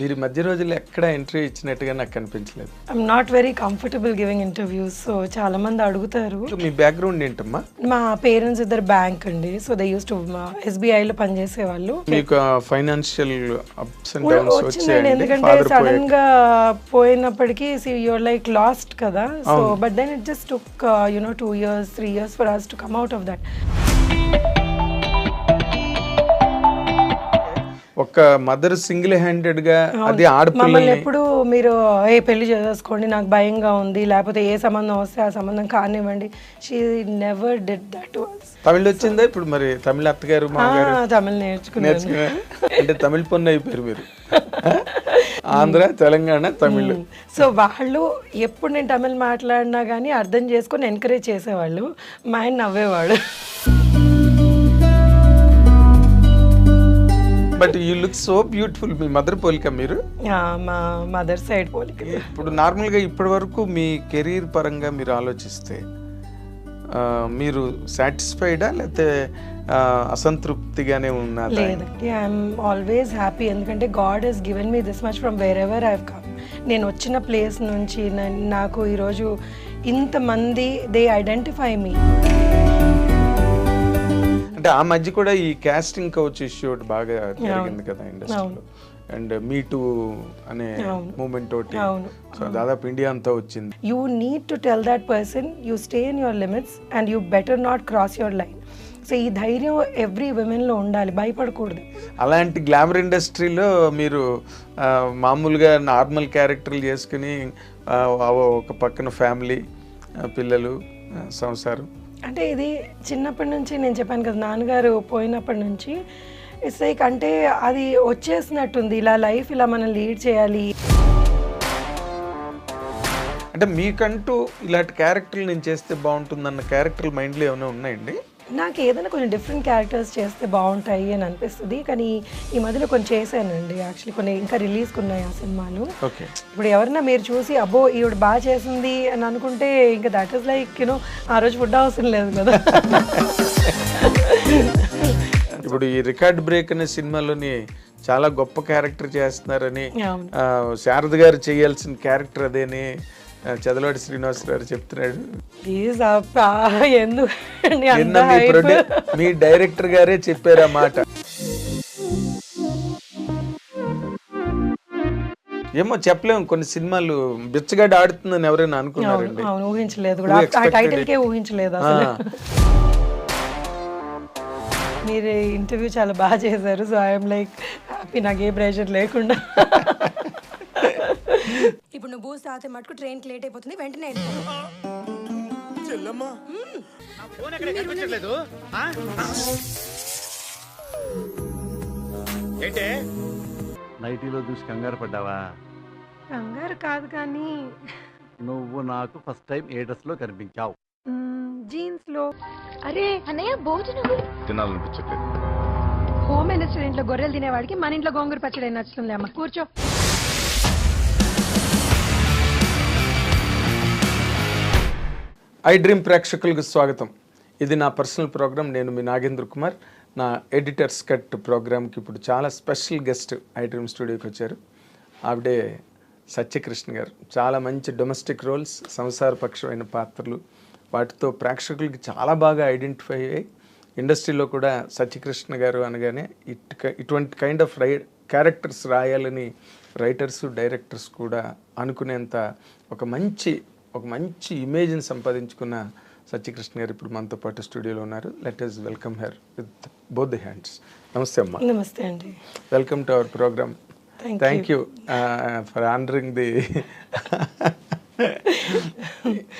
మీరు మధ్య రోజుల్లో ఎక్కడ ఇంటర్వ్యూ ఇచ్చినట్టుగా నాకు కనిపించలేదు. I'm not very comfortable giving interviews. So చాలా మంది అడుగుతారు. మీ బ్యాక్గ్రౌండ్ ఏంటమ్మా? మా పేరెంట్స్ ఇద్దరు బ్యాంక్ అండి. సో దే యూస్ టు SBIలో పనిచేసే వాళ్ళు. మీకు ఫైనాన్షియల్ అప్స్ అండ్ డౌన్స్ వచ్చిందండి, ఎందుకంటే సడన్ గా పోయినప్పటికీ యూఆర్ లైక్ లాస్ట్ కదా. So but then it just took 2 years 3 years for us to come out of that. ఒక మదర్ సింగిల్ హ్యాండెడ్ గా అది మమ్మల్ని ఆడపిల్లల్ని ఎప్పుడు మీరు పెళ్లి చేసుకోండి, నాకు భయంగా ఉంది, లేకపోతే ఏ సంబంధం వస్తే ఆ సంబంధం కానివ్వండి. She never did that to us. Tamil వచ్చిందా ఇప్పుడు? మరి తమిళ అత్తగారు మామగారు తమిళ్ నేర్చుకున్నాను. అంటే తమిళ పొన్ను అయిపోయారు మీరు. ఆంధ్ర, తెలంగాణ, తమిళ్. సో వాళ్ళు ఎప్పుడు నేను తమిళ్ మాట్లాడినా కానీ అర్థం చేసుకొని ఎంకరేజ్ చేసేవాళ్ళు. మా ఆయన నవ్వేవాడు. But you look so beautiful. మీ మదర్ పోలిక మీరు? మా మదర్ సైడ్ పోలిక. ఇప్పుడు నార్మల్గా ఇప్పటి వరకు మీ కెరీర్ పరంగా మీరు ఆలోచిస్తే మీరు సాటిస్ఫైడా లేకపోతే అసంతృప్తిగానే ఉన్నదా? లేదండి, ఐఎమ్ ఆల్వేస్ హ్యాపీ. ఎందుకంటే God has given me this much from wherever I have come. నేను వచ్చిన ప్లేస్ నుంచి నాకు ఈరోజు ఇంతమంది దే ఐడెంటిఫై మీ. అంటే ఆ మధ్య కూడా ఈ కాస్టింగ్ కౌచ్ ఇష్యూ బాగా జరిగింది కదా ఇండస్ట్రీలో. అండ్ మీ టూ అనే మూమెంట్ తోటి సో దాదాపు ఇండియా అంతా వచ్చింది. You need to tell that person you stay in your limits and you better not cross your line. So ఈ ధైర్యం ఎవ్రీ విమెన్లో ఉండాలి, భయపడకూడదు. అలాంటి గ్లామర్ ఇండస్ట్రీలో మీరు మామూలుగా నార్మల్ క్యారెక్టర్లు చేసుకుని ఒక పక్కన ఫ్యామిలీ, పిల్లలు, సంసారం. అంటే ఇది చిన్నప్పటి నుంచి నేను చెప్పాను కదా, నాన్నగారు పోయినప్పటి నుంచి ఇట్స్ లైక్ అంటే అది వచ్చేసినట్టుంది. ఇలా లైఫ్ ఇలా మనం లీడ్ చేయాలి. అంటే మీకంటూ ఇలాంటి క్యారెక్టర్లు నేను చేస్తే బాగుంటుందన్న క్యారెక్టర్లు మైండ్లో ఏమైనా ఉన్నాయండి? నాకు ఏదైనా కొంచెం డిఫరెంట్ క్యారెక్టర్స్ చేస్తే బాగుంటాయి అని అనిపిస్తుంది. కానీ ఈ మధ్యలో కొన్ని చేశానండి. యాక్చువల్లీ కొన్ని ఇంకా రిలీజ్కి ఉన్నాయి ఆ సినిమాలు. ఇప్పుడు ఎవరైనా మీరు చూసి అబ్బో ఈవిడ బాగా చేసింది అని అనుకుంటే ఇంకా దట్ ఈస్ లైక్ ఆ రోజు ఫుడ్ అవసరం లేదు కదా. ఇప్పుడు ఈ రికార్డ్ బ్రేక్ అనే సినిమాలోని చాలా గొప్ప క్యారెక్టర్ చేస్తున్నారని శారద గారు చేయాల్సిన క్యారెక్టర్ అదేని చదలవాడి శ్రీనివాస్ గారు చెప్తున్నాడు. మీ డైరెక్టర్ గారే చెప్పారు ఆ మాట. ఏమో చెప్పలేము, కొన్ని సినిమాలు బిచ్చగాడు ఆడుతుందని ఎవరైనా అనుకున్నారండి? ఊహించలేదు కూడా, ఆ టైటిల్ కే ఊహించలేదు అసలు. మీరు ఇంటర్వ్యూ చాలా బాగా చేశారు. సో ఐఎమ్ లైక్ హ్యాపీ, నాకు ఏ ప్రెషర్ లేకుండా. ఇప్పుడు నువ్వు బూస్ తాగితే మటుకు ట్రైన్కి లేట్ అయిపోతుంది, వెంటనే నైటీలో చూసి కంగారు పడ్డావా? కంగారు కాదు కానీ నువ్వు నాకు ఫస్ట్ టైం ఏ డ్రెస్ లో కనిపించావు? జీన్స్ లో. అరే అన్నయ్య భోజనం తినాలనిపించట్లేదు. హోమ్ మినిస్టర్ ఇంట్లో గొర్రెలు తినేవాడికి మన ఇంట్లో గోంగూర పచ్చడి నచ్చుతుంది. అమ్మ కూర్చో. ఐ డ్రీమ్ ప్రేక్షకులకు స్వాగతం. ఇది నా పర్సనల్ ప్రోగ్రామ్. నేను మీ నాగేంద్ర కుమార్. నా ఎడిటర్స్ కట్ ప్రోగ్రామ్కి ఇప్పుడు చాలా స్పెషల్ గెస్ట్ ఐ డ్రీమ్ స్టూడియోకి వచ్చారు. ఆవిడే సత్యకృష్ణ గారు. చాలా మంచి డొమెస్టిక్ రోల్స్, సంసారపక్షమైన పాత్రలు, వాటితో ప్రేక్షకులకి చాలా బాగా ఐడెంటిఫై అయ్యాయి. ఇండస్ట్రీలో కూడా సత్యకృష్ణ గారు అనగానే ఇటువంటి కైండ్ ఆఫ్ క్యారెక్టర్స్ రాయాలని రైటర్స్, డైరెక్టర్స్ కూడా అనుకునేంత ఒక మంచి ఇమేజ్ని సంపాదించుకున్న సత్యకృష్ణ గారు ఇప్పుడు మనతో పాటు స్టూడియోలో ఉన్నారు. Let us welcome her with both the hands. నమస్తే అమ్మా. నమస్తే అండి. Welcome to our programme. Thank you for honouring the.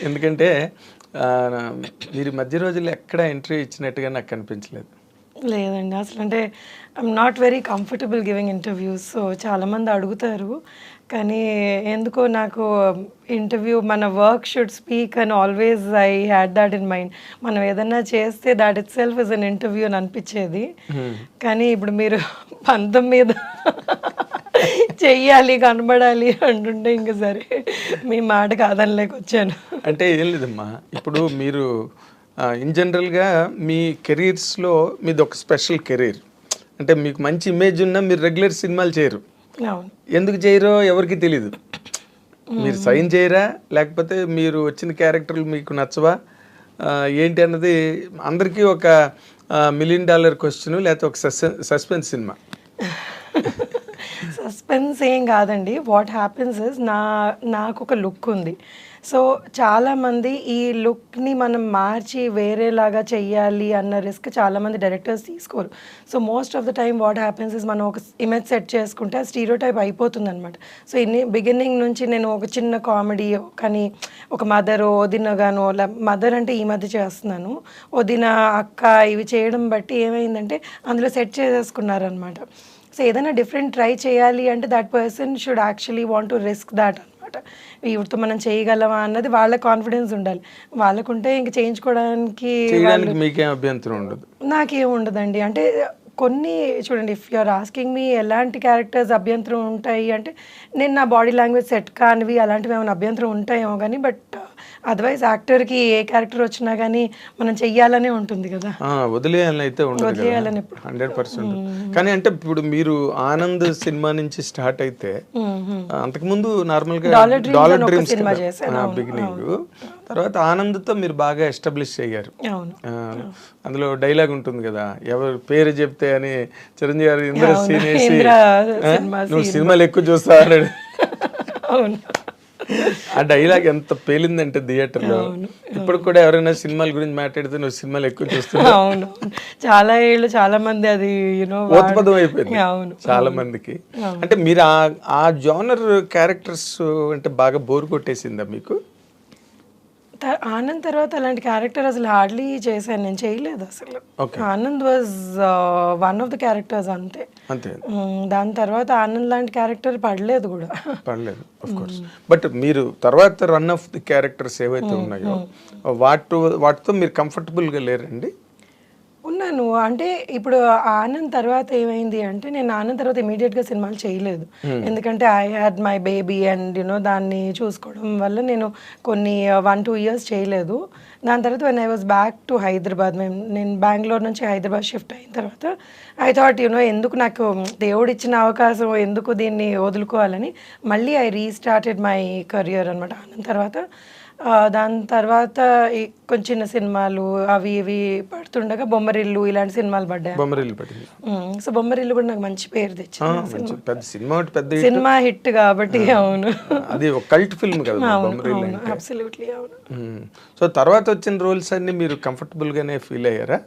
ఎందుకంటే మీరు మధ్య రోజుల్లో ఎక్కడ ఇంటర్వ్యూ ఇచ్చినట్టుగా నాకు కనిపించలేదు. లేదండి, అసలు అంటే I'm not very comfortable giving interviews. So చాలామంది అడుగుతారు, కానీ ఎందుకో నాకు ఇంటర్వ్యూ మన వర్క్ షుడ్ స్పీక్ అని always I had that in mind. మనం ఏదన్నా చేస్తే that itself is an interview అని అనిపించేది. కానీ ఇప్పుడు మీరు పంతం మీద చెయ్యాలి, కనబడాలి అంటుంటే ఇంకా సరే మీ మాట కాదనలేక వచ్చాను. అంటే ఏం లేదమ్మా, ఇప్పుడు మీరు ఇన్ జనరల్గా మీ కెరీర్స్లో మీది ఒక స్పెషల్ కెరీర్. అంటే మీకు మంచి ఇమేజ్ ఉన్నా మీరు రెగ్యులర్ సినిమాలు చేయరు. అవును. ఎందుకు చేయరో ఎవరికి తెలీదు. మీరు సైన్ చేయరా, లేకపోతే మీరు వచ్చిన క్యారెక్టర్లు మీకు నచ్చవా, ఏంటి అన్నది అందరికీ ఒక $1 million క్వశ్చన్, లేకపోతే ఒక సస్పెన్స్ సినిమా. సస్పెన్స్ ఏం కాదండి. వాట్ హ్యాపెన్స్ ఇస్ నాకు ఒక లుక్ ఉంది. సో చాలామంది ఈ లుక్ని మనం మార్చి వేరేలాగా చెయ్యాలి అన్న రిస్క్ చాలామంది డైరెక్టర్స్ తీసుకోరు. So most of the time what happens is మనం ఒక ఇమేజ్ సెట్ చేసుకుంటే ఆ స్టీరియోటైప్ అయిపోతుంది అనమాట. సో బిగినింగ్ నుంచి నేను ఒక చిన్న కామెడీ కానీ ఒక మదర్ వదినగానో, మదర్ అంటే ఈ మధ్య చేస్తున్నాను, వదిన అక్క ఇవి చేయడం బట్టి ఏమైందంటే అందులో సెట్ చేసేసుకున్నారనమాట. సో ఏదైనా డిఫరెంట్ ట్రై చేయాలి అంటే that person should actually want to risk that అనమాట. వీటితో మనం చేయగలమా అన్నది వాళ్ళ కాన్ఫిడెన్స్ ఉండాలి. వాళ్ళకుంటే ఇంక చేయించుకోవడానికి మీకేం అభ్యంతరం ఉండదు. నాకేం ఉండదండి. అంటే కొన్ని చూడండి, ఇఫ్ యూఆర్ ఆస్కింగ్ మీ ఎలాంటి క్యారెక్టర్స్ అభ్యంతరం ఉంటాయి అంటే, నేను నా బాడీ లాంగ్వేజ్ సెట్ కానివి అలాంటివి ఏమైనా అభ్యంతరం ఉంటాయేమో కానీ, బట్ అదర్వైజ్ యాక్టర్కి ఏ క్యారెక్టర్ వచ్చినా కానీ మనం చెయ్యాలనే ఉంటుంది కదా. వదిలేయాలని అయితే ఉండదు, వదిలేయాలని ఎప్పుడు 100%. కానీ అంటే ఇప్పుడు మీరు ఆనంద్ సినిమా నుంచి స్టార్ట్ అయితే, అంతకుముందు నార్మల్ గా డాలర్ డ్రీమ్స్ బిగినింగ్, తర్వాత ఆనంద్తో మీరు బాగా ఎస్టాబ్లిష్ అయ్యారు. అందులో డైలాగ్ ఉంటుంది కదా, ఎవరు పేరు చెప్తే అని చిరంజీవి గారు ఇంద్ర సీన్ వేసి నువ్వు సినిమాలు ఎక్కువ చూస్తా అన్నాడు. ఆ డైలాగ్ ఎంత పేలిందంటే థియేటర్లో. ఇప్పుడు కూడా ఎవరైనా సినిమాల గురించి మాట్లాడితే నువ్వు సినిమాలు ఎక్కువ చూస్తున్నావు. అవును, చాలా ఏళ్ళు చాలా మంది అది ఓత్పదం అయిపోయింది చాలా మందికి. అంటే మీరు ఆ జోనర్ క్యారెక్టర్స్ అంటే బాగా బోర్ కొట్టేసిందా మీకు? ఆనంద్ తర్వాత అలాంటి క్యారెక్టర్ అసలు హార్డ్లీ చేశాను, నేను చేయలేదు అసలు. Anand was one of the characters అంతే. దాని తర్వాత ఆనంద్ లాంటి క్యారెక్టర్ పడలేదు కూడా. పడలేదు ఆఫ్ కోర్స్. బట్ మీరు తర్వాత రన్ ఆఫ్ ది క్యారెక్టర్స్ ఏవైతే ఉన్నాయో వాటితో మీరు కంఫర్టబుల్గా లేరండి? ఉన్నాను. అంటే ఇప్పుడు ఆనంద్ తర్వాత ఏమైంది అంటే, నేను ఆనంద్ తర్వాత ఇమీడియట్గా సినిమాలు చేయలేదు. ఎందుకంటే I had my baby and దాన్ని చూసుకోవడం వల్ల నేను కొన్ని 1-2 years చేయలేదు. దాని తర్వాత when I was back to Hyderabad, నేను బెంగళూరు నుంచి హైదరాబాద్ షిఫ్ట్ అయిన తర్వాత ఐ థాట్ ఎందుకు నాకు దేవుడు ఇచ్చిన అవకాశం ఎందుకు దీన్ని వదులుకోవాలని మళ్ళీ ఐ రీస్టార్టెడ్ మై కెరియర్ అనమాట ఆనంద్ తర్వాత. దాని తర్వాత కొంచెం చిన్న సినిమాలు అవి ఇవి పడుతుండగా బొమ్మరిల్లు ఇలాంటి సినిమాలు పడ్డాయి. సో బొమ్మరిల్లు కూడా నాకు మంచి పేరు తెచ్చింది, సినిమా హిట్ కాబట్టి. అవును, అది ఒక కల్ట్ ఫిల్మ్ కదా బొమ్మరిల్లు. అబ్సల్యూట్లీ అవును. సో తర్వాత వచ్చిన రోల్స్ అన్ని మీరు కంఫర్టబుల్ గానే ఫీల్ అయ్యారా,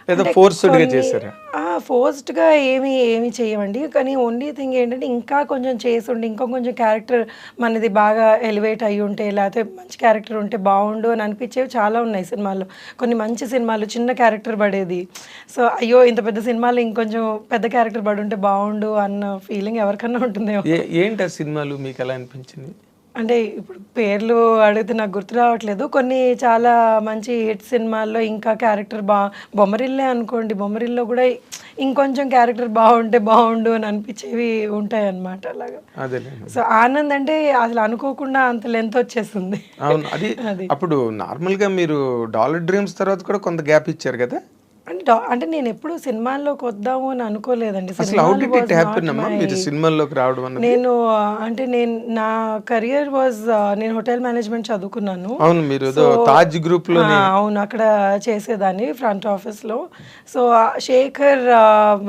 లేదా ఫోర్స్డ్గా చేశారా? ఫోర్స్డ్గా ఏమి చేయమండి. కానీ ఓన్లీ థింగ్ ఏంటంటే ఇంకా కొంచెం చేసి ఉండి ఇంకా కొంచెం క్యారెక్టర్ మనది బాగా ఎలివేట్ అయ్యి ఉంటే, లేకపోతే మంచి క్యారెక్టర్ ఉంటే బాగుండు అని అనిపించేవి చాలా ఉన్నాయి సినిమాల్లో. కొన్ని మంచి సినిమాలు చిన్న క్యారెక్టర్ పడేది. సో అయ్యో ఇంత పెద్ద సినిమాలో ఇంకొంచెం పెద్ద క్యారెక్టర్ పడి ఉంటే బాగుండు అన్న ఫీలింగ్ ఎవరికన్నా ఉంటుందేమో. ఏంటి ఆ సినిమాలు మీకు ఎలా అనిపించింది? అంటే ఇప్పుడు పేర్లు అడిగితే నాకు గుర్తు రావట్లేదు. కొన్ని చాలా మంచి హిట్ సినిమాల్లో ఇంకా క్యారెక్టర్ బొమ్మరిల్లే అనుకోండి, బొమ్మరిల్లో కూడా ఇంకొంచెం క్యారెక్టర్ బాగుంటే బాగుండు అని అనిపించేవి ఉంటాయి అన్నమాట. అలాగా. సో ఆనంద్ అంటే అసలు అనుకోకుండా అంత లెంత్ వచ్చేస్తుంది. అవును, అది అప్పుడు నార్మల్ గా మీరు డాలర్ డ్రీమ్స్ తర్వాత కూడా కొంత గ్యాప్ ఇచ్చారు కదా. అంటే నేను ఎప్పుడు సినిమాల్లోకి వద్దాము అని అనుకోలేదండి. నేను అంటే నా కెరియర్ వాజ్, నేను హోటల్ మేనేజ్మెంట్ చదువుకున్నాను. అవును, అక్కడ చేసేదాన్ని ఫ్రంట్ ఆఫీస్ లో. సో శేఖర్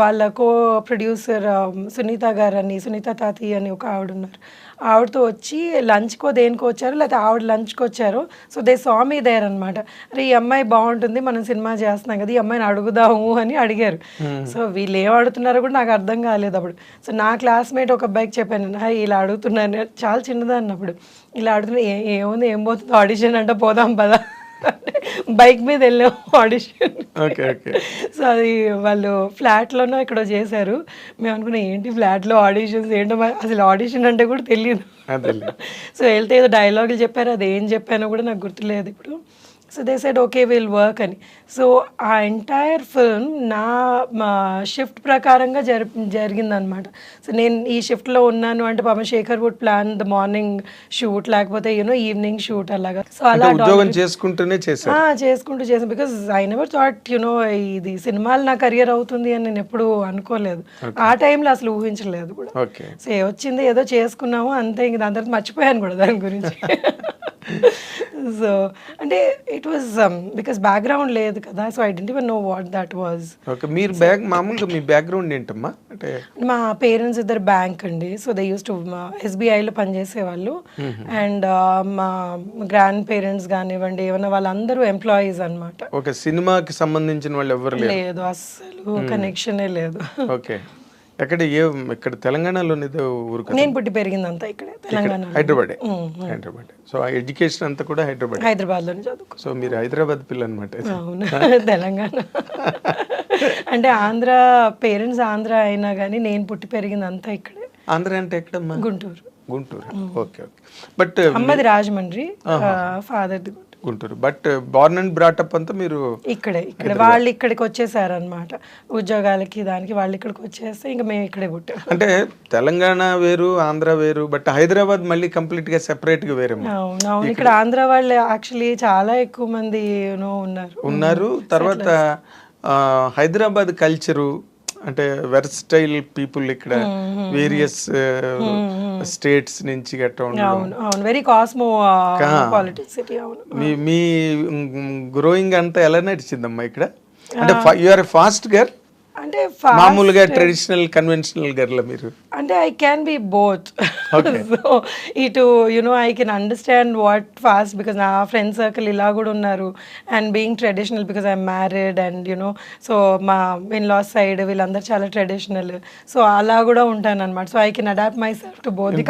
వాళ్ళ కో ప్రొడ్యూసర్ సునీత గారు అని, సునీత తాతి అని ఒక ఆవిడ ఉన్నారు. ఆవిడతో వచ్చి లంచ్కో దేనికో వచ్చారు, లేకపోతే ఆవిడ లంచ్కి వచ్చారు. So they saw me there అనమాట. అరే ఈ అమ్మాయి బాగుంటుంది, మనం సినిమా చేస్తున్నాం కదా, ఈ అమ్మాయిని అడుగుదాము అని అడిగారు. సో వీళ్ళు ఏం అడుగుతున్నారో కూడా నాకు అర్థం కాలేదు అప్పుడు. సో నా క్లాస్మేట్ ఒక అబ్బాయికి చెప్పాను, ఇలా అడుగుతున్నాను, చాలా చిన్నదాన్ని అప్పుడు, ఇలా అడుగుతున్నా, ఏముంది ఏం పోతుంది ఆడిషన్ అంటే పోదాం పదా, బైక్ మీద వెళ్ళాం ఆడిషన్. సో అది వాళ్ళు ఫ్లాట్లోనో ఇక్కడ చేశారు. మేము అనుకున్నాం ఏంటి ఫ్లాట్లో ఆడిషన్స్ ఏంటో, అసలు ఆడిషన్ అంటే కూడా తెలియదు. సో వెళ్తే ఏదో డైలాగులు చెప్పారు, అది ఏం చెప్పానో కూడా నాకు గుర్తులేదు ఇప్పుడు. So they said okay will work అని. సో ఆ ఎంటైర్ ఫిల్మ్ నా షిఫ్ట్ ప్రకారంగా జరిగిందనమాట. సో నేను ఈ షిఫ్ట్లో ఉన్నాను అంటే పాపం Shekhar would plan the morning shoot, లేకపోతే ఈవినింగ్ షూట్ అలాగా. సో అలా ఉద్యోగం చేసుకుంటూనే చేశారు. చేసుకుంటూ చేసాను. బికాజ్ ఐ నెవర్ థాట్ ఇది సినిమాలు నా కెరియర్ అవుతుంది అని నేను ఎప్పుడూ అనుకోలేదు. ఆ టైంలో అసలు ఊహించలేదు కూడా. ఓకే. సో వచ్చింది ఏదో చేసుకున్నాము అంతే, ఇంక దాని తర్వాత మర్చిపోయాను కూడా దాని గురించి. సో అంటే ఇట్ వాజ్ బికాస్ బ్యాక్గ్రౌండ్ లేదు కదా, so I didn't even know what that was. Okay. మీరు మామూలుగా మీ బ్యాక్గ్రౌండ్ ఏంటమ్మా? అంటే మా పేరెంట్స్ ఇద్దరు బ్యాంక్ అండి. సో దే యూస్ టు ఎస్బీఐలో పనిచేసేవాళ్ళు. అండ్ మా గ్రాండ్ పేరెంట్స్ కానివ్వండి ఏమన్నా వాళ్ళందరూ ఎంప్లాయీస్ అనమాట. ఓకే. సినిమాకి సంబంధించిన వాళ్ళు ఎవరు లేదు, అస్సలు కనెక్షనే లేదు. ఓకే. ఎక్కడ ఇక్కడ తెలంగాణలోని ఊరు కదా? నేను పుట్టి పెరిగిందంతా ఇక్కడే తెలంగాణ, హైదరాబాద్. సో ఆ ఎడ్యుకేషన్ అంతా కూడా హైదరాబాద్లోనే చదువుకో. సో మీరు హైదరాబాద్ పిల్ల అనమాట. అవును, తెలంగాణ అంటే ఆంధ్ర, పేరెంట్స్ ఆంధ్ర అయినా కానీ నేను పుట్టి పెరిగిందంతా ఇక్కడే. ఆంధ్ర అంటే ఎక్కడమ్మా? Guntur. Guntur. Okay okay. But అమ్మది రాజమండ్రి, ఫాదర్ది Guntur. But born and brought up అంతా మీరు ఇక్కడ వాళ్ళు ఇక్కడికి వచ్చేసారు అనమాట ఉద్యోగాలకి, దానికి వాళ్ళు ఇక్కడికి వచ్చేస్తే ఇంకా మేము ఇక్కడే పుట్టాం. అంటే తెలంగాణ వేరు, ఆంధ్ర వేరు, బట్ హైదరాబాద్ మళ్ళీ కంప్లీట్ గా సెపరేట్ గా వేరే. అవును, ఇక్కడ ఆంధ్ర వాళ్ళు యాక్చువల్లీ చాలా ఎక్కువ మంది ఉన్నారు. తర్వాత హైదరాబాద్ కల్చరు అంటే వెర్స్టైల్ పీపుల్, ఇక్కడ వేరియస్ స్టేట్స్ నుంచి గట్రా ఉండడం, వెరీ కాస్మో పాలిటిక్స్ సిటీ. అవును. మీ గ్రోయింగ్ అంతా ఎలా నడిచిందమ్మా ఇక్కడ? అంటే యు ఆర్ ఫాస్ట్ గర్ల్ అంటే మామూలుగా ట్రెడిషనల్ కన్వెన్షనల్ గర్ల్ మీరు? అంటే I can be both. So ఇటు I can understand what fast, because నా ఫ్రెండ్ సర్కిల్ ఇలా కూడా ఉన్నారు. And being traditional because I'm married and so మా ఇన్ లాస్ సైడ్ వీళ్ళందరూ చాలా ట్రెడిషనల్. సో అలా కూడా ఉంటాను అనమాట. So I can adapt myself to both the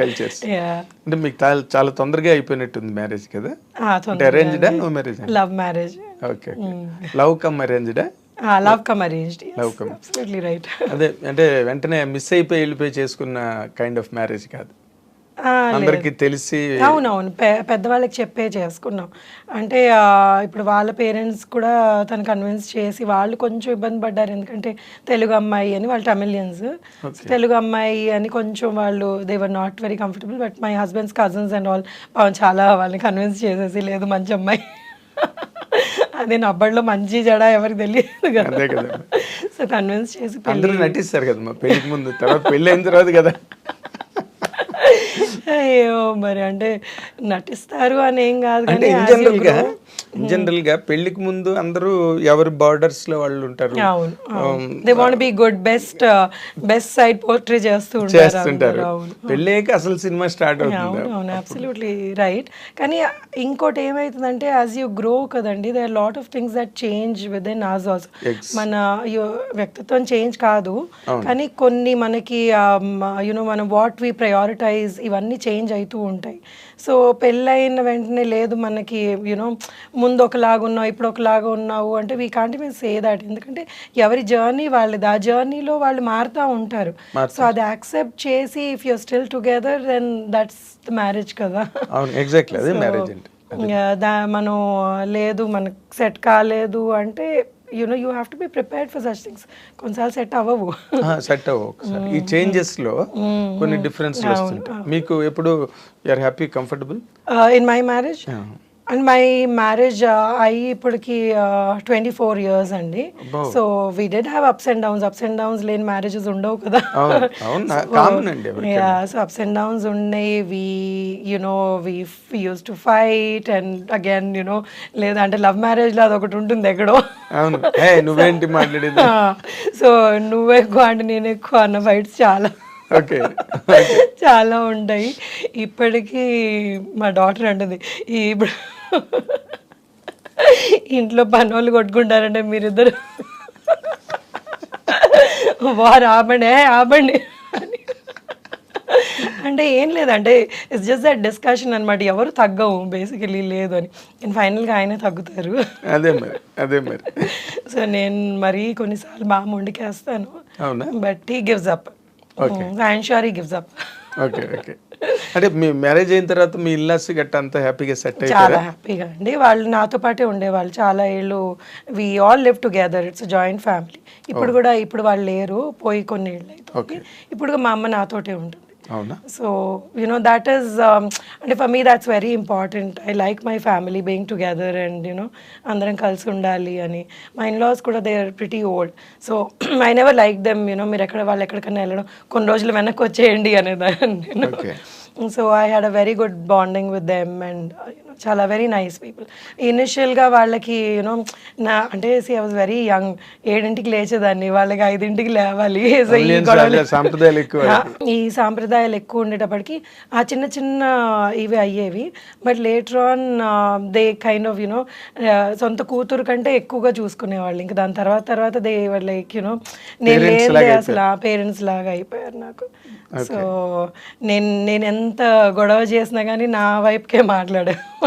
cultures. అంటే మీకు చాలా తొందరగా అయిపోయినట్టుంది మ్యారేజ్ కదా? అరేంజ్డా no marriage? Love marriage. Okay. Love come అరేంజ్డా? Love come arranged. Absolutely right. అదే అంటే వెంటనే మిస్ అయిపోయి వెళ్ళిపోయి చేసుకున్న కైండ్ ఆఫ్ మ్యారేజ్ కాదు, అందరికి తెలిసి. అవునవును, పెద్దవాళ్ళకి చెప్పే చేసుకున్నాం. అంటే ఇప్పుడు వాళ్ళ పేరెంట్స్ కూడా తను కన్విన్స్ చేసి, వాళ్ళు కొంచెం ఇబ్బంది పడ్డారు. ఎందుకంటే తెలుగు అమ్మాయి అని, వాళ్ళు తమిళియన్స్, తెలుగు అమ్మాయి అని కొంచెం వాళ్ళు they were not very comfortable. But my husband's cousins and all చాలా వాళ్ళని కన్విన్స్ చేసేసి, లేదు మంచి అమ్మాయి, అదే నబ్బడిలో మంచి జడ ఎవరికి తెలియదు కదా, సో కన్విన్స్ చేసి అందరూ నటిస్తారు కదా పెళ్లికి ముందు, తర్వాత పెళ్ళి అయిన తర్వాత కదా. అయ్యో మరి అంటే నటిస్తారు అని ఏం కాదు, అంటే జనరల్ గా పెళ్లికి ముందు అందరూ ఎవరి బార్డర్స్ లో వాళ్ళు ఉంటారు. They want be good, best side portray చేస్తుంటారు. పెళ్ళేక అసలు సినిమా స్టార్ట్ అవుతుంది. అవును, అబ్సల్యూట్లీ రైట్. కానీ ఇంకోటి ఏమైతుందంటే యాజ్ యూ గ్రో కదండి, they are lot of things that change with in us also. మన వ్యక్తిత్వం చేంజ్ కాదు, కానీ కొన్ని మనకి మనం వాట్ వి ప్రయారిటైజ్ ఇవన్నీ చేంజ్ అవుతూ ఉంటాయి. సో పెళ్ళైన వెంటనే లేదు మనకి ముందు ఒకలాగా ఉన్నావు ఇప్పుడు ఒకలాగా ఉన్నావు అంటే we can't even say that. ఎందుకంటే ఎవరి జర్నీ వాళ్ళది, ఆ జర్నీలో వాళ్ళు మారుతూ ఉంటారు. సో అది యాక్సెప్ట్ చేసి if you still together then that's the marriage కదా. మనం లేదు మనకు సెట్ కాలేదు అంటే you have to be prepared for such things. కొన్నిసార్లు సెట్ అవ్వవు. ఈ చేంజెస్ లో కొన్ని డిఫరెన్స్ వస్తుంటాయి. మీకు ఎప్పుడు you are happy, comfortable in my marriage? And my marriage అయ్యి ఇప్పటికి 24 years అండి. So we did have ups and downs లేని మ్యారేజెస్ ఉండవు కదా. సో అప్స్ అండ్ డౌన్స్ ఉన్నాయి. We use to fight and again లేదంటే లవ్ మ్యారేజ్ లో అదొకటి ఉంటుంది ఎక్కడో. నువ్వేంటి మాట్లాడేది, సో నువ్వు ఎక్కువ అంటే నేను ఎక్కువ అన్న ఫైట్స్ చాలా ఉంటాయి. ఇప్పటికీ మా డాటర్ అంటుంది, ఇప్పుడు ఇంట్లో పని వాళ్ళు కొట్టుకుంటారంటే మీరిద్దరు వారు ఆపండి అంటే ఏం లేదంటే ఇట్స్ జస్ట్ దట్ డిస్కషన్ అనమాట. ఎవరు తగ్గవు బేసికలీ లేదు అని. నేను ఫైనల్గా ఆయనే తగ్గుతారు. అదే మరి సో నేను మరీ కొన్నిసార్లు బాగా మొండికేస్తాను, but he gives up. I'm sure he gives up. Okay. అంటే మీ మ్యారేజ్ అయిన తర్వాత మీ ఇల్లాస్ గట్ట అంతా హ్యాపీగా సెట్ చాలా అయిపోయారా? హ్యాపీగా అండి. వాళ్ళు నాతో పాటే ఉండేవాళ్ళు చాలా ఏళ్ళు. We all live together, it's joint family. ఇప్పుడు వాళ్ళు లేరు, పోయి కొన్ని ఏళ్ళు అవుతుంది. ఇప్పుడు మా అమ్మ నాతోటే ఉంటుంది. అవునా? సో that is అంటే for me that's very important. I like my family being together and అందరం కలిసి ఉండాలి అని. మా ఇన్లాస్ కూడా they are pretty old. So I never like them మీరు వాళ్ళు ఎక్కడికైనా వెళ్ళడం కొన్ని రోజులు వెనక్కి వచ్చేయండి అనేదాన్ని. So I had a very good bonding with them and చాలా వెరీ నైస్ పీపుల్. ఇనిషియల్గా వాళ్ళకి అంటే ఐ వాజ్ వెరీ యంగ్. 7ంటికి లేచేదాన్ని, వాళ్ళకి 5ంటికి లేవాలి. సో ఈ సాంప్రదాయాలు ఎక్కువ ఉండేటప్పటికి ఆ చిన్న చిన్న ఇవి అయ్యేవి. But later on they kind of సొంత కూతురు కంటే ఎక్కువగా చూసుకునేవాళ్ళు. ఇంకా దాని తర్వాత దే లైక్ నేను లేదే అసలు ఆ పేరెంట్స్ లాగా అయిపోయారు నాకు. సో నేను ఎంత గొడవ చేసినా కానీ నా వైపుకే మాట్లాడేవాడు.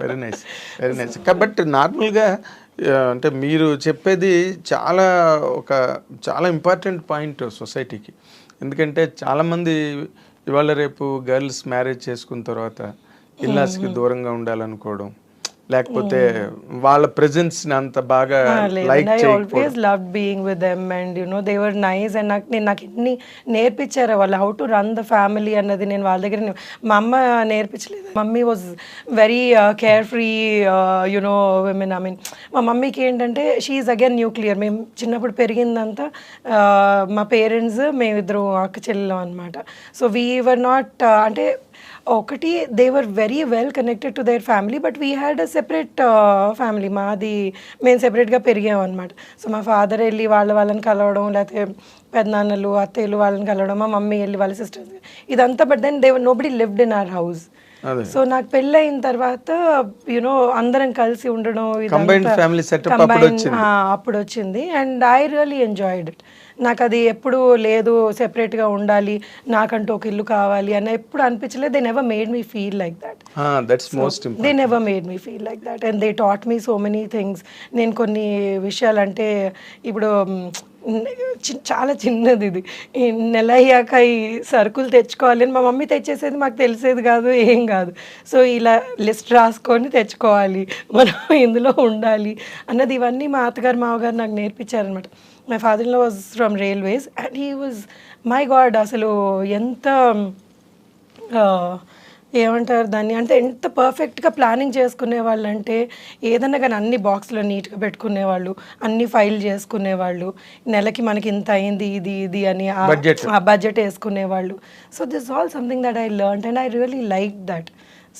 Very nice, very nice. But నార్మల్గా అంటే మీరు చెప్పేది చాలా ఇంపార్టెంట్ పాయింట్ సొసైటీకి. ఎందుకంటే చాలామంది ఇవాళ రేపు గర్ల్స్ మ్యారేజ్ చేసుకున్న తర్వాత ఇల్లాస్కి దూరంగా ఉండాలనుకోవడం, లేకపోతే వాళ్ళ ప్రెజెన్స్ అంత బాగా like I always loved being with them and they were nice and నాకు ఎన్ని నేర్పించారు వాళ్ళు how to run the family అన్నది. నేను వాళ్ళ దగ్గర మా అమ్మ నేర్పించలేదు. Mummy was very carefree women. I mean మా మమ్మీకి ఏంటంటే షీఈ్ అగైన్ న్యూక్లియర్. మేము చిన్నప్పుడు పెరిగిందంతా మా పేరెంట్స్ మేమిద్దరు అక్క చెల్లెలం అనమాట. సో వీ వర్ నాట్ అంటే ఒకటి they were very well connected to their family but we had a separate family. మేము సెపరేట్గా పెరిగాం అనమాట. సో మా ఫాదర్ వెళ్ళి వాళ్ళని కలవడం, లేకపోతే పెద్దనాన్నలు అత్తయ్యలు వాళ్ళని కలవడం, మా మమ్మీ వెళ్ళి వాళ్ళ సిస్టర్స్, ఇదంతా. But then they nobody lived in our house. So నాకు పెళ్ళయిన తర్వాత అందరం కలిసి ఉండడం అప్పుడు వచ్చింది. And I really enjoyed it. నాకు అది ఎప్పుడు లేదు సెపరేట్గా ఉండాలి, నాకంటూ ఒక ఇల్లు కావాలి అని ఎప్పుడు అనిపించలేదు. They never made me feel like that. They never made me feel like that and they taught me so many things. నేను కొన్ని విషయాలు అంటే ఇప్పుడు చాలా చిన్నది ఇది, నెల అయ్యాక ఈ సరుకులు తెచ్చుకోవాలి అని మా మమ్మీ తెచ్చేసేది, మాకు తెలిసేది కాదు, ఏం కాదు. సో ఇలా లిస్ట్ రాసుకొని తెచ్చుకోవాలి, మనం ఇందులో ఉండాలి అన్నది ఇవన్నీ మా అత్తగారు మామగారు నాకు నేర్పించారనమాట. My father in law was from railways and he was my god అసలు ఎంత ఏమంటారు దాన్ని అంటే ఎంత పర్ఫెక్ట్గా ప్లానింగ్ చేసుకునేవాళ్ళు అంటే ఏదన్నా కానీ అన్ని బాక్స్లో నీట్గా పెట్టుకునేవాళ్ళు, అన్ని ఫైల్ చేసుకునేవాళ్ళు, నెలకి మనకి ఇంత అయింది ఇది అని ఆ బడ్జెట్ వేసుకునేవాళ్ళు. So this all something that I learned and I really like that.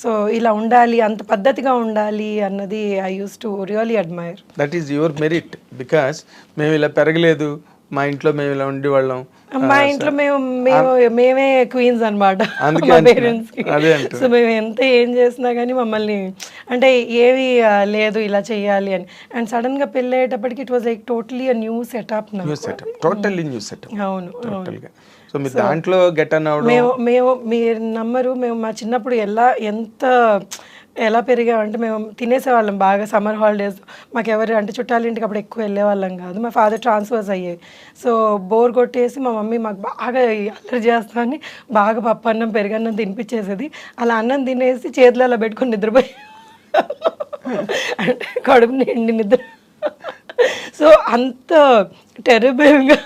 So ఇలా ఉండాలి, అంత పద్ధతిగా ఉండాలి అన్నది I used to really admire. That is your merit. Because మేము ఇలా పెరగలేదు, మా ఇంట్లో మేము ఇలా ఉండేవాళ్ళం, మా ఇంట్లో మేమే క్వీన్స్ అనమాట మా పేరెంట్స్కి. సో మేము ఎంత ఏం చేసినా కానీ మమ్మల్ని అంటే ఏవి లేదు ఇలా చెయ్యాలి అని. అండ్ సడన్ గా పెళ్ళి అయ్యేటప్పటికి it was like totally new setup. అవును. సో మీ దాంట్లో గెట్ అన్ అవడం, మేము మీరు నమ్మరు, మేము మా చిన్నప్పుడు ఎలా పెరిగామంటే మేము తినేసేవాళ్ళం బాగా. సమ్మర్ హాలిడేస్ మాకు ఎవరు అంటే చుట్టాలింటికి అప్పుడు ఎక్కువ వెళ్ళేవాళ్ళం కాదు. మా ఫాదర్ ట్రాన్స్ఫర్స్ అయ్యేవి. సో బోర్ కొట్టేసి మా మమ్మీ మాకు బాగా అల్లరి చేస్తామని బాగా పప్పు అన్నం పెరుగన్నం తినిపించేసేది. అలా అన్నం తినేసి చేతులు అలా పెట్టుకొని నిద్రపోయి అంటే కడుపు నిండి నిద్ర. సో అంత టెరబుల్గా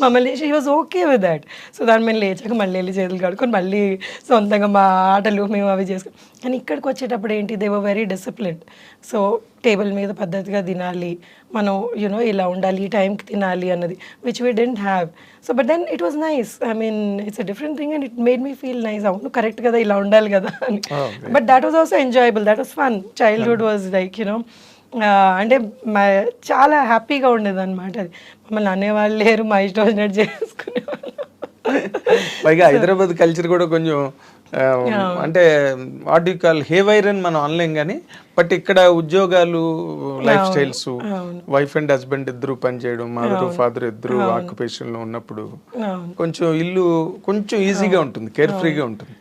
మమ్మల్ని she was okay with that. So దాన్ని మేము లేచాక మళ్ళీ వెళ్ళి చేతులు కడుక్కొని మళ్ళీ సొంతంగా మా ఆటలు మేము అవి చేసుకుని. కానీ ఇక్కడికి వచ్చేటప్పుడు ఏంటి, they were very disciplined. So table మీద పద్ధతిగా తినాలి, మనం ఇలా ఉండాలి, ఈ టైంకి తినాలి అన్నది which we didn't have. So but then it was nice. I mean it's a different thing and it made me feel nice. అవును కరెక్ట్ కదా, ఇలా ఉండాలి కదా అని. But that was also enjoyable, that was fun. Childhood was like అంటే చాలా హ్యాపీగా ఉండేది అనమాట. అది మమ్మల్ని అనేవాళ్ళు లేరు, మా ఇష్టం వచ్చినట్టు చేసుకునేవాళ్ళు. పైగా హైదరాబాద్ కల్చర్ కూడా కొంచెం అంటే వాట్ యు కాల్ హేవైర్ అని మనం అనలేం కానీ, బట్ ఇక్కడ ఉద్యోగాలు, life styles, wife and husband ఇద్దరు పనిచేయడం, మదర్ ఫాదర్ ఇద్దరు ఆక్యుపేషన్ లో ఉన్నప్పుడు కొంచెం ఇల్లు కొంచెం ఈజీగా ఉంటుంది, కేర్ ఫ్రీగా ఉంటుంది.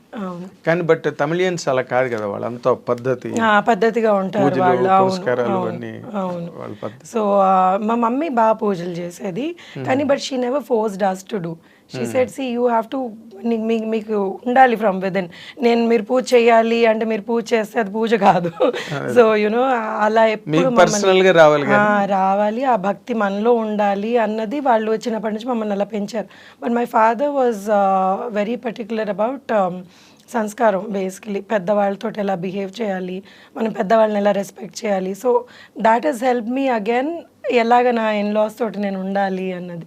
కానీ బట్ తమిళియన్స్ అలా కాదు కదా, వాళ్ళంతా పద్ధతి, పద్ధతిగా ఉంటారు పూజలు, వాళ్ళు. పురస్కారాలు అన్నీ అవును. వాళ్ళ పద్ధతి. సో మా మమ్మీ బాగా పూజలు చేసేది, కానీ but she never forced us to do. She said see you have to, మీకు ఉండాలి ఫ్రమ్ విదిన్. మీరు పూజ చేయాలి అంటే మీరు పూజ చేస్తే అది పూజ కాదు. సో యునో అలా ఎప్పుడు పర్సనల్ గా రావాలి, ఆ భక్తి మనలో ఉండాలి అన్నది వాళ్ళు వచ్చినప్పటి నుంచి మమ్మల్ని అలా పెంచారు. But my father was very particular about సంస్కారం, బేసికలీ పెద్దవాళ్ళతో ఎలా బిహేవ్ చేయాలి, మనం పెద్దవాళ్ళని ఎలా రెస్పెక్ట్ చేయాలి. So that has help me again ఎలాగ నా ఇన్లాస్ తోటి నేను ఉండాలి అన్నది.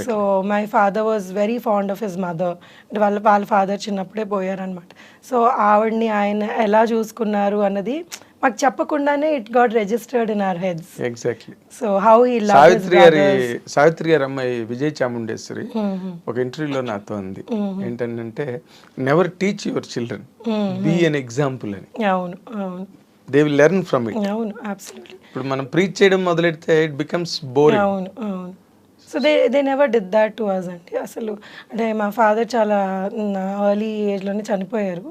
So my father was very fond of his mother. అంటే వాళ్ళ ఫాదర్ చిన్నప్పుడే పోయారనమాట. సో ఆవిడ్ని ఆయన ఎలా చూసుకున్నారు అన్నది మాకు చెప్పకుండానే it got registered in our heads. Exactly. So how he Savitri గారి అమ్మాయి విజయ్ చాముండేశ్వరి ఒక ఇంటర్వ్యూలో నాతో అంది ఏంటంటే, never teach your children, be an example అని. అవును అవును, they will learn from it. అవును అబ్సల్యూట్లీ. ఇప్పుడు మనం ప్రీచ్ చేయడం మొదలెడితే ఇట్ బికమ్స్ బోరింగ్. అవును అవును. So they never did that to us అండి. అసలు అంటే మా ఫాదర్ చాలా ఎర్లీ ఏజ్లోనే చనిపోయారు.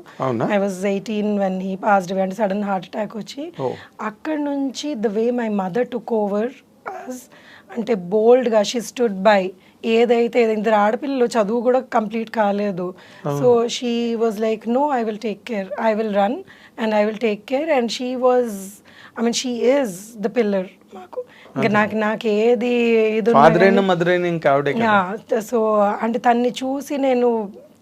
I was 18 when he passed away. అంటే సడన్ హార్ట్ అటాక్ వచ్చి అక్కడ నుంచి the way my mother took over us, అంటే బోల్డ్గా షీ స్టుడ్ బై. ఏదైతే ఇద్దరు ఆడపిల్లలు చదువు కూడా కంప్లీట్ కాలేదు. So she was like no, I will take care, I will run and I will take care. And she was, I mean she is the pillar మాకు. ఇంకా నాకు ఏది ఇది సో అంటే తన్ని చూసి నేను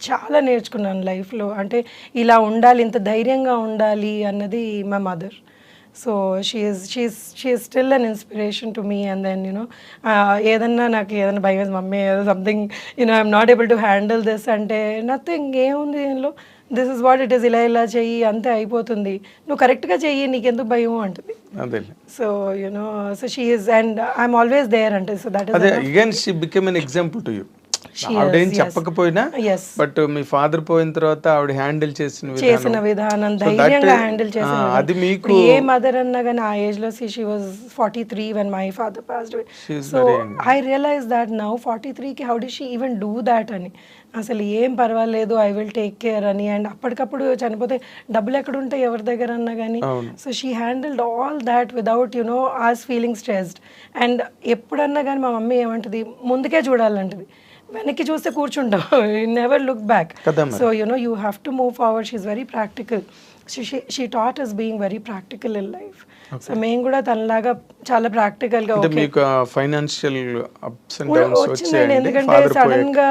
చాలా నేర్చుకున్నాను లైఫ్లో. అంటే ఇలా ఉండాలి, ఇంత ధైర్యంగా ఉండాలి అన్నది మా mother. So she is still an inspiration to me. And then you know ఏదన్నా నాకు ఏదైనా భయం వేసి, మమ్మీ ఏదో something you know I'm not able to handle this అంటే, నథింగ్, ఏముంది దీనిలో, this is what it is, ఇలా చెయ్యి అంతే అయిపోతుంది, నువ్వు కరెక్ట్గా చెయ్యి, నీకెందుకు భయం అంటుంది. So you know so she is, and I'm always there అంటే. So that is again she become an example to you. ఆవిడేం చెప్పకపోయినా బట్ మీ ఫాదర్ పోయిన తర్వాత ఆవిడ హ్యాండిల్ చేసిన విధానం, ధైర్యంగా హ్యాండిల్ చేసిన అది మీకు ఏ మదర్ అన్నా కానీ ఆ ఏజ్ లో she was 43 when my father passed away. So I realized that now 43 కి how did she even do that అని. అసలు ఏం పర్వాలేదు, ఐ విల్ టేక్ కేర్ అని. అండ్ అప్పటికప్పుడు చనిపోతే డబ్బులు ఎక్కడ ఉంటాయి ఎవరి దగ్గర అన్నా కానీ. So she handled all that without you know us feeling stressed. And ఎప్పుడన్నా కానీ మా మమ్మీ ఏమంటుంది, ముందుకే చూడాలంటది, వెనక్కి చూస్తే కూర్చుంటాం, never look back. So you know you have to move forward. She is very practical. She taught us being very practical in life. సో మేము కూడా తనలాగా చాలా ప్రాక్టికల్ గా ఫైనాన్షియల్ అప్స్ అండ్ డౌన్స్ వచ్చిందండి. ఎందుకంటే సడన్ గా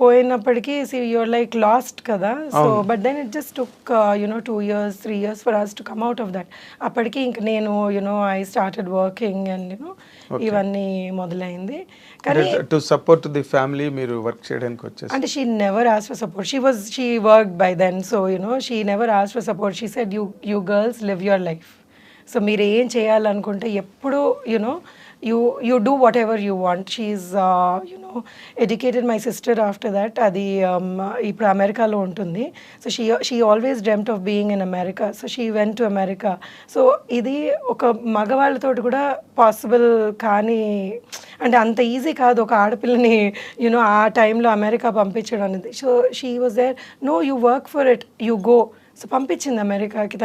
పోయినప్పటికీ యూఆర్ లైక్ లాస్ట్ కదా. So but then it just took you know 2 years 3 years for us to come out of that. అప్పటికి ఇంక నేను you know I started working and you know ఇవన్నీ మొదలైంది. కానీ టు సపోర్ట్ ది ఫ్యామిలీ మీరు వర్క్ చేయడానికి వచ్చేసి, అంటే she never asked for support. She worked by then. So you know she never asked for support. She said you girls live your life. So మీరు ఏం చేయాలనుకుంటే ఎప్పుడు you know you do whatever you want. She's you know educated my sister after that. అది ఇప్పుడు అమెరికాలో ఉంటుంది. So she always dreamt of being in America. So she went to America. So ఇది ఒక మగవాళ్ళతో కూడా పాసిబుల్ కానీ, అంటే అంత ఈజీ కాదు ఒక ఆడపిల్లని యూనో ఆ టైంలో అమెరికా పంపించడం అనేది. So she was there, no you work for it, you go. So పంపించింది అమెరికాకి.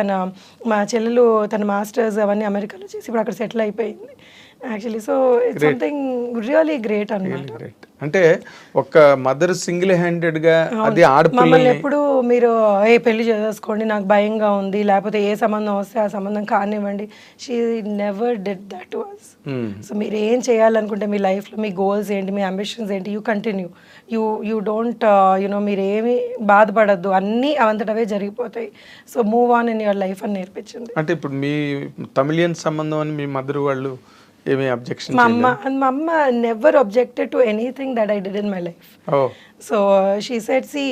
మా చెల్లెలు తన మాస్టర్స్ అవన్నీ అమెరికాలో చేసి ఇప్పుడు అక్కడ సెటిల్ అయిపోయింది actually. So it's something really great అన్నమాట. అంటే ఒక మదర్ సింగిల్ హ్యాండెడ్ గా అది మమ్మల్ని ఎప్పుడు మీరు ఏ పెళ్లి చేసుకోండి, నాకు భయంగా ఉంది, లేకపోతే ఏ సంబంధం వస్తే ఆ సంబంధం కానివ్వండి, she never did that to us. So మీరు ఏం చేయాలనుకుంటే మీ లైఫ్లో మీ గోల్స్ ఏంటి, మీ అంబిషన్స్ ఏంటి, you continue. You don't you know మీరు ఏమి బాధపడద్దు, అన్నీ అవంతటవే జరిగిపోతాయి. So move on in your life అని నేర్పించింది. అంటే ఇప్పుడు మీ తమిళియన్ సంబంధం అని మీ మదర్ వాళ్ళు ఏమీ అబ్జెక్షన్? మా అమ్మ never objected to anything that I did in my life. So she said see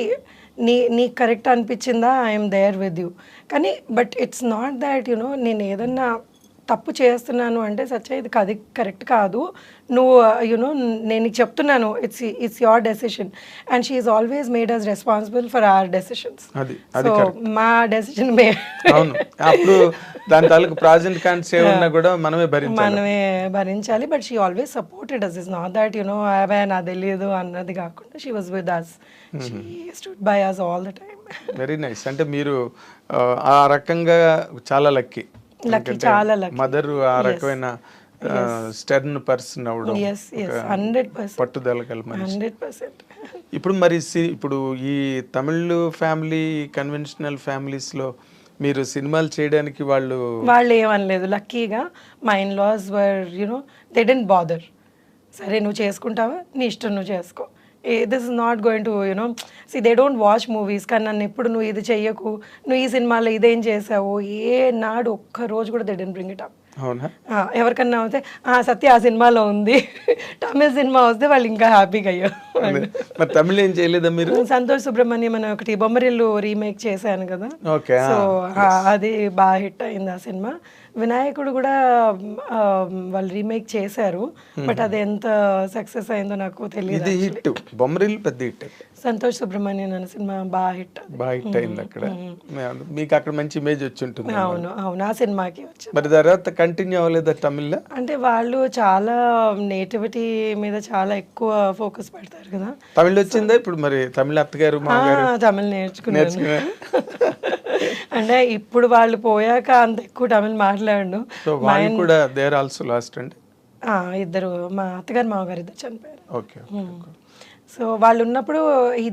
నీ కరెక్ట్ అనిపించిందా, ఐఎమ్ దేర్ విత్ యూ. కానీ but it's not that you know నేను ఏదన్నా తప్పు చేస్తున్నాను అంటే సత్య ఇది అది కరెక్ట్ కాదు, నువ్వు యునో నేను నీకు చెప్తున్నాను, it's your decision. And she is always made us responsible for our decisions. So మా డెసిషన్ అవును, అప్పుడు దాని తాలూకు ప్రాజెంట్ కాన్స్ ఏమన్నా కూడా మనమే భరించాలి. But she always supported us. Is not that you know అవే నాకు తెలియదు అన్నది కాకుండా she was with us, she stood by us all the time. Very nice. అంటే మీరు ఆ రకంగా చాలా లక్కీ, చాలా లక్కీ. మదర్ ఆ రకమైన స్టర్న్ పర్సన్ అవడం, 100% పట్టుదల గల మనిషి. 100%. ఇప్పుడు మరి ఇప్పుడు ఈ తమిళ్ ఫ్యామిలీ కన్వెన్షనల్ ఫ్యామిలీస్లో మీరు సినిమాలు చేయడానికి వాళ్ళు ఏమనలేదు. లక్కీగా మా in laws were you know they didn't bother. సరే నువ్వు చేసుకుంటావా, నీ ఇష్టం, నువ్వు చేసుకో, this is not going to you know see they don't watch movies. కానీ నన్ను ఎప్పుడు నువ్వు ఇది చెయ్యకు, నువ్వు ఈ సినిమాలో ఇదేం చేసావు, ఏ నాడు ఒక్క రోజు కూడా they didn't bring it up. అవునా? ఎవరికన్నా అయితే సత్య ఆ సినిమాలో ఉంది, తమిళ సినిమా వస్తే వాళ్ళు ఇంకా హ్యాపీగా అయ్యారు. మరి తమిళ ఏం చేయలేదా మీరు? సంతోష్ సుబ్రహ్మణ్యం అని ఒకటి బొమ్మరిల్లు రీమేక్ చేశాను కదా, సో అది బాగా హిట్ అయింది ఆ సినిమా. వినాయకుడు కూడా వాళ్ళు రీమేక్ చేశారు, బట్ అది ఎంత సక్సెస్ అయిందో నాకు తెలియదు. హిట్ బొమ్మరిల్లు పెద్ద హిట్. సంతోష్ సుబ్రహ్మణ్యం అనే సినిమా బాగా హిట్ అయింది అక్కడ, మీకు అక్కడ మంచి ఇమేజ్ వచ్చి ఉంటుంది. అవును అవును, ఆ సినిమాకి వచ్చింది. మరి తర్వాత కంటిన్యూ అవ్వలేదా తమిళ్లో? అంటే వాళ్ళు చాలా నేటివిటీ మీద చాలా ఎక్కువ ఫోకస్ పెడతారు కదా. తమిళ్ వచ్చిందా ఇప్పుడు? మరి తమిళ అత్తగారు తమిళ్ నేర్చుకున్నాను. అంటే ఇప్పుడు వాళ్ళు పోయాక అంత ఎక్కువ తమిళ్ మాట్లాడు. కూడా దేర్ ఆల్సో లాస్ట్ అండి. ఇద్దరు, మా అత్తగారు మామగారు ఇద్దరు చనిపోయారు. ఓకే. సో వాళ్ళు ఉన్నప్పుడు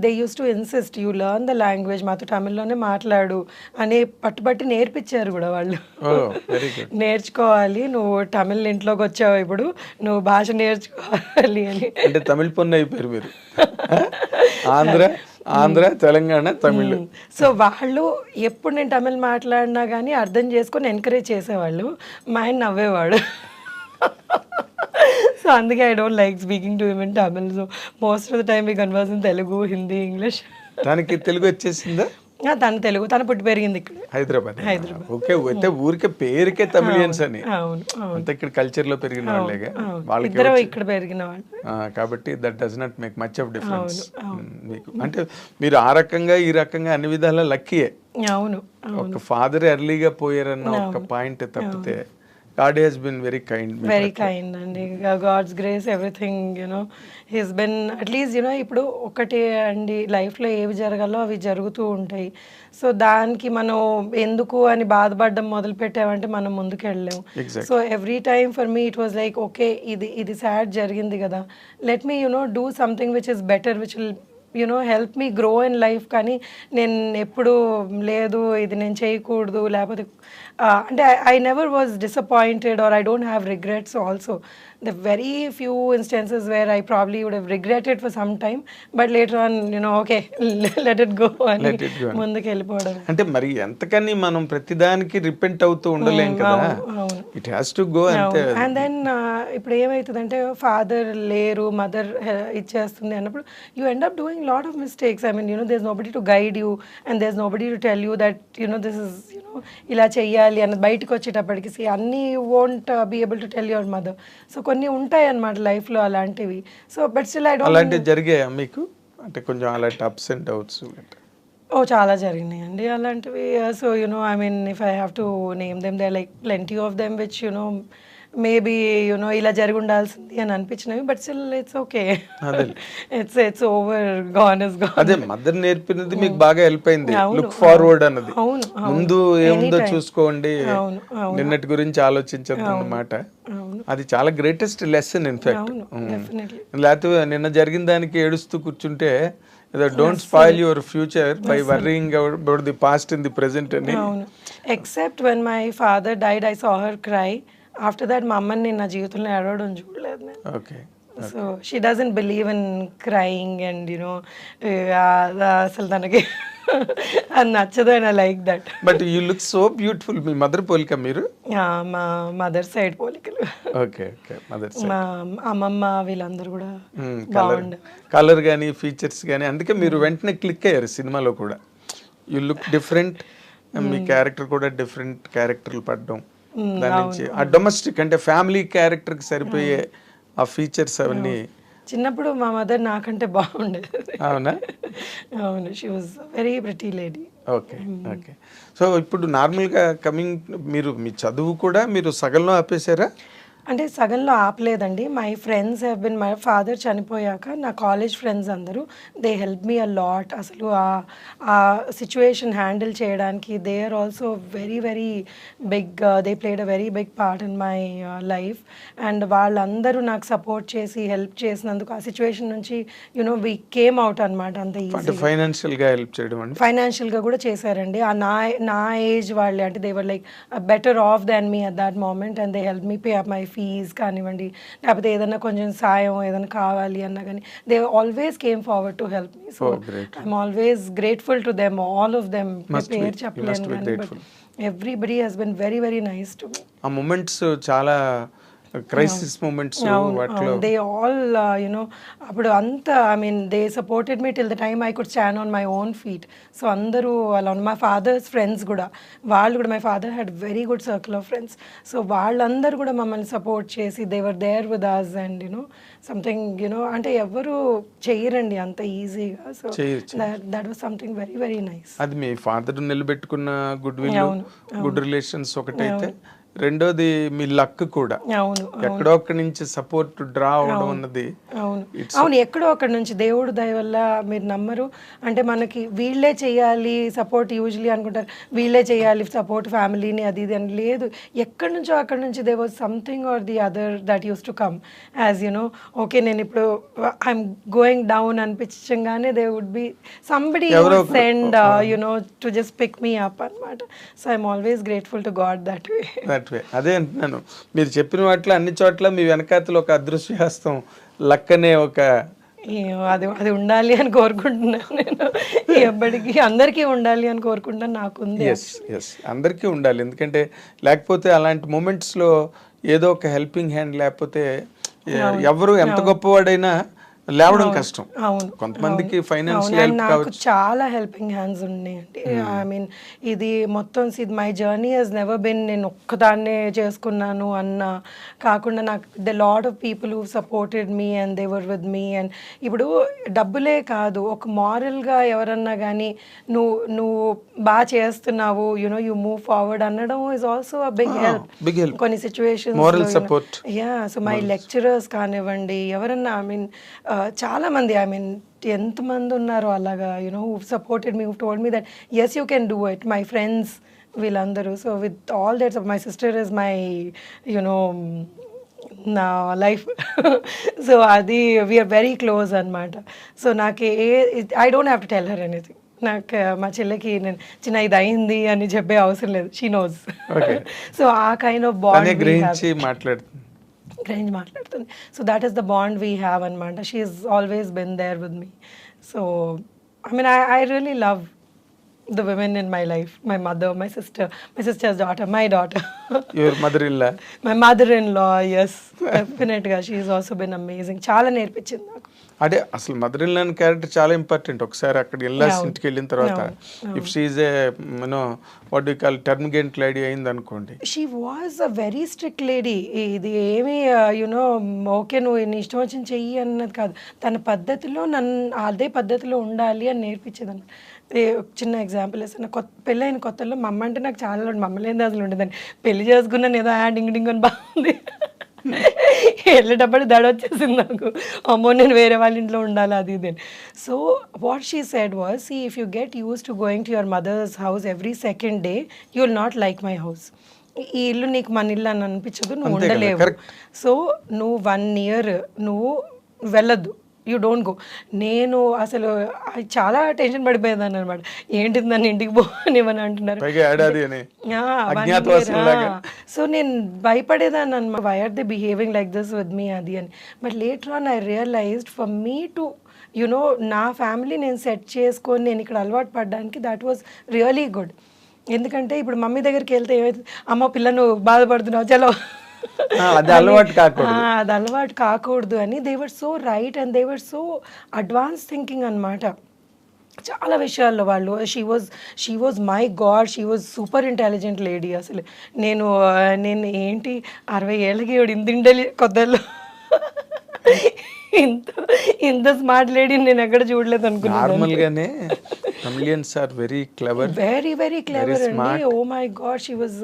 they used to insist you learn the language, మాతో తమిళ్లోనే మాట్లాడు అని పట్టుబట్టి నేర్పించారు కూడా వాళ్ళు. నేర్చుకోవాలి, నువ్వు తమిళ్ ఇంట్లోకి వచ్చావు, ఇప్పుడు నువ్వు భాష నేర్చుకోవాలి అని. అంటే తమిళ్ పొన్ను అయిపోయారు మీరు. ఆంధ్ర తెలంగాణ తమిళ్. సో వాళ్ళు ఎప్పుడు నేను తమిళ్ మాట్లాడినా కానీ అర్థం చేసుకొని ఎంకరేజ్ చేసేవాళ్ళు. మా ఆయన నవ్వేవాడు. సో అందుకే I don't like speaking to him in Tamil. So most of the time we converse in Telugu, Hindi, English. దానికి తెలుగు వచ్చేసిందా? తను తెలుగు, తను పుట్టి పెరిగింది ఇక్కడ హైదరాబాద్. ఓకే, అయితే ఊరికే పేరుకే తమిళియన్స్ అని, అంత ఇక్కడ కల్చర్ లో పెరిగిన వాళ్ళేగా, వాళ్ళకి ఇక్కడ పెరిగిన వాళ్ళు కాబట్టి that does not make much of difference మీకు. అంటే మీరు ఆ రకంగా ఈ రకంగా అన్ని విధాలా లక్కీయే. అవును, ఒక ఫాదర్ ఎర్లీగా పోయారన్న ఒక పాయింట్ తప్పితే God has been very kind. Very kind అండి. God's grace, everything, you know, he's been at least, you know, ఇప్పుడు ఒకటే అండి లైఫ్లో ఏవి జరగాలో అవి జరుగుతూ ఉంటాయి. సో దానికి మనం ఎందుకు అని బాధపడడం మొదలు పెట్టామంటే మనం ముందుకు వెళ్ళలేము. So every time for me it was like okay, ఇది సాడ్ జరిగింది కదా, let me you know do something which is better, which will you know help me grow in life. కానీ నేను ఎప్పుడు లేదు ఇది నేను చేయకూడదు, లేకపోతే అంటే I never was disappointed or I don't have regrets also. The very few instances where I probably would have regretted for some time, but later on, you know, okay, let it go అని ముందుకు వెళ్ళిపోవడం. అంటే మరి ఎంతకని మనం ప్రతిదానికి repent అవుతూ ఉండలేం కదా, ఇట్ హ్యాస్ టు గో అంతే. అండ్ దెన్ ఇప్పుడు ఏమవుతుందంటే ఫాదర్ లేరు, మదర్ ఇచ్చేస్తుంది అన్నప్పుడు you end up doing lot of mistakes. I mean, you know, there's nobody to guide you and there's nobody to tell you that, you know, this is, you know, ఇలా చెయ్యాలి అన్నది బయటకు వచ్చేటప్పటికి అన్నీ won't be able to tell your mother. So కొన్ని ఉంటాయి అన్నమాట లైఫ్లో అలాంటివి. So but still I don't. అలాంటివి జరిగాయా మీకు? అంటే కొంచెం అలాంటి అప్స్ అండ్ డౌట్స్? చాలా జరిగినాయండి అలాంటివి. So you know I mean if I have to name them, they like plenty of them which you know maybe you know ఇలా జరిగి ఉండాల్సింది అని అనిపించినవి. But still it's okay, it's over, gone is gone. అదే mother నేర్పినది మీకు బాగా హెల్ప్ అయింది, లుక్ ఫార్వర్డ్ అన్నది. ముందు ఏముందో చూసుకోండి, నిన్నటి గురించి ఆలోచించద్దు అన్నమాట. అది చాలా గ్రేటెస్ట్ లెసన్ ఇన్ఫాక్ట్. లేకపోతే నిన్న జరిగిన దానికి ఏడుస్తూ కూర్చుంటే don't spoil your future by worrying about the past in the present అని. Except when my father died I saw her cry. After that మా అమ్మని నేను నా జీవితంలో ఏడవడం చూడలేదు నేను. Okay. So she doesn't believe in crying and you know అసలు తనకి అది నచ్చదు and I like that. But you look so beautiful. మీ మదర్ పోలిక మీరు? మా మదర్ సైడ్ పోలికలు. Okay okay, mother side. మా అమ్మమ్మ వీళ్ళందరూ కూడా బాగుండే, కలర్ కానీ ఫీచర్స్ కానీ, అందుకే మీరు వెంటనే క్లిక్ అయ్యారు సినిమాలో కూడా. You look different, me character కూడా డిఫరెంట్ క్యారెక్టర్లు పడడం. దాని నుంచి ఆ డొమెస్టిక్ అంటే ఫ్యామిలీ క్యారెక్టర్కి సరిపోయే ఆ ఫీచర్స్ అవన్నీ. చిన్నప్పుడు మా మదర్ నాకంటే బాగుండేది. అవునా? అవును, she was very pretty lady. Okay okay. So ఇప్పుడు నార్మల్గా కమింగ్, మీరు మీ చదువు కూడా మీరు సగంలో ఆపేశారా? అంటే సగంలో ఆపలేదండి. My friends have been, my father చనిపోయాక నా కాలేజ్ ఫ్రెండ్స్ అందరూ they help me a lot. అసలు ఆ సిచ్యువేషన్ హ్యాండిల్ చేయడానికి they are also very very big, they played a very big part in my life. And వాళ్ళందరూ నాకు support చేసి help చేసినందుకు ఆ సిచ్యువేషన్ నుంచి యునో వీ కేమ్ అవుట్ అనమాట. అంత అంటే ఈజీ ఫైనాన్షియల్గా హెల్ప్ చేయడం అండి. ఫైనాన్షియల్గా కూడా చేశారండి. ఆ నా ఏజ్ వాళ్ళే, అంటే they were like better off than me at that moment and they help me pay up my fees కానివ్వండి, లేకపోతే ఏదైనా కొంచెం సాయం ఏదైనా కావాలి అన్నా కానీ they always came forward to help me. So I'm always grateful to them, all of them. పేరు చెప్పలేను కానీ but everybody has been very very nice to me. ఆ మూమెంట్స్ చాలా క్రైసిస్ మూమెంట్స్ వాటిలో దే ఆల్ యునో అప్పుడు అంతా I mean they supported me till the time I could stand on my own feet. So అందరూ అలా మా father's friends కూడా, వాళ్ళు కూడా, my father had very good circle of friends. So వాళ్ళందరూ కూడా మమ్మల్ని సపోర్ట్ చేసి they were there with us and you know something you know అంటే ఎవరు చెయ్యరండి అంత ఈజీగా. So that was something very very nice. అది మీ ఫాదర్ నిలబెట్టుకున్న గుడ్ విల్, గుడ్ రిలేషన్స్ ఒకటైతే, రెండోది మీ లక్ కూడా. అవును, ఎక్కడో ఒక్కడి నుంచి సపోర్ట్ డ్రా అవడం అన్నది. అవును, ఎక్కడో అక్కడి నుంచి దేవుడు దయ వల్ల. మీరు నమ్మరు, అంటే మనకి వీళ్ళే చేయాలి సపోర్ట్, యూజువలీ అనుకుంటారు వీళ్ళే చేయాలి సపోర్ట్ ఫ్యామిలీని అది ఇది అని. లేదు, ఎక్కడి నుంచో అక్కడి నుంచి they was something or the other that used to come as you know okay నేను ఇప్పుడు ఐఎమ్ గోయింగ్ డౌన్ అనిపించగానే they would be somebody send you know to just pick me up అనమాట. So I'm always grateful to God that way. అదే అంటున్నాను, మీరు చెప్పిన వాటిలో అన్ని చోట్ల మీ వెనకాతలు ఒక అదృశ్య హస్తం, లక్ అనే ఒక అది ఉండాలి అని కోరుకుంటున్నాను నేను. ఎప్పటికీ అందరికీ ఉండాలి అని కోరుకుంటున్నాను, నాకుంది. ఎస్ అందరికీ ఉండాలి. ఎందుకంటే లేకపోతే అలాంటి మూమెంట్స్లో ఏదో ఒక హెల్పింగ్ హ్యాండ్ లేకపోతే ఎవరు ఎంత గొప్పవాడైనా లేవడం కష్టం. అవును, కొంతమందికి ఫైనాన్షియల్ నాకు చాలా హెల్పింగ్ హ్యాండ్స్ ఉన్నాయండి. ఐ మీన్ ఇది మొత్తం ఇది my journey has never been నేను ఒక్కదాన్నే చేసుకున్నాను అన్న కాకుండా నాకు the lot of people who supported me and they were with me. అండ్ ఇప్పుడు డబ్బులే కాదు, ఒక మారల్గా ఎవరన్నా కానీ నువ్వు బాగా చేస్తున్నావు యునో యూ మూవ్ ఫార్వర్డ్ అనడం is also a big help కొన్ని situations. Yeah, so my lecturers కానివ్వండి, ఎవరన్నా ఐ మీన్ చాలా మంది, ఐ మీన్ ఎంతమంది ఉన్నారో అలాగా you know who supported me, who told me that yes you can do it. My friends వీళ్ళందరూ. So with all that my sister is my you know నా life. So అది వీఆర్ వెరీ క్లోజ్ అనమాట. So నాకు I don't have to tell her anything. నాకు మా చెల్లెకి నేను చిన్న ఇది అయింది అని చెప్పే అవసరం లేదు, షీ నోస్. సో ఆ కైండ్ ఆఫ్ బాండ్ గ్రహించి మాట్లాడుతుంది. So that is the bond we have అనమాట. She is always been there with me. So I mean I really love the women in my life, my mother, my sister's daughter, my daughter. Your mother-in-law? My mother-in-law, yes, definitely. She has also been amazing. చాలా నేర్పించింది నాకు. అదే అసలు mother in law character చాలా important. ఒకసారి అక్కడ ఇంటికి వెళ్ళిన తర్వాత if she is a you know what do call termagant lady అయింది అనుకోండి. She was a very strict lady. ఇది ఏమి యునో ఓకే నువ్వు నీ ఇష్టం వచ్చిన చెయ్యి అన్నది కాదు, తన పద్ధతిలో అదే పద్ధతిలో ఉండాలి అని నేర్పించేది అనమాట. చిన్న ఎగ్జాంపుల్ వేస్తాను, పెళ్ళైన కొత్తలో మా అమ్మ అంటే నాకు చాలా మమ్మల్ని అసలు ఉండేదాన్ని. పెళ్లి చేసుకున్నాను ఏదో డింగ్ డింగ్ అని బాగుంది, వెళ్ళేటప్పుడు దడ వచ్చేసింది నాకు, అమ్మో నేను వేరే వాళ్ళ ఇంట్లో ఉండాలి అది ఇది అని. So what she said was, see if you get use to going to your mother's house every second day you will not like my house. ఈ ఇల్లు నీకు మన ఇల్లు అని అనిపించదు, నువ్వు ఉండలేవు. సో నువ్వు 1 year నువ్వు వెళ్ళొద్దు, యూ డోంట్ గో. నేను అసలు చాలా టెన్షన్ పడిపోయేదాన్ని అనమాట, ఏంటి నన్ను ఇంటికి పోనివని అంటున్నారు. సో నేను భయపడేదాన్ని అనమాట, why are they behaving like this with me అది అని. But later on I realized for me to you know నా ఫ్యామిలీ నేను సెట్ చేసుకొని నేను ఇక్కడ అలవాటు పడడానికి దట్ వాజ్ రియలీ గుడ్. ఎందుకంటే ఇప్పుడు మమ్మీ దగ్గరికి వెళ్తే ఏమైతే, అమ్మ పిల్లను బాధపడుతున్నావు చలో అది అలవాటు కాకూడదు అని they were so right and they were so advance thinking అనమాట. చాలా విషయాల్లో వాళ్ళు she was my God, she was super intelligent lady. అసలు నేను ఏంటి 60 ఏళ్ళకి ఇంత కొత్తలో ఇంత ఇంత స్మార్ట్ లేడీని నేను ఎక్కడ చూడలేదు అనుకున్నాను. నార్మల్గానే chameleons are very clever, very clever అండి. Oh my God, she was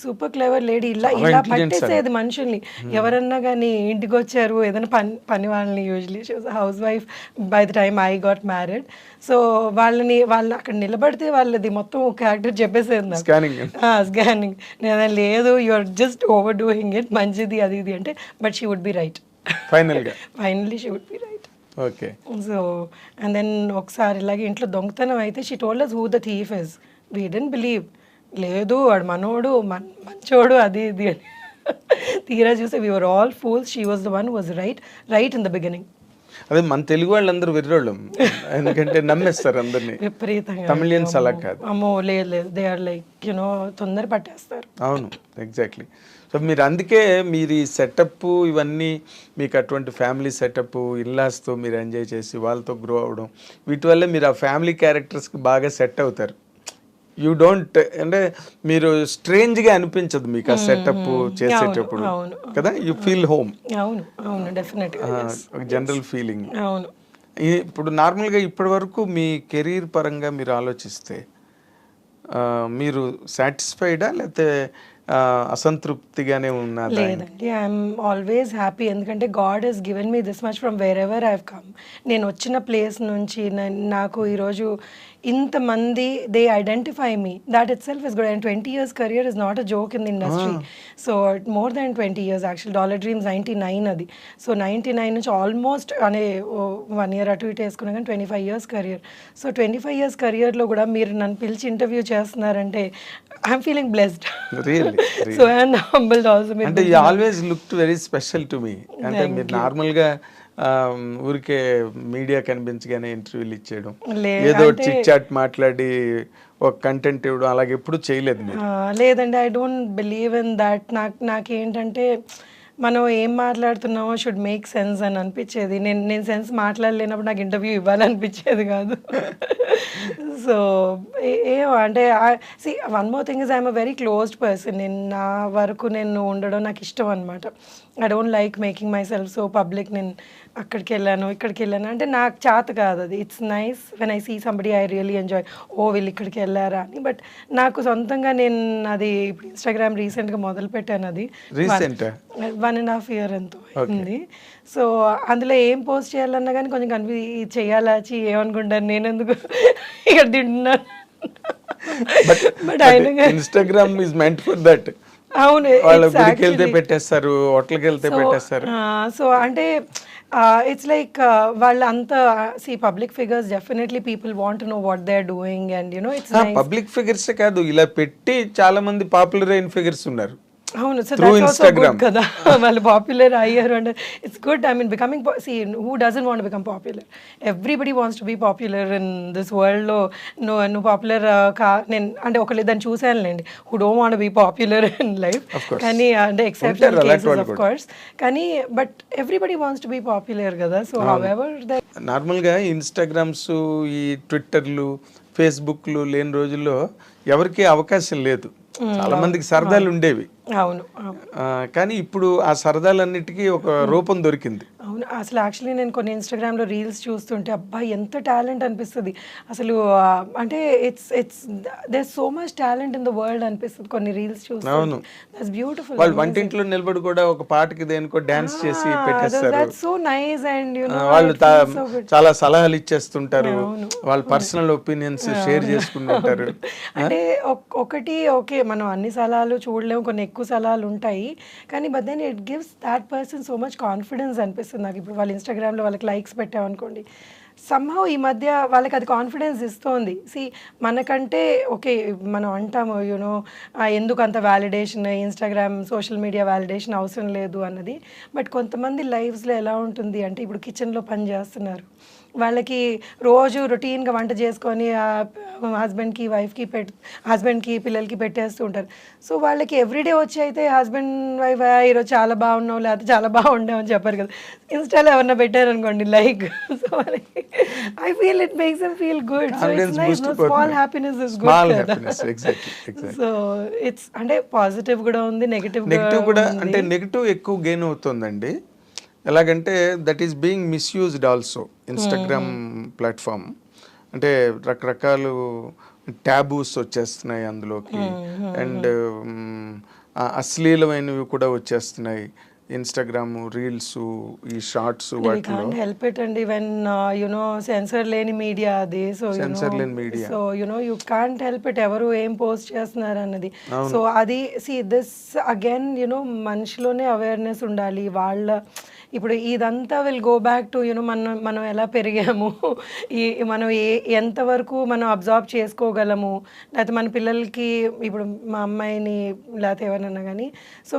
super clever lady. ఇలా పట్టేసేది మనుషుల్ని. ఎవరన్నా కానీ ఇంటికి వచ్చారు ఏదైనా పని వాళ్ళని, usually she was house wife by the time I got married. So వాళ్ళు అక్కడ నిలబడితే వాళ్ళది మొత్తం క్యారెక్టర్ చెప్పేసేది నాకు. స్కానింగ్. నేను లేదు, you are just overdoing it, మంచిది అది ఇది అంటే, but she would be right. Finally she would be right. Okay. So and then ఒకసారి ఇలాగే ఇంట్లో దొంగతనం అయితే she told us who the thief is. We didn't believe. లేదు వాడు మనోడు మంచోడు అది ఇది అని. తీరా చూస్తే we were all fools. She was the one who was right in the beginning. అదే మన తెలుగు వాళ్ళందరూ వెర్రోళ్ళం, ఎందుకంటే నమ్మేస్తారు అందరినీ. విపరీతంగా. తమిళియన్స్ అలా కాదు. అమ్మో లేదు, దే ఆర్ లైక్ తొందర పట్టేస్తారు. అవును, ఎగ్జాక్ట్లీ. సో మీరు అందుకే మీరు ఈ సెటప్ ఇవన్నీ మీకు అటువంటి ఫ్యామిలీ సెటప్ ఇల్లాస్తో మీరు ఎంజాయ్ చేసి వాళ్ళతో గ్రో అవ్వడం, వీటి వల్ల మీరు ఆ ఫ్యామిలీ క్యారెక్టర్స్కి బాగా సెట్ అవుతారు. యూ డోంట్ అంటే మీరు స్ట్రేంజ్గా అనిపించదు మీకు ఆ సెటప్ చేసేటప్పుడు కదా, యూ ఫీల్ హోమ్. అవును అవును, డెఫినెట్గా ఒక జనరల్ ఫీలింగ్. అవును. ఇప్పుడు నార్మల్గా ఇప్పటి వరకు మీ కెరీర్ పరంగా మీరు ఆలోచిస్తే మీరు సాటిస్ఫైడా లేకపోతే అసంతృప్తిగానే ఉన్నదా? లేదండి, ఐఎమ్ ఆల్వేస్ హ్యాపీ. ఎందుకంటే God has given me this much from wherever I have come. నేను వచ్చిన ప్లేస్ నుంచి నాకు ఈరోజు ఇంతమంది they identify me, that itself is good. And 20 years career is not a joke in the industry. So more than 20 years actual. Dollar Dreams 99 అది. So 99 నుంచి almost అనే 1 year అటు ఇటు వేసుకున్నా కానీ 25 years కెరియర్. సో 25 years కెరియర్లో కూడా మీరు నన్ను పిలిచి ఇంటర్వ్యూ చేస్తున్నారంటే I'm feeling blessed. So and humbled also. అంటే you always looked very special to me. అంటే మీరు నార్మల్గా ఊరికే మీడియా కనిపించగానే ఇంటర్వ్యూలు ఇచ్చేయడం, ఏదో చిట్ చాట్ మాట్లాడి ఒక కంటెంట్ ఇవ్వడం అలాగే ఎప్పుడు చేయలేదు మీరు? లేదండి, I don't believe in that. నాకేంటంటే మనం ఏం మాట్లాడుతున్నామో షుడ్ మేక్ సెన్స్ అని అనిపించేది. నేను సెన్స్ మాట్లాడలేనప్పుడు నాకు ఇంటర్వ్యూ ఇవ్వాలనిపించేది కాదు. సో అంటే one more thing is I'm a very closed person. నా వరకు నేను ఉండడం నాకు ఇష్టం అనమాట. I don't like making my self so public. నేను అక్కడికి వెళ్ళాను ఇక్కడికి వెళ్ళాను అంటే నాకు చేత కాదు అది. It's nice when I see somebody I really enjoy, oh వీళ్ళు ఇక్కడికి వెళ్ళారా అని. బట్ నాకు సొంతంగా నేను అది ఇప్పుడు ఇన్స్టాగ్రామ్ రీసెంట్గా మొదలు పెట్టాను. అది 1.5 year ఎంతో అయింది. సో అందులో ఏం పోస్ట్ చేయాలన్నా కానీ కొంచెం చేయాలా ఏమనుకుంటాను నేను ఎందుకు ఇక్కడ తింటున్నాను. But Instagram is meant for that. అవును, వాళ్ళు గుడికి వెళ్తే పెట్టేస్తారు, హోటల్కి వెళ్తే పెట్టేస్తారు. సో అంటే ఇట్స్ లైక్ వాళ్ళంతా public figures, definitely people want to know what they are doing and it's public figures కాదు, ఇలా పెట్టి చాలా మంది పాపులర్ అయిన ఫిగర్స్ ఉన్నారు. అవును, సో దట్స్ ఆల్సో గుడ్ కదా. వాళ్ళు పాపులర్ అయ్యారు అంటే it's good. I mean becoming who doesn't want become popular? Everybody wants to be popular in this వరల్డ్లో. నువ్వు పాపులర్ నేను అంటే ఒకళ్ళిద్దరిని చూసానులేండి who don't want be popular in life, కానీ అంటే ఎక్సెప్షనల్ కేసెస్ ఆఫ్ కోర్స్. కానీ but everybody wants to be popular కదా. సో హౌఎవర్ నార్మల్గా ఇన్స్టాగ్రామ్స్, ఈ ట్విట్టర్లు, ఫేస్బుక్లు లేని రోజుల్లో ఎవరికి అవకాశం లేదు. చాలా మందికి సరదాలు ఉండేవి. అవును, కానీ ఇప్పుడు ఆ సరదాలన్నిటికీ ఒక రూపం దొరికింది. అవును, అసలు యాక్చువల్లీ నేను కొన్ని ఇన్స్టాగ్రామ్లో రీల్స్ చూస్తుంటే అబ్బా ఎంత టాలెంట్ అనిపిస్తుంది అసలు. అంటే it's there so much talent in the world అనిపిస్తుంది కొన్ని రీల్స్ చూస్తే. అవును, దట్స్ బ్యూటిఫుల్. వాళ్ళు వంటింట్లో నిలబడి కూడా ఒక పాటకి దేనికో డాన్స్ చేసి పెట్టేస్తారు. That's so nice. అండ్ వాళ్ళు చాలా సలహాలు ఇచ్చేస్తుంటారు, వాళ్ళ పర్సనల్ ఒపీనియన్స్ షేర్ చేసుకుంటుంటారు. అంటే ఒకటి ఓకే, మనం అన్ని సలహాలు చూడలేము, కొన్ని ఎక్కువ సలహాలు ఉంటాయి, కానీ but then it gives that person so much confidence అనిపిస్తుంది నాకు. ఇప్పుడు వాళ్ళ ఇన్స్టాగ్రామ్లో వాళ్ళకి లైక్స్ పెట్టామనుకోండి, సమ్హౌ ఈ మధ్య వాళ్ళకి అది కాన్ఫిడెన్స్ ఇస్తుంది. మనకంటే ఓకే మనం అంటాము ఎందుకు అంత validation, Instagram social media validation అవసరం లేదు అన్నది. బట్ కొంతమంది లైఫ్స్లో ఎలా ఉంటుంది అంటే ఇప్పుడు కిచెన్లో పని చేస్తున్నారు, వాళ్ళకి రోజు రొటీన్గా వంట చేసుకొని హస్బెండ్కి వైఫ్కి హస్బెండ్కి పిల్లలకి పెట్టేస్తూ ఉంటారు. సో వాళ్ళకి ఎవ్రీడే వచ్చి అయితే హస్బెండ్ వైఫ్ ఈరోజు చాలా బాగున్నావు లేకపోతే చాలా బాగుండావు అని చెప్పారు కదా. ఇన్స్టాలో ఎవరన్నా పెట్టారనుకోండి like, so I feel it makes them feel good. So it's nice, no small happiness is good కదా. సో ఇట్స్ అంటే పాజిటివ్ కూడా ఉంది, నెగిటివ్ కూడా. అంటే నెగిటివ్ ఎక్కువ గెయిన్ అవుతుందండి. ఎలాగంటే that is being misused also. Instagram platform అంటే రకరకాలు ట్యాబూస్ వచ్చేస్తున్నాయి అందులోకి, అండ్ అశ్లీలమైనవి కూడా వచ్చేస్తున్నాయి. ఇన్స్టాగ్రామ్ రీల్స్, ఈ షార్ట్స్, వాటిలో హెల్ప్ ఇట్ అండి వెన్ యునో సెన్సర్ లేని మీడియా అది. సో సెన్సర్ లేని media, so you know you can't help it ఎవరు ఏం పోస్ట్ చేస్తున్నారు అన్నది. సో అది సి దిస్ అగైన్ యునో మనిషిలోనే అవేర్నెస్ ఉండాలి. వాళ్ళ ఇప్పుడు ఇదంతా will go back to you know మనం ఎలా పెరిగాము, మనం ఎంతవరకు మనం అబ్జర్వ్ చేసుకోగలము, లేకపోతే మన పిల్లలకి ఇప్పుడు మా అమ్మాయిని లేకపోతే ఎవరన్నా కానీ. So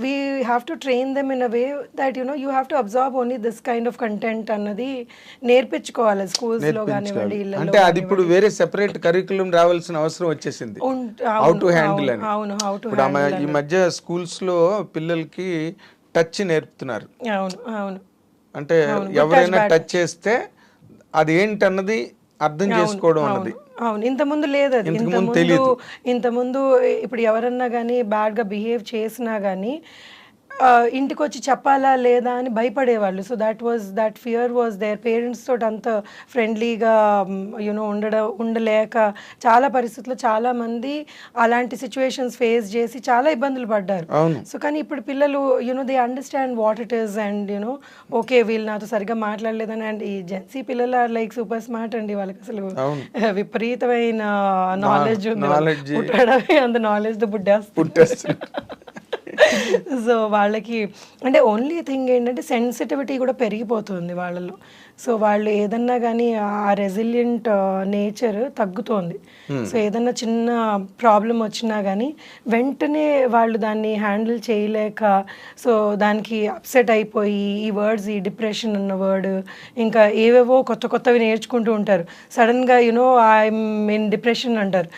we have to train them in a way that you know you have to observe only this kind of content అన్నది నేర్పించుకోవాలి స్కూల్స్లో కానివ్వండి, ఇళ్ళలో. అంటే అది ఇప్పుడు వేరే సెపరేట్ కరికులం రావాల్సిన అవసరం వచ్చేసింది. హౌ టు హ్యాండిల్ అని. అవును, హౌ టు ఈ మధ్య స్కూల్స్ లో పిల్లలకి టచ్ నేర్పుతున్నారు. అవును అవును. అంటే ఎవరైనా టచ్ చేస్తే అది ఏంటన్నది అర్థం చేసుకోవడం అన్నది. అవును, ఇంతకుముందు లేదు అది. ఇంతకుముందు ఇప్పుడు ఎవరన్నా కానీ బ్యాడ్గా బిహేవ్ చేసినా కానీ ఇంటికి వచ్చి చెప్పాలా లేదా అని భయపడేవాళ్ళు. So that fear was there. Parents తోటి అంత ఫ్రెండ్లీగా యూనో ఉండలేక చాలా పరిస్థితుల్లో చాలామంది అలాంటి సిచ్యువేషన్స్ ఫేస్ చేసి చాలా ఇబ్బందులు పడ్డారు. సో కానీ ఇప్పుడు పిల్లలు you know they understand what it is and you know okay వీళ్ళు నాతో సరిగ్గా మాట్లాడలేదని. అండ్ ఈ జెన్సీ పిల్లలు ఆర్ లైక్ సూపర్ స్మార్ట్ అండి. వాళ్ళకి అసలు విపరీతమైన నాలెడ్జ్ ఉంది. పుట్టడమే అంత నాలెడ్జ్తో పుట్టేస్తారు. సో వాళ్ళకి అంటే ఓన్లీ థింగ్ ఏంటంటే సెన్సిటివిటీ కూడా పెరిగిపోతుంది వాళ్ళలో. సో వాళ్ళు ఏదన్నా కానీ ఆ రెసిలియంట్ నేచర్ తగ్గుతోంది. సో ఏదన్నా చిన్న ప్రాబ్లం వచ్చినా కానీ వెంటనే వాళ్ళు దాన్ని హ్యాండిల్ చేయలేక సో దానికి అప్సెట్ అయిపోయి ఈ వర్డ్స్, ఈ డిప్రెషన్ అన్న వర్డ్, ఇంకా ఏవేవో కొత్తవి నేర్చుకుంటూ ఉంటారు. సడన్గా యునో ఐఎమ్ ఇన్ డిప్రెషన్ అంటారు.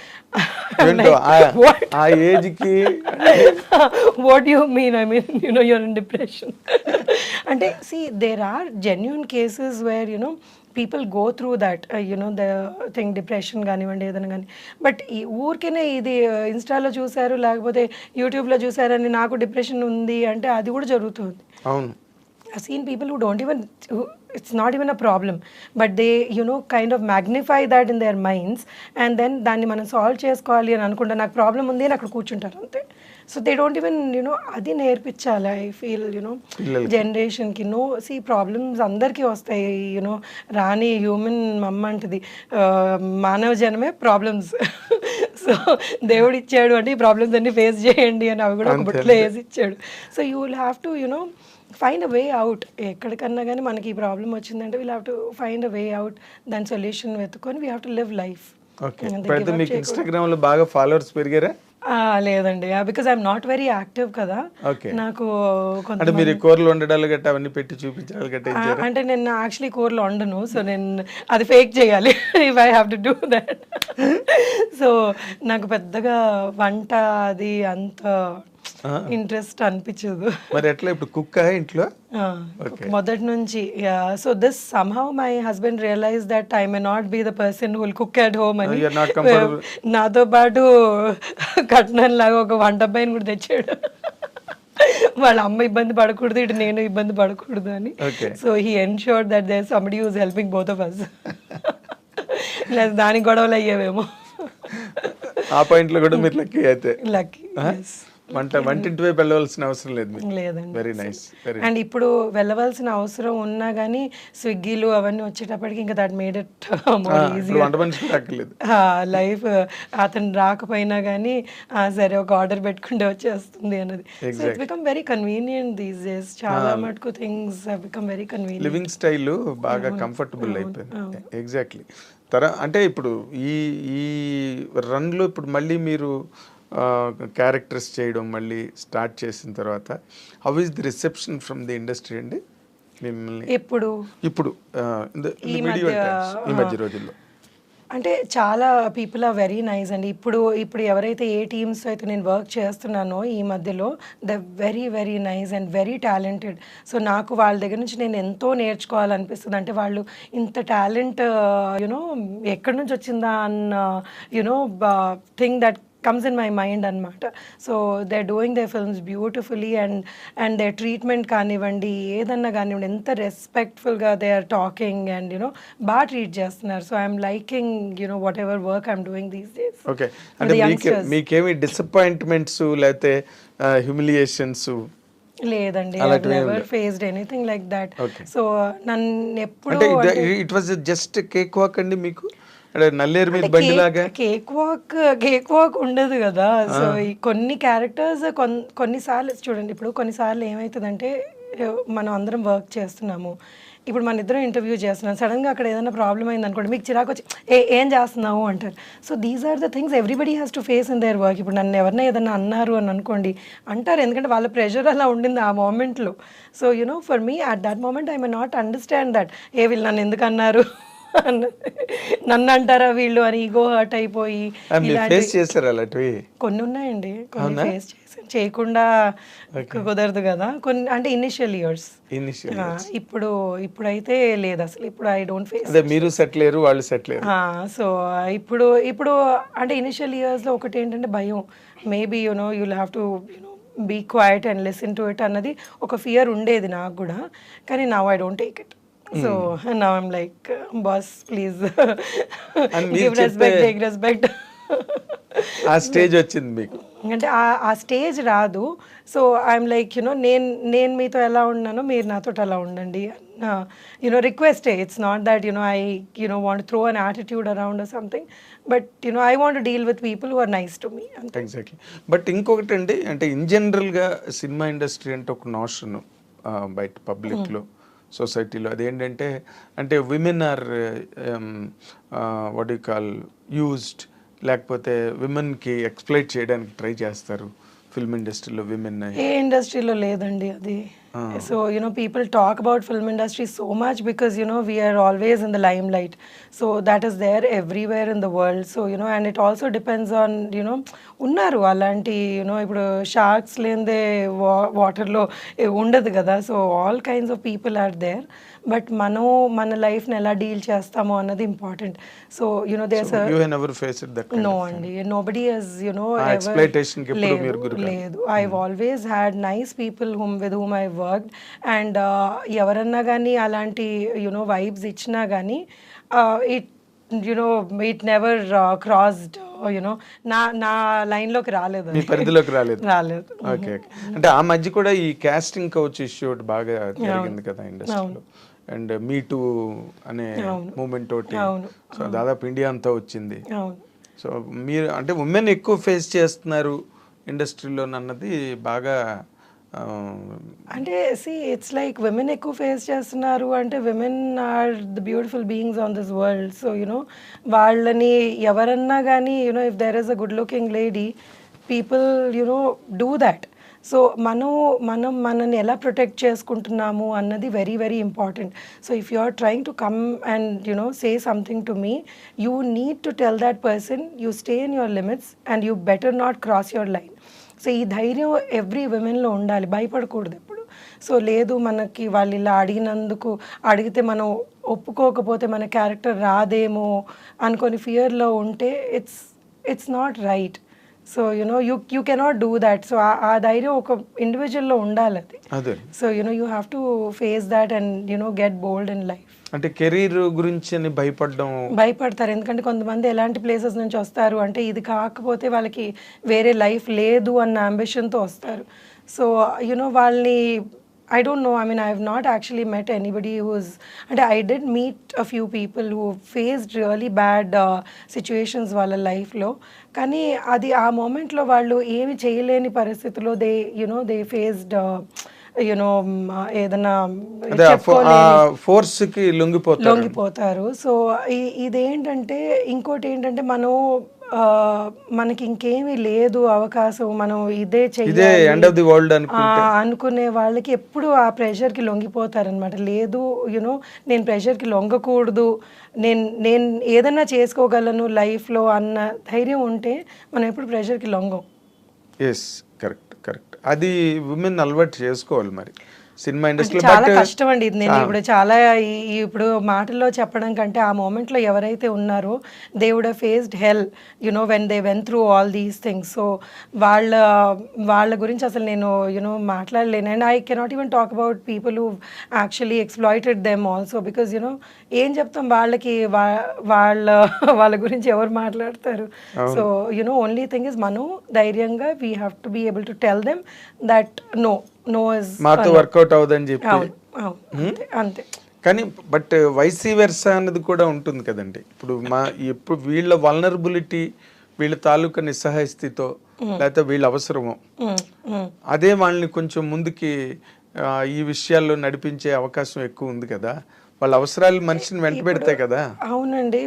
ఆ ఏజ్ కి what you mean? I mean you know you're in depression అంటే see there are genuine cases where you know people go through that you know the thing, depression కానివ్వండి ఏదైనా కానీ. బట్ ఈ ఊరికేనే ఇది ఇన్స్టాలో చూసారు లేకపోతే యూట్యూబ్లో చూసారని నాకు డిప్రెషన్ ఉంది అంటే అది కూడా జరుగుతుంది. అవును, I've seen people who don't even, it's not even a problem, but they, you know, kind of magnify that in their minds and then దాన్ని మనం సాల్వ్ చేసుకోవాలి అని అనుకుంటా నాకు ప్రాబ్లం ఉంది అని అక్కడ కూర్చుంటారు అంతే. So they don't even you know అది నేర్పించాలి. ఐ ఫీల్ యూనో జనరేషన్కి నో సి ప్రాబ్లమ్స్ అందరికీ వస్తాయి. యూనో రాని హ్యూమన్ మమ్మ అంటది మానవ జనమే ప్రాబ్లమ్స్. సో దేవుడు ఇచ్చాడు అంటే ఈ ప్రాబ్లమ్స్ అన్ని ఫేస్ చేయండి అని అవి కూడా ఒక బుట్టలో వేసి ఇచ్చాడు. So you will have to you know find a way out. ఎక్కడికన్నా కానీ మనకి ఈ ప్రాబ్లం వచ్చిందంటే we'll have to find a way out, దాని సొల్యూషన్ వెతుకొని we have to live life. మీకు ఇన్స్టాగ్రామ్ లో బాగా ఫాలోవర్స్ పెరిగారా? లేదండి, because I'm not very active కదా. నాకు అంటే మీరు కూరలు వండడాలు గట్ట అవన్నీ పెట్టి చూపించాలి గట్ట అంటే నేను యాక్చువల్లీ కూరలు వండను. సో నేను అది ఫేక్ చేయాలి if I have to do that. So నాకు పెద్దగా వంట అది అంత ఇంట్రెస్ట్ అనిపించదు. మరి ఎట్లా ఇప్పుడు కుక్ ఇంట్లో మొదటి నుంచి. So this somehow my husband realize that I may not be the person who will cook at home అని నాతో పాటు కట్నం లాగా ఒక వంట అబ్బాయిని కూడా తెచ్చాడు. వాళ్ళ అమ్మ ఇబ్బంది పడకూడదు, ఇటు నేను ఇబ్బంది పడకూడదు అని. So he ensured that there somebody who is helping both of us. లేదా దానికి గొడవలు అయ్యేవేమో. ఆ పాయింట్లో కూడా మీరు లక్కీ అయితే. లక్కీ. వంటింటి వైపు వెళ్ళవలసిన అవసరం లేదు. లేదండి. Very nice. అండ్ ఇప్పుడు వెళ్ళవలసిన అవసరం ఉన్నా కానీ స్విగ్గీలు అవన్నీ వచ్చేటప్పటికి ఇంకా that made it more easy. Life అతను రాకపోయినా కానీ సరే ఒక ఆర్డర్ పెట్టుకుంటే వచ్చేస్తుంది అన్నది. So it become very convenient these days. చాలా మటుకు things have become very convenient. Living style బాగా కంఫర్టబుల్ అయిపోయింది. ఎగ్జాక్ట్లీ. అంటే ఇప్పుడు ఈ రన్లో ఇప్పుడు మళ్ళీ మీరు క్యారెక్టర్స్ చేయడం మళ్ళీ స్టార్ట్ చేసిన తర్వాత how is the reception from the industry అండి? మిమ్మల్ని ఎప్పుడు ఇప్పుడు ఈ వీడియో మధ్య, ఈ మధ్య రోజుల్లో? అంటే చాలా పీపుల్ ఆర్ వెరీ నైస్ అండి. ఇప్పుడు ఎవరైతే ఏ టీమ్స్ అయితే నేను వర్క్ చేస్తున్నానో ఈ మధ్యలో, the very very nice and very talented. So నాకు వాళ్ళ దగ్గర నుంచి నేను ఎంతో నేర్చుకోవాలనిపిస్తుంది. అంటే వాళ్ళు ఇంత టాలెంట్ యునో ఎక్కడి నుంచి వచ్చిందా అన్న you know thing that comes in my mind అన్నమాట. So they are doing the films beautifully and they treatment కానివ్వండి, ఏదన్నా కానివ్వండి, ఎంత రెస్పెక్ట్ఫుల్గా దే ఆర్ టాకింగ్ అండ్ బాగా ట్రీట్ చేస్తున్నారు. So I'm liking whatever work I'm doing these days. Okay, అంటే మీకేమి డిసప్పాయింట్మెంట్స్ లేకపోతే హ్యూమిలియేషన్స్? లేదండి, I never faced anything like that. So నన్ను ఎప్పుడు అంటే it was just cakewalk అండి మీకు? అంటే నల్లేరు మీద బండిలాగా కేక్ వాక్ ఉండదు కదా. సో ఈ కొన్ని క్యారెక్టర్స్ కొన్నిసార్లు చూడండి, ఇప్పుడు కొన్నిసార్లు ఏమవుతుందంటే మనం అందరం వర్క్ చేస్తున్నాము, ఇప్పుడు మన ఇద్దరం ఇంటర్వ్యూ చేస్తున్నాం, సడన్గా అక్కడ ఏదైనా ప్రాబ్లం అయింది అనుకోండి, మీకు చిరాకు వచ్చి ఏం చేస్తున్నావు అంటారు. So these are the things everybody has to face in their work. ఇప్పుడు నన్ను ఎవరైనా ఏదైనా అన్నారు అని అనుకోండి, అంటారు, ఎందుకంటే వాళ్ళ ప్రెషర్ అలా ఉండింది ఆ మూమెంట్లో. So for me at that moment I may not understand that వీళ్ళు నన్ను ఎందుకు అన్నారు, నన్ను అంటారా వీళ్ళు అని ఈగో హర్ట్ అయిపోయి చేశారు అలాంటివి కొన్ని ఉన్నాయండి. కొన్ని ఫేస్ చేశాను, చేయకుండా కుదరదు కదా కొన్ని, అంటే ఇనిషియల్ ఇయర్స్. ఇప్పుడైతే లేదు అసలు. ఇప్పుడు ఐ డోంట్ ఫేస్. మీరు సెట్ లేరు, వాళ్ళు సెట్ లేరు. సో ఇప్పుడు అంటే ఇనిషియల్ ఇయర్స్లో ఒకటి ఏంటంటే భయం, maybe you'll have to be quiet and listen to it అన్నది ఒక ఫియర్ ఉండేది నాకు కూడా. కానీ now I don't take it. So now I'm like, boss, please give respect, take respect. ఆ స్టేజ్ వచ్చింది మీకు? అంటే ఆ స్టేజ్ రాదు. సో ఐఎమ్ లైక్ నేను మీతో ఎలా ఉన్నానో మీరు నాతో అలా ఉండండి. రిక్వెస్టే. It's not that I want throw an attitude around or something, but I want deal with people who are nice to me. Exactly. But ఇంకొకటి అండి, అంటే ఇన్ జనరల్గా సినిమా ఇండస్ట్రీ అంటే ఒక నోషన్ బయట పబ్లిక్లో, సొసైటీలో, అదేంటంటే అంటే women are what you call used, లేకపోతే విమెన్కి ఎక్స్ప్లైట్ చేయడానికి ట్రై చేస్తారు ఫిల్మ్ ఇండస్ట్రీలో విమెన్. ఏ ఇండస్ట్రీలో లేదండి అది. So people talk about film industry so much because we are always in the limelight, so that is there everywhere in the world. So and it also depends on unnaru alanti ఇప్పుడు sharks లేందే వాటర్లో ఉండదు కదా. So all kinds of people are there, but మన లైఫ్ని ఎలా deal చేస్తామో అన్నది ఇంపార్టెంట్. సో నో అండి, నోబడీ హస్ లేదు. I always had nice people with whom I worked. And ఎవరన్నా కానీ అలాంటి వైబ్స్ ఇచ్చినా కానీ ఇట్ నెవర్ క్రాస్డ్ నా లైన్లోకి రాలేదు, పరిధిలోకి రాలేదు. ఓకే. అంటే ఆ మధ్య కూడా ఈ కాస్టింగ్ కౌచ్ ఇష్యూ బాగా జరిగింది కదా ఇండస్ట్రీలో, అండ్ మీ టూ అనే మూమెంట్ తోటి. సో దాదాపు ఇండియా అంతా వచ్చింది. సో మీరు అంటే ఉమెన్ ఎక్కువ ఫేస్ చేస్తున్నారు ఇండస్ట్రీలో అన్నది బాగా, అంటే ఇట్స్ లైక్ విమెన్ ఎక్కువ ఫేస్ చేస్తున్నారు అంటే women are the beautiful beings on this world. So వాళ్ళని ఎవరన్నా కానీ if there is a good looking lady, people do that. So మనని ఎలా ప్రొటెక్ట్ చేసుకుంటున్నాము అన్నది very very important. So if you are trying to come and say something to me, you need to tell that person you stay in your limits and you better not cross your line. So ఈ ధైర్యం every విమెన్లో ఉండాలి, భయపడకూడదు ఎప్పుడు. So లేదు మనకి వాళ్ళు ఇలా అడిగితే మనం ఒప్పుకోకపోతే మన క్యారెక్టర్ రాదేమో అనుకొని ఫియర్లో ఉంటే it's not right. So you cannot do that. So ఆ ధైర్యం ఒక ఇండివిజువల్లో ఉండాలి అది. So you have to face that and get bold in life. అంటే కెరీర్ గురించి భయపడతారు, ఎందుకంటే కొంతమంది ఎలాంటి ప్లేసెస్ నుంచి వస్తారు అంటే ఇది కాకపోతే వాళ్ళకి వేరే లైఫ్ లేదు అన్న అంబిషన్తో వస్తారు. సో వాళ్ళని I don't know. I mean, I have not actually met anybody who's... And I did meet a few people who faced really bad situations వాళ్ళ లైఫ్లో. కానీ అది ఆ మూమెంట్లో వాళ్ళు ఏమి చేయలేని పరిస్థితిలో they faced ఏదైనా ఫోర్స్కి లొంగిపోతారు. సో ఇదేంటంటే ఇంకోటి ఏంటంటే మనం మనకి ఇంకేమీ లేదు అవకాశం, మనం ఇదే ఇదే చెయ్యాలి ఎండ్ ఆఫ్ ది వరల్డ్ అనుకుంటే అనుకునే వాళ్ళకి ఎప్పుడు ఆ ప్రెషర్కి లొంగిపోతారనమాట. లేదు యూనో నేను ప్రెషర్కి లొంగకూడదు, నేను ఏదైనా చేసుకోగలను లైఫ్లో అన్న ధైర్యం ఉంటే మనం ఎప్పుడు ప్రెషర్కి లొంగం. Yes, correct. అది ఉమెన్ అలవాటు చేసుకోవాలి మరి సినిమా అంటే ఇండస్ట్రీలో. చాలా బట్ కష్టం అండి ఇది. నేను ఇప్పుడు చాలా ఇప్పుడు మాటల్లో చెప్పడం కంటే ఆ మూమెంట్లో ఎవరైతే ఉన్నారో they would have faced hell you know when they went through all these things. So వాళ్ళ గురించి అసలు నేను మాట్లాడలేను. And I cannot even talk about people who actually exploited them also, because ఏం చెప్తాం వాళ్ళకి, వాళ్ళ గురించి ఎవరు మాట్లాడతారు. సో ఓన్లీ థింగ్ ఇస్ మనం ధైర్యంగా we have to be able to tell them that no is మాతో వర్కౌట్ అవుదని చెప్పి. అంతే. కానీ బట్ వైసీ వెర్సా అన్నది కూడా ఉంటుంది కదండి. ఇప్పుడు వీళ్ళ వల్నరబిలిటీ, వీళ్ళ తాలూకా నిస్సహాయ స్థితితో లేకపోతే వీళ్ళ అవసరమో అదే వాళ్ళని కొంచెం ముందుకి ఈ విషయాల్లో నడిపించే అవకాశం ఎక్కువ ఉంది కదా. వాళ్ళ అవసరాలు మనిషిని వెంట పెడతాయి కదా. అవునండి.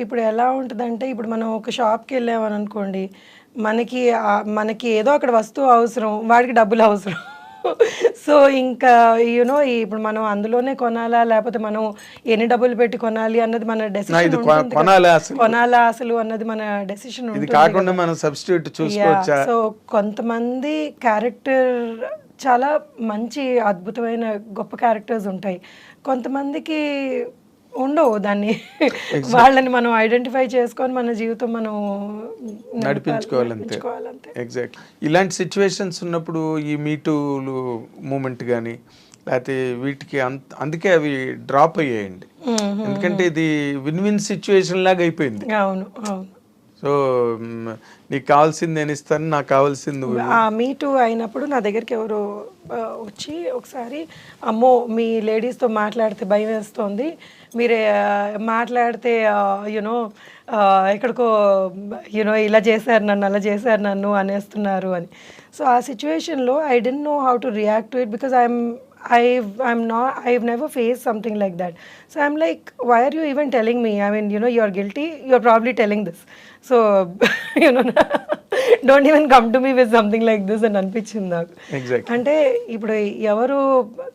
ఇప్పుడు ఎలా ఉంటుందంటే, ఇప్పుడు మనం ఒక షాప్కి వెళ్ళామని అనుకోండి, మనకి ఏదో అక్కడ వస్తువు అవసరం, వాడికి డబ్బులు అవసరం. సో ఇంకా ఇప్పుడు మనం అందులోనే కొనాలా లేకపోతే మనం ఎన్ని డబ్బులు పెట్టి కొనాలి అన్నది మన డెసిషన్ ఉంటుంది. కొనాలా అసలు అన్నది మన డెసిషన్ ఇది ఉంటుంది. కాకుండా మనం సబ్స్టిట్యూట్ చూసుకోవచ్చా? సో కొంతమంది క్యారెక్టర్ చాలా మంచి అద్భుతమైన గొప్ప క్యారెక్టర్స్ ఉంటాయి, కొంతమందికి ఉండవు. దాన్ని వాళ్ళని మనం ఐడెంటిఫై చేసుకొని మన జీవితం మనం నడిపించుకోవాలంతే. ఎగ్జాక్ట్. ఇలాంటి సిచ్యువేషన్స్ ఉన్నప్పుడు ఈ మీటూలు మూమెంట్ కానీ లేకపోతే వీటికి అందుకే అవి డ్రాప్ అయ్యాయండి. ఎందుకంటే ఇది విన్ విన్ సిచ్యువేషన్ లాగా అయిపోయింది. అవును. సో నీకు కావాల్సింది నేను ఇస్తాను, నాకు కావాల్సింది నువ్వు. మీటూ అయినప్పుడు నా దగ్గరికి ఎవరో వచ్చి ఒకసారి, అమ్మో మీ లేడీస్తో మాట్లాడితే భయం వేస్తుంది, మీరే మాట్లాడితే ఎక్కడికో ఇలా చేశారు నన్ను, అలా చేశారు నన్ను అనేస్తున్నారు అని. సో ఆ సిచ్యువేషన్లో I don't know how to react to it, because I've never faced something like that. So I'm like, why are you even telling me? I mean, you're guilty, you're probably telling this. So don't even come to me with something like this అని అనిపించింది నాకు. అంటే ఇప్పుడు ఎవరు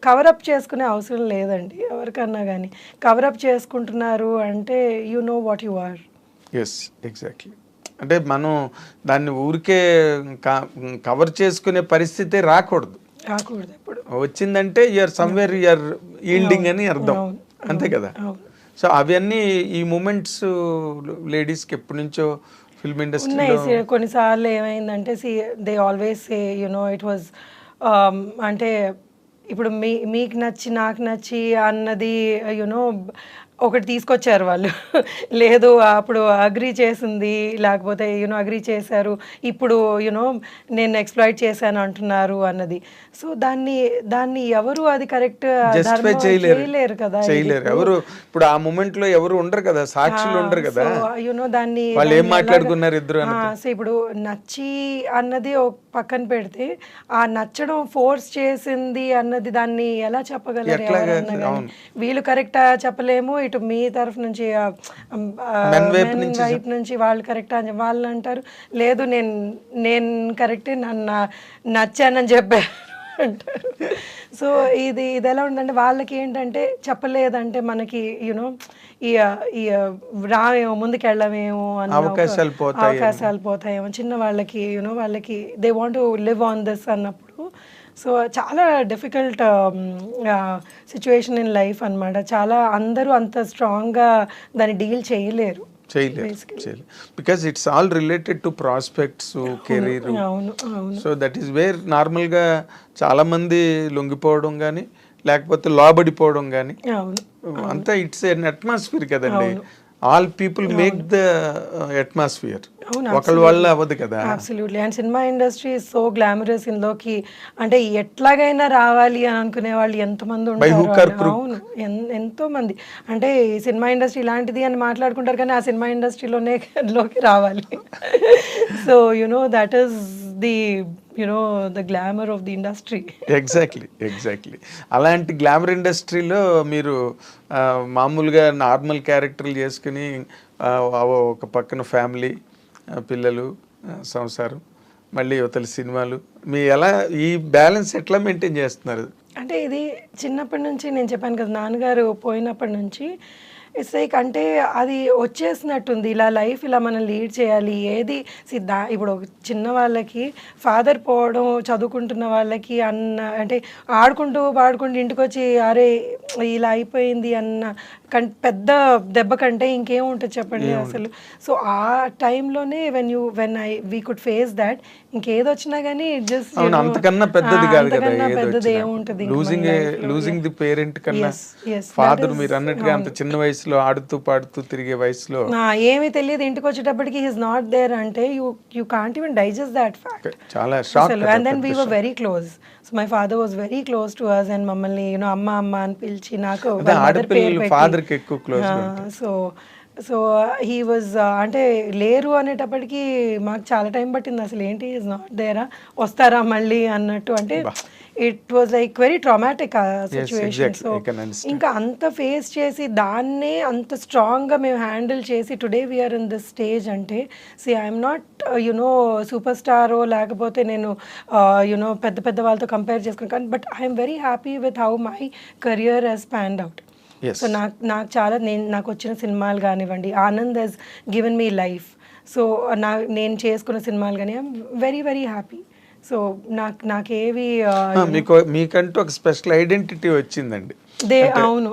cover up చేసుకునే అవసరం లేదండి ఎవరికన్నా కానీ. కవరప్ చేసుకుంటున్నారు అంటే you know what you are. Yes, exactly. అంటే మనం దాన్ని ఊరికే కవర్ చేసుకునే పరిస్థితి రాకూడదు. ఎప్పుడు వచ్చిందంటే యూఆర్ సమ్వేర్ యూఆర్ ఈల్డింగ్ అని అర్థం, అంతే కదా. సో అవన్నీ ఈ మూమెంట్స్ లేడీస్కి ఎప్పటి నుంచో ఫిల్మ్ ఇండస్ట్రీలో కొన్నిసార్లు ఏమైందంటే they always say it was అంటే ఇప్పుడు మీకు నచ్చి నాకు నచ్చి అన్నది ఒకటి తీసుకొచ్చారు వాళ్ళు. లేదు అప్పుడు అగ్రీ చేసింది, లేకపోతే అగ్రీ చేశారు, ఇప్పుడు నేను ఎక్స్ప్లాయిట్ చేశాను అంటున్నారు అన్నది. సో దాన్ని ఎవరు అది కరెక్ట్ చేయలేరు కదా. ఎవరు ఇప్పుడు ఆ మూమెంట్ లో ఎవరు ఉండరు కదా, సాక్షులు ఉండరు కదా. దాన్ని వాళ్ళు ఏం మాట్లాడుకున్నారు ఇద్దరు. సో ఇప్పుడు నచ్చి అన్నది పక్కన పెడితే, ఆ నచ్చడం ఫోర్స్ చేసింది అన్నది దాన్ని ఎలా చెప్పగలరు ఎవరన్నా కానీ. వీళ్ళు కరెక్టా చెప్పలేము, ఇటు మీ తరఫు నుంచి వైపు నుంచి వాళ్ళు కరెక్టా అని వాళ్ళు అంటారు, లేదు నేను కరెక్టే, నన్ను నచ్చానని చెప్పారు అంటారు. సో ఇది ఎలా ఉందంటే, వాళ్ళకి ఏంటంటే చెప్పలేదంటే మనకి ఈ రావేమో, ముందుకెళ్ళమేమో అన్న అవకాశాలు పోతాయేమో చిన్న వాళ్ళకి. వాళ్ళకి they want to live on this అన్నప్పుడు. సో చాలా డిఫికల్ట్ సిచ్యువేషన్ ఇన్ లైఫ్ అనమాట. చాలా అందరూ అంత స్ట్రాంగ్గా దాన్ని డీల్ చేయలేరు. Because it's all related to prospects, career. So that is where నార్మల్గా చాలా మంది లొంగిపోవడం కానీ లేకపోతే లోబడిపోవడం కానీ అంతా ఇట్స్ ఎన్ అట్మాస్ఫియర్ కదండి. All people make the atmosphere, ఒకళ్ళ వల్ల అవ్వదు కదా. Absolutely. And cinema industry is so glamorous. ఇందులోకి అంటే ఎట్లాగైనా రావాలి అని అనుకునే వాళ్ళు ఎంతమంది ఉంటారు. అవును, ఎంతో మంది. అంటే ఈ సినిమా ఇండస్ట్రీ ఇలాంటిది అని మాట్లాడుకుంటారు, కానీ ఆ సినిమా ఇండస్ట్రీలోకి రావాలి. So that is the glamour of the industry. Exactly. అలాంటి గ్లామర్ ఇండస్ట్రీలో మీరు మామూలుగా నార్మల్ క్యారెక్టర్లు చేసుకుని ఒక పక్కన ఫ్యామిలీ, పిల్లలు, సంసారం, మళ్ళీ యువతల సినిమాలు, మీ ఎలా ఈ బ్యాలెన్స్ ఎట్లా మెయింటైన్ చేస్తున్నారు? అంటే ఇది చిన్నప్పటి నుంచి నేను చెప్పాను కదా, నాన్నగారు పోయినప్పటి నుంచి ఇట్స్ లైక్ అంటే అది వచ్చేసినట్టుంది. ఇలా లైఫ్ ఇలా మనం లీడ్ చేయాలి. ఏది ఇప్పుడు ఒక చిన్న వాళ్ళకి ఫాదర్ పోవడం, చదువుకుంటున్న వాళ్ళకి అంటే ఆడుకుంటూ పాడుకుంటూ ఇంటికి వచ్చి అరే ఇలా అయిపోయింది అన్న పెద్ద దెబ్బ కంటే ఇంకేముంటుంది చెప్పండి అసలు. సో ఆ టైంలోనే వీ కుడ్ ఫేస్ దాట్. ఇంకేది వచ్చినా కానీ జస్ట్ అంతకన్నా పెద్దది కాదు కదా, పెద్దది ఏముంటుంది. లూజింగ్ ది పేరెంట్ కన్నా ఫాదర్ మీరు అన్నట్టుగా అంత చిన్న వయసులో ఆడుతూ పాడుతూ తిరిగే వయసులో ఏమీ తెలియదు, ఇంటికి వచ్చేటప్పటికి హీస్ నాట్ దేర్ అంటే you can't even digest that fact. చాలా shock. And then we were very close. So my father was very close to us and మమ్మల్ని అమ్మ అమ్మ అని పిలిచి నాకు ఫాదర్ కి ఎక్కువ క్లోజ్. సో హీ వాజ్ అంటే లేరు అనేటప్పటికి మాకు చాలా టైం పట్టింది. అసలు ఏంటి ఈజ్ నాట్ దేరా, వస్తారా మళ్ళీ అన్నట్టు. అంటే it was like very traumatic situation. So ఇంకా అంత ఫేస్ చేసి దాన్నే అంత స్ట్రాంగ్గా మేము హ్యాండిల్ చేసి today we are in this stage అంటే ఐఎమ్ నాట్ సూపర్ స్టారో లేకపోతే నేను పెద్ద పెద్ద వాళ్ళతో కంపేర్ చేసుకుని కానీ but I'm very happy with how my career has panned out. So నాకు చాలా నాకు వచ్చిన సినిమాలు కానివ్వండి, Anand has given me life. So నేను చేసుకున్న సినిమాలు కానీ I'm very very happy. So నాకేవి మీకంటూ ఒక స్పెషల్ ఐడెంటిటీ వచ్చిందండి. అవును,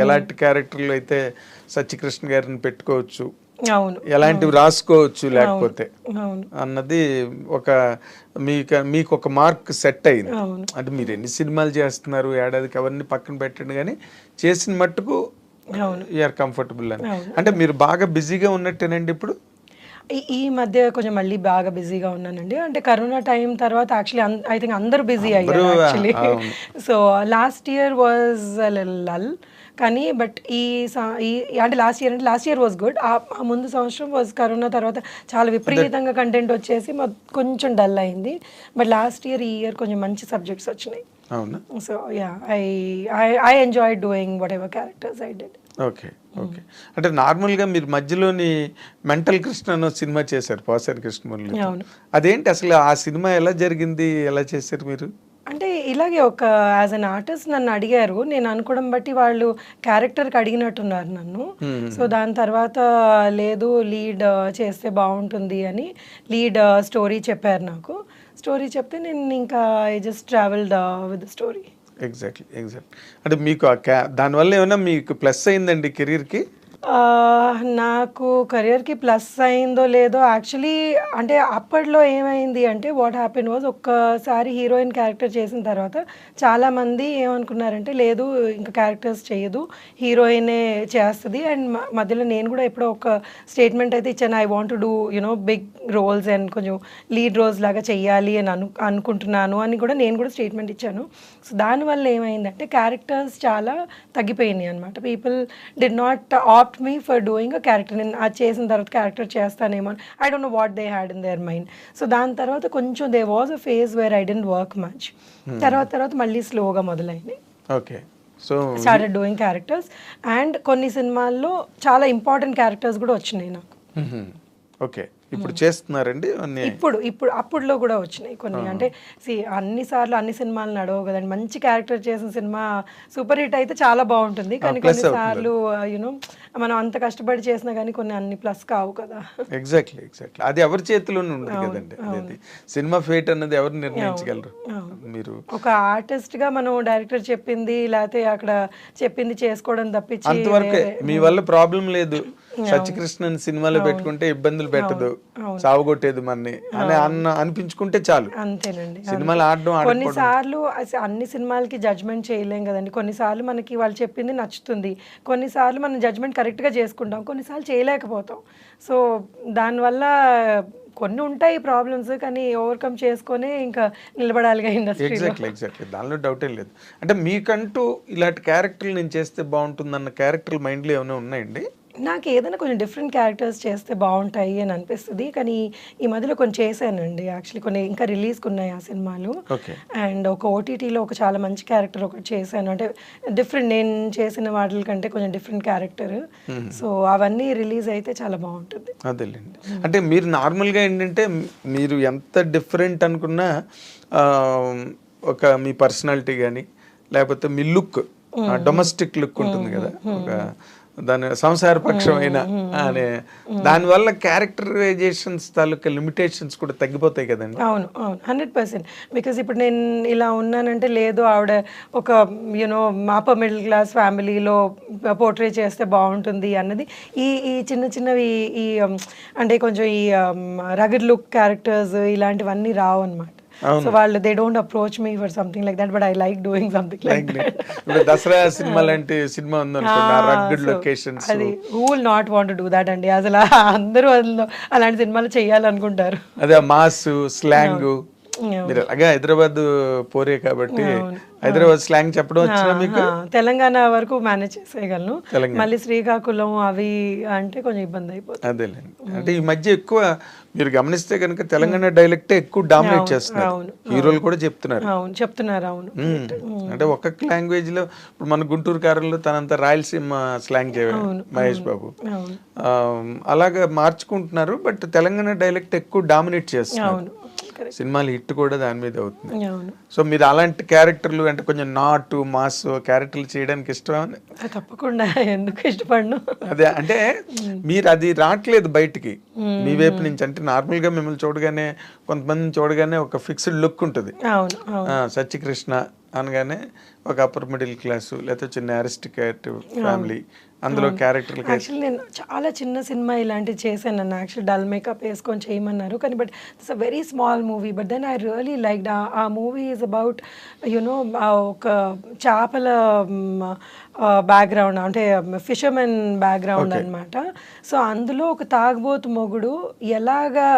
ఎలాంటి క్యారెక్టర్లు అయితే సత్యకృష్ణ గారిని పెట్టుకోవచ్చు, అవును, ఎలాంటివి రాసుకోవచ్చు లేకపోతే అన్నది మీకు ఒక మార్క్ సెట్ అయింది. అంటే మీరు ఎన్ని సినిమాలు చేస్తున్నారు ఏడాదికి అవన్నీ పక్కన పెట్టండి కానీ చేసిన మట్టుకు యూఆర్ కంఫర్టబుల్ అని. అంటే మీరు బాగా బిజీగా ఉన్నట్టేనండి ఇప్పుడు? ఈ మధ్య కొంచెం మళ్ళీ బాగా బిజీగా ఉన్నానండి. అంటే కరోనా టైం తర్వాత యాక్చువల్లీ ఐ థింక్ అందరూ బిజీ అయ్యారు actually. So last year was lull కానీ బట్ అంటే లాస్ట్ ఇయర్ వాజ్ గుడ్. ఆ ముందు సంవత్సరం వాజ్ కరోనా తర్వాత చాలా విపరీతంగా కంటెంట్ వచ్చేసి కొంచెం డల్ అయింది. బట్ లాస్ట్ ఇయర్ ఈ ఇయర్ కొంచెం మంచి సబ్జెక్ట్స్ వచ్చినాయి. So yeah I enjoy doing what ever characters I did. Okay okay. అంటే నార్మల్గా మీరు మధ్యలోని మెంటల్ కృష్ణ అనే సినిమా చేశారు పోసారి కృష్ణమురళి. అదేంటి అసలు ఆ సినిమా ఎలా జరిగింది, ఎలా చేశారు మీరు? అంటే ఇలాగే ఒక యాజ్ అన్ ఆర్టిస్ట్ నన్ను అడిగారు, నేను అనుకోవడం బట్టి వాళ్ళు క్యారెక్టర్కి అడిగినట్టున్నారు నన్ను. సో దాని తర్వాత లేదు లీడ్ చేస్తే బాగుంటుంది అని లీడ్ స్టోరీ చెప్పారు నాకు. స్టోరీ చెప్తే నేను ఇంకా I just travelled with the story. Exactly. అంటే మీకు దానివల్ల ఏమైనా మీకు ప్లస్ అయిందండి కెరీర్కి? నాకు కెరియర్కి ప్లస్ అయిందో లేదో యాక్చువల్లీ అంటే అప్పట్లో ఏమైంది అంటే వాట్ హ్యాపెన్ వాజ్ ఒక్కసారి హీరోయిన్ క్యారెక్టర్ చేసిన తర్వాత చాలామంది ఏమనుకున్నారంటే లేదు ఇంకా క్యారెక్టర్స్ చేయదు హీరోయినే చేస్తుంది. అండ్ మధ్యలో నేను కూడా ఎప్పుడో ఒక స్టేట్మెంట్ అయితే ఇచ్చాను, I want to do big roles and కొంచెం లీడ్ రోల్స్ లాగా చెయ్యాలి అని అనుకుంటున్నాను అని కూడా నేను కూడా స్టేట్మెంట్ ఇచ్చాను. సో దానివల్ల ఏమైందంటే క్యారెక్టర్స్ చాలా తగ్గిపోయినాయి అనమాట. People did not opt me for doing a character. నేను అది చేసిన తర్వాత క్యారెక్టర్ చేస్తానేమో, I don't know what they had in their mind. So దాని తర్వాత కొంచెం there was a phase where I didn't work much. తర్వాత మళ్ళీ స్లోగా మొదలైంది. Okay. So started doing characters and కొన్ని సినిమాల్లో చాలా ఇంపార్టెంట్ క్యారెక్టర్స్ కూడా వచ్చినాయి నాకు. ఓకే. ఇప్పుడు చేస్తున్నారండి ఇప్పుడు అప్పుడులో కూడా వచ్చినాయి కొన్ని. అంటే అన్ని సార్లు అన్ని సినిమాలు నడవు కదండి. మంచి క్యారెక్టర్ చేసిన సినిమా సూపర్ హిట్ అయితే చాలా బాగుంటుంది కానీ కొన్నిసార్లు మనం అంత కష్టపడి చేసినా కానీ కొన్ని అన్ని ప్లస్ కావు కదా. ఎగ్జాక్ట్లీ. అది ఎవరి చేతిలోనే ఉండదు కదండి. అది సినిమా ఫేట్ అన్నది ఎవరు నిర్ణయించగలరు? మీరు ఒక ఆర్టిస్ట్ గా మనం డైరెక్టర్ చెప్పింది లేకపోతే అక్కడ చెప్పింది చేసుకోవడం తప్పించి అంతవరకే. మీ వల్ల ప్రాబ్లం లేదు, సత్యకృష్ణన్ సినిమాలో పెట్టుకుంటే ఇబ్బందులు పెట్టదు, సావుగొట్టేది మన్ని అని అనిపించుకుంటే చాలు. అంతేనండి. సినిమాలు ఆడడం కొన్నిసార్లు అన్ని సినిమాలకి జడ్జ్మెంట్ చేయలేం కదండి. కొన్నిసార్లు మనకి వాళ్ళు చెప్పింది నచ్చుతుంది, కొన్నిసార్లు మనం జడ్జ్మెంట్ కరెక్ట్గా చేసుకుంటాం, కొన్నిసార్లు చేయలేకపోతాం. సో దానివల్ల కొన్ని ఉంటాయి ప్రాబ్లమ్స్ కానీ ఓవర్కమ్ చేసుకొని ఇంకా నిలబడాలిగా ఇండస్ట్రీలో. ఎగ్జాక్ట్లీ. దానిలో డౌటే లేదు. అంటే మీకంటూ ఇలాంటి క్యారెక్టర్లు నేను చేస్తే బాగుంటుందన్న క్యారెక్టర్లు మైండ్లో ఏమైనా ఉన్నాయండి? నాకు ఏదైనా కొంచెం డిఫరెంట్ క్యారెక్టర్స్ చేస్తే బాగుంటాయి అని అనిపిస్తుంది. కానీ ఈ మధ్యలో కొన్ని చేశానండి యాక్చువల్లీ, కొన్ని ఇంకా రిలీజ్కి ఉన్నాయి ఆ సినిమాలు. ఓకే. అండ్ ఒక ఓటీటీలో ఒక చాలా మంచి క్యారెక్టర్ ఒకటి చేశాను, అంటే డిఫరెంట్, నేను చేసిన వాటి కంటే కొంచెం డిఫరెంట్ క్యారెక్టర్. సో అవన్నీ రిలీజ్ అయితే చాలా బాగుంటుంది. అదేలేండి. అంటే మీరు నార్మల్గా ఏంటంటే మీరు ఎంత డిఫరెంట్ అనుకున్నా ఒక మీ పర్సనాలిటీ కానీ లేకపోతే మీ లుక్, డొమెస్టిక్ లుక్ ఉంటుంది కదా, ఒక దాని సంసారపక్షమైన అనే దానివల్ల క్యారెక్టరైజేషన్స్ తాలూకా లిమిటేషన్స్ కూడా తగ్గిపోతాయి కదండి. అవును అవును 100%. బికాజ్ ఇప్పుడు నేను ఇలా ఉన్నానంటే లేదు ఆవిడ ఒక యూనో అప్పర్ మిడిల్ క్లాస్ ఫ్యామిలీలో పోర్ట్రే చేస్తే బాగుంటుంది అన్నది ఈ ఈ చిన్న చిన్నవి ఈ అంటే కొంచెం ఈ రగడ్ లుక్ క్యారెక్టర్స్ ఇలాంటివన్నీ రావు అనమాట. సో వాళ్ళు they don't approach me for something like that, but I like doing something like that. ఇప్పుడు దసరా సినిమా లాంటి సినిమా ఉందనుకోండి, ఆ రగ్గడ్ లొకేషన్స్, అది who will not want to do that అండి. అసలు అందరూ అలాంటి సినిమాలు చేయాలనుకుంటారు. అదే మాస్ స్లాంగ్. మీరు అలాగే హైదరాబాద్ పోరే కాబట్టి హైదరాబాద్ స్లాంగ్ చెప్పడం వచ్చినా మీకు? తెలంగాణ వరకు మేనేజ్ చేసేయగలను, మళ్ళీ శ్రీకాకుళం అవి అంటే కొంచెం ఇబ్బంది అయిపోతుంది. అదేలేండి. అంటే ఈ మధ్య ఎక్కువ మీరు గమనిస్తే కనుక తెలంగాణ డైలెక్టే ఎక్కువ డామినేట్ చేస్తున్నారు, హీరోలు కూడా చెప్తున్నారు. అవును చెప్తున్నారు. అవును అంటే ఒక్కొక్క లాంగ్వేజ్ లో ఇప్పుడు మన గుంటూరు కారంలో తనంత రాయలసీమ స్లాంగ్ చేయాలి మహేష్ బాబు, అలాగా మార్చుకుంటున్నారు. బట్ తెలంగాణ డైలెక్ట్ ఎక్కువ డామినేట్ చేస్తున్నారు. సినిమాలు హిట్ కూడా దాని మీద అవుతుంది. సో మీరు అలాంటి క్యారెక్టర్లు అంటే కొంచెం నాటు మాస్ క్యారెక్టర్లు చేయడానికి ఇష్టమా? తప్పకుండా, ఎందుకు ఇష్టపడను. అదే అంటే మీరు అది రావట్లేదు బయటికి మీ వైపు నుంచి. అంటే నార్మల్ గా మిమ్మల్ని చూడగానే, కొంతమందిని చూడగానే ఒక ఫిక్స్డ్ లుక్ ఉంటుంది. సత్యకృష్ణ అనగానే ఒక అప్పర్ మిడిల్ క్లాసు లేకపోతే చిన్న అరిస్టికేట్ ఫ్యామిలీ, అందులో క్యారెక్టర్. యాక్చువల్లీ నేను చాలా చిన్న సినిమా ఇలాంటివి చేశాను, నన్ను యాక్చువల్లీ డల్ మేకప్ వేసుకొని చేయమన్నారు. కానీ but it's a very small movie, but then I really like ఆ మూవీ ఈజ్ అబౌట్ యునో ఒక చేపల బ్యాక్గ్రౌండ్, అంటే ఫిషర్మెన్ బ్యాక్గ్రౌండ్ అనమాట. సో అందులో ఒక తాగుబోతు మొగుడు ఎలాగా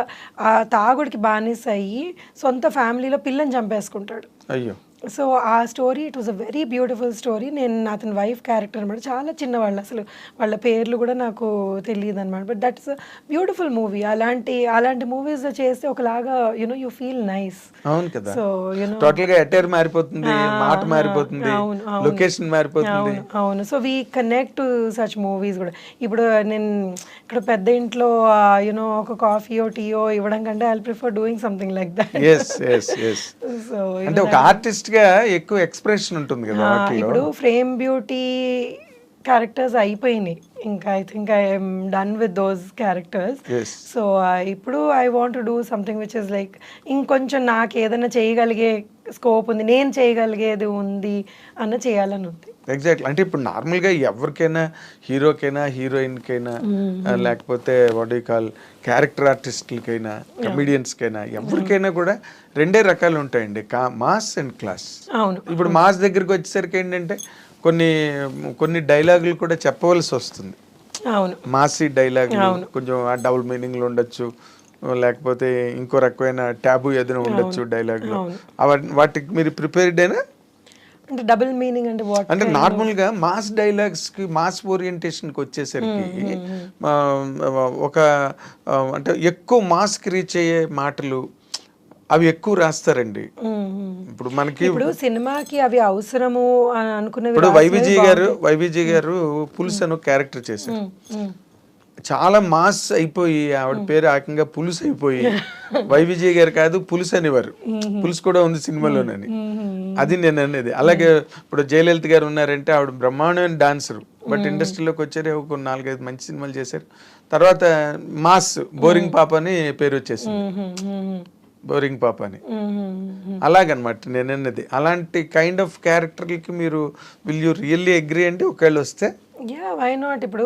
ఆ తాగుడికి బానిస అయ్యి సొంత ఫ్యామిలీలో పిల్లని చంపేసుకుంటాడు. అయ్యో. సో ఆ story it was a very beautiful story. నేను అతని వైఫ్ క్యారెక్టర్ అనమాట, చాలా చిన్నవాళ్ళు, అసలు వాళ్ళ పేర్లు కూడా నాకు తెలియదు అనమాట. But that's beautiful movie. అలాంటి మూవీస్ చేస్తే ఒకలాగా యునో యూ ఫీల్ నైస్. అవును కదా. సో యునో టోటల్ గా అటైర్ మారిపోతుంది, మాట మారిపోతుంది, లొకేషన్ మారిపోతుంది. అవును. So we connect to such movies కూడా. ఇప్పుడు నేను ఇక్కడ పెద్ద ఇంట్లో యునో ఒక కాఫీయో టీయో ఇవ్వడం కంటే I prefer doing something like that. So అంటే ఒక ఆర్టిస్ట్ గా ఎక్కువ ఎక్స్ప్రెషన్ ఉంటుంది కదా. ఇప్పుడు ఫ్రేమ్ బ్యూటీ క్యారెక్టర్స్ అయిపోయినాయి, ఇంకా I think I'm done with those characters. So ఇప్పుడు I want to do something which is like ఇంకొంచెం నాకు ఏదైనా చేయగలిగే స్కోప్ ఉంది, నేను చేయగలిగేది ఉంది అన్న చేయాలని ఉంది. ఎగ్జాక్ట్లీ. అంటే ఇప్పుడు నార్మల్గా ఎవరికైనా, హీరోకైనా హీరోయిన్కైనా లేకపోతే వాట్ యు కాల్ క్యారెక్టర్ ఆర్టిస్టులకైనా కమెడియన్స్కైనా ఎవరికైనా కూడా రెండే రకాలు ఉంటాయండి, మాస్ అండ్ క్లాస్. ఇప్పుడు మాస్ దగ్గరికి వచ్చేసరికి ఏంటంటే కొన్ని డైలాగులు కూడా చెప్పవలసి వస్తుంది. మాసీ డైలాగులు కొంచెం డబుల్ మీనింగ్లు ఉండొచ్చు, లేకపోతే ఇంకో రకమైన ట్యాబు ఏదైనా ఉండొచ్చు డైలాగులు. వాటికి మీరు ప్రిపేర్డ్ అయినా? అంటే డబుల్ మీనింగ్ అంటే వాట్? అంటే నార్మల్ గా మాస్ డైలాగ్స్ కి, మాస్ ఓరియంటేషన్ కి వచ్చేసరికి ఒక అంటే ఎక్కువ మాస్ కి రీచ్ అయ్యే మాటలు అవి ఎక్కువ రాస్తారండి. ఇప్పుడు మనకి సినిమాకి అవి అవసరము అని అనుకునేవి. ఇప్పుడు వైవిజీ గారు పులుసు అని క్యారెక్టర్ చేశారు, చాలా మాస్ అయిపోయి ఆవిడ పేరు ఏకంగా పులుసు అయిపోయి వైవిజయ్ గారు కాదు పులుసు అనేవారు. పులుసు కూడా ఉంది సినిమాలోనని, అది నేను అనేది. అలాగే ఇప్పుడు జయలలిత గారు ఉన్నారంటే ఆవిడ బ్రహ్మాండమైన డాన్సర్, బట్ ఇండస్ట్రీలోకి వచ్చారు, ఒక 4-5 మంచి సినిమాలు చేశారు. తర్వాత మాస్ బోరింగ్ పాప అని పేరు వచ్చేసింది, బోరింగ్ పాప అని. అలాగనమాట నేను అన్నది. అలాంటి కైండ్ ఆఫ్ క్యారెక్టర్కి మీరు విల్ యూ రియల్లీ అగ్రీ అండి ఒకవేళ వస్తే? Yeah, why not. ఇప్పుడు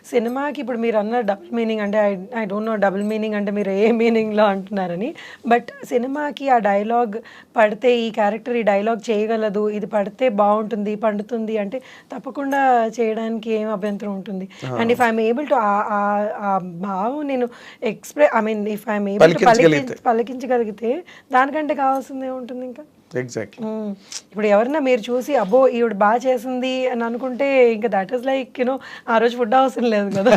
సినిమాకి ఇప్పుడు మీరు అన్న డబుల్ మీనింగ్ అంటే I don't know double meaning అంటే మీరు ఏ మీనింగ్లో అంటున్నారని, బట్ సినిమాకి ఆ డైలాగ్ పడితే ఈ క్యారెక్టర్ ఈ డైలాగ్ చేయగలదు, ఇది పడితే బాగుంటుంది, పండుతుంది అంటే తప్పకుండా చేయడానికి ఏం అభ్యంతరం ఉంటుంది. And if I'm able to ఆ భావం నేను ఇఫ్ ఐఎమ్ ఏబుల్ టు పలికించగలిగితే దానికంటే కావాల్సింది ఏముంటుంది ఇంకా? ఎగ్జాక్ట్లీ. ఇప్పుడు ఎవరన్నా మీరు చూసి అబ్బో ఈవిడ బాగా చేసింది అని అనుకుంటే ఇంకా దట్ ఈస్ లైక్ ఆ రోజు ఫుడ్ అవసరం లేదు కదా.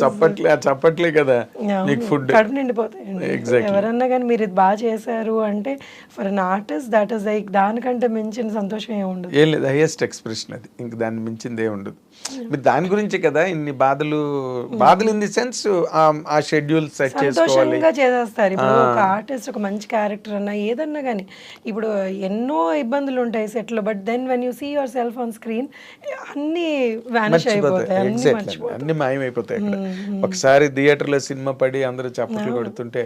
చప్పట్లే కదా నీకు ఫుడ్. కడుపు నిండిపోతాయండి. ఎవరన్నా కానీ మీరు ఇది బాగా చేశారు అంటే for an artist that is like దానికంటే మించిన సంతోషం ఏమి ఉండదు. ఏం లేదు, హైయెస్ట్ ఎక్స్ప్రెషన్ అది, ఇంక దాన్ని మించింది ఏమి ఉండదు. మీరు దాని గురించే కదా ఇన్ని బాధలు ఇన్ ది సెన్స్ ఆ షెడ్యూల్ సెట్ చేసుకోవాలి, సంతోషంగా చేసేస్తారు. ఇప్పుడు ఒక ఆర్టిస్ట్ ఒక మంచి క్యారెక్టర్ అన్నా ఏదన్నా కానీ ఇప్పుడు ఎన్నో ఇబ్బందులు ఉంటాయి సెట్ లో, but then when you see yourself on screen అన్ని వానిష్ అయిపోతాయి, అన్ని మర్చిపోతాయి, అన్ని మాయమైపోతాయి. అక్కడ ఒకసారి థియేటర్ లో సినిమా పడి అందరూ చప్పట్లు కొడుతుంటే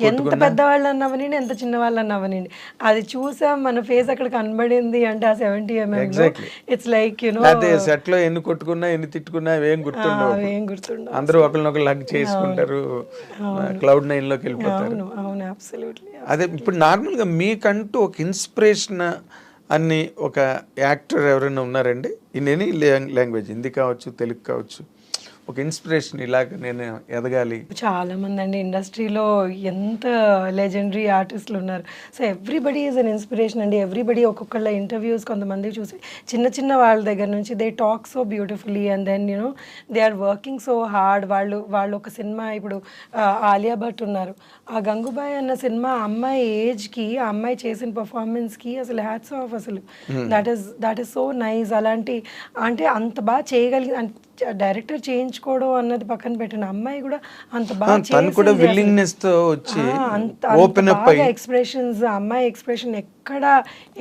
ఎంత పెద్దవాళ్ళు అన్నవనండి ఎంత చిన్న వాళ్ళు అన్నవనండి అది చూసాం మన ఫేస్ అక్కడ కనబడింది అంటే ఆ 70 mm ఇట్స్ లైక్ అదే సెట్ లో ఎన్ని కొట్టుకున్నా ఎన్ని తిట్టుకున్నా ఏం గుర్తుండవు. అందరూ ఒకరినొకరు హగ్ చేసుకుంటారు, Cloud9 లోకి వెళ్ళిపోతారు. అదే ఇప్పుడు నార్మల్ గా మీకంటూ ఒక ఇన్స్పిరేషన్ అని ఒక యాక్టర్ ఎవరైనా ఉన్నారండి ఇన్ ఎనీ లాంగ్వేజ్, హిందీ కావచ్చు తెలుగు కావచ్చు, ఒక ఇన్స్పిరేషన్ ఇలాగ నేను ఎదగాలి? చాలా మంది అండి ఇండస్ట్రీలో ఎంత లెజెండరీ ఆర్టిస్టులు ఉన్నారు. So everybody is an inspiration అండి. ఎవ్రీబడి ఒక్కొక్కళ్ళ ఇంటర్వ్యూస్ కొంతమంది చూసి చిన్న చిన్న వాళ్ళ దగ్గర నుంచి they talk so beautifully and then they are working so hard. వాళ్ళు ఒక సినిమా ఇప్పుడు ఆలియా భట్ ఉన్నారు, ఆ గంగూబాయ్ అన్న సినిమా అమ్మాయి ఏజ్కి ఆ అమ్మాయి చేసిన పర్ఫార్మెన్స్కి అసలు హ్యాట్స్ ఆఫ్. అసలు దట్ ఈస్ సో నైస్. అలాంటి అంటే అంత బాగా చేయగలిగి డైరెక్టర్ చేయించుకోవడం అన్నది పక్కన పెట్టిన అమ్మాయి కూడా అంత బాగా ఎక్స్ప్రెషన్స్, అమ్మాయి ఎక్స్ప్రెషన్ ఎక్కడ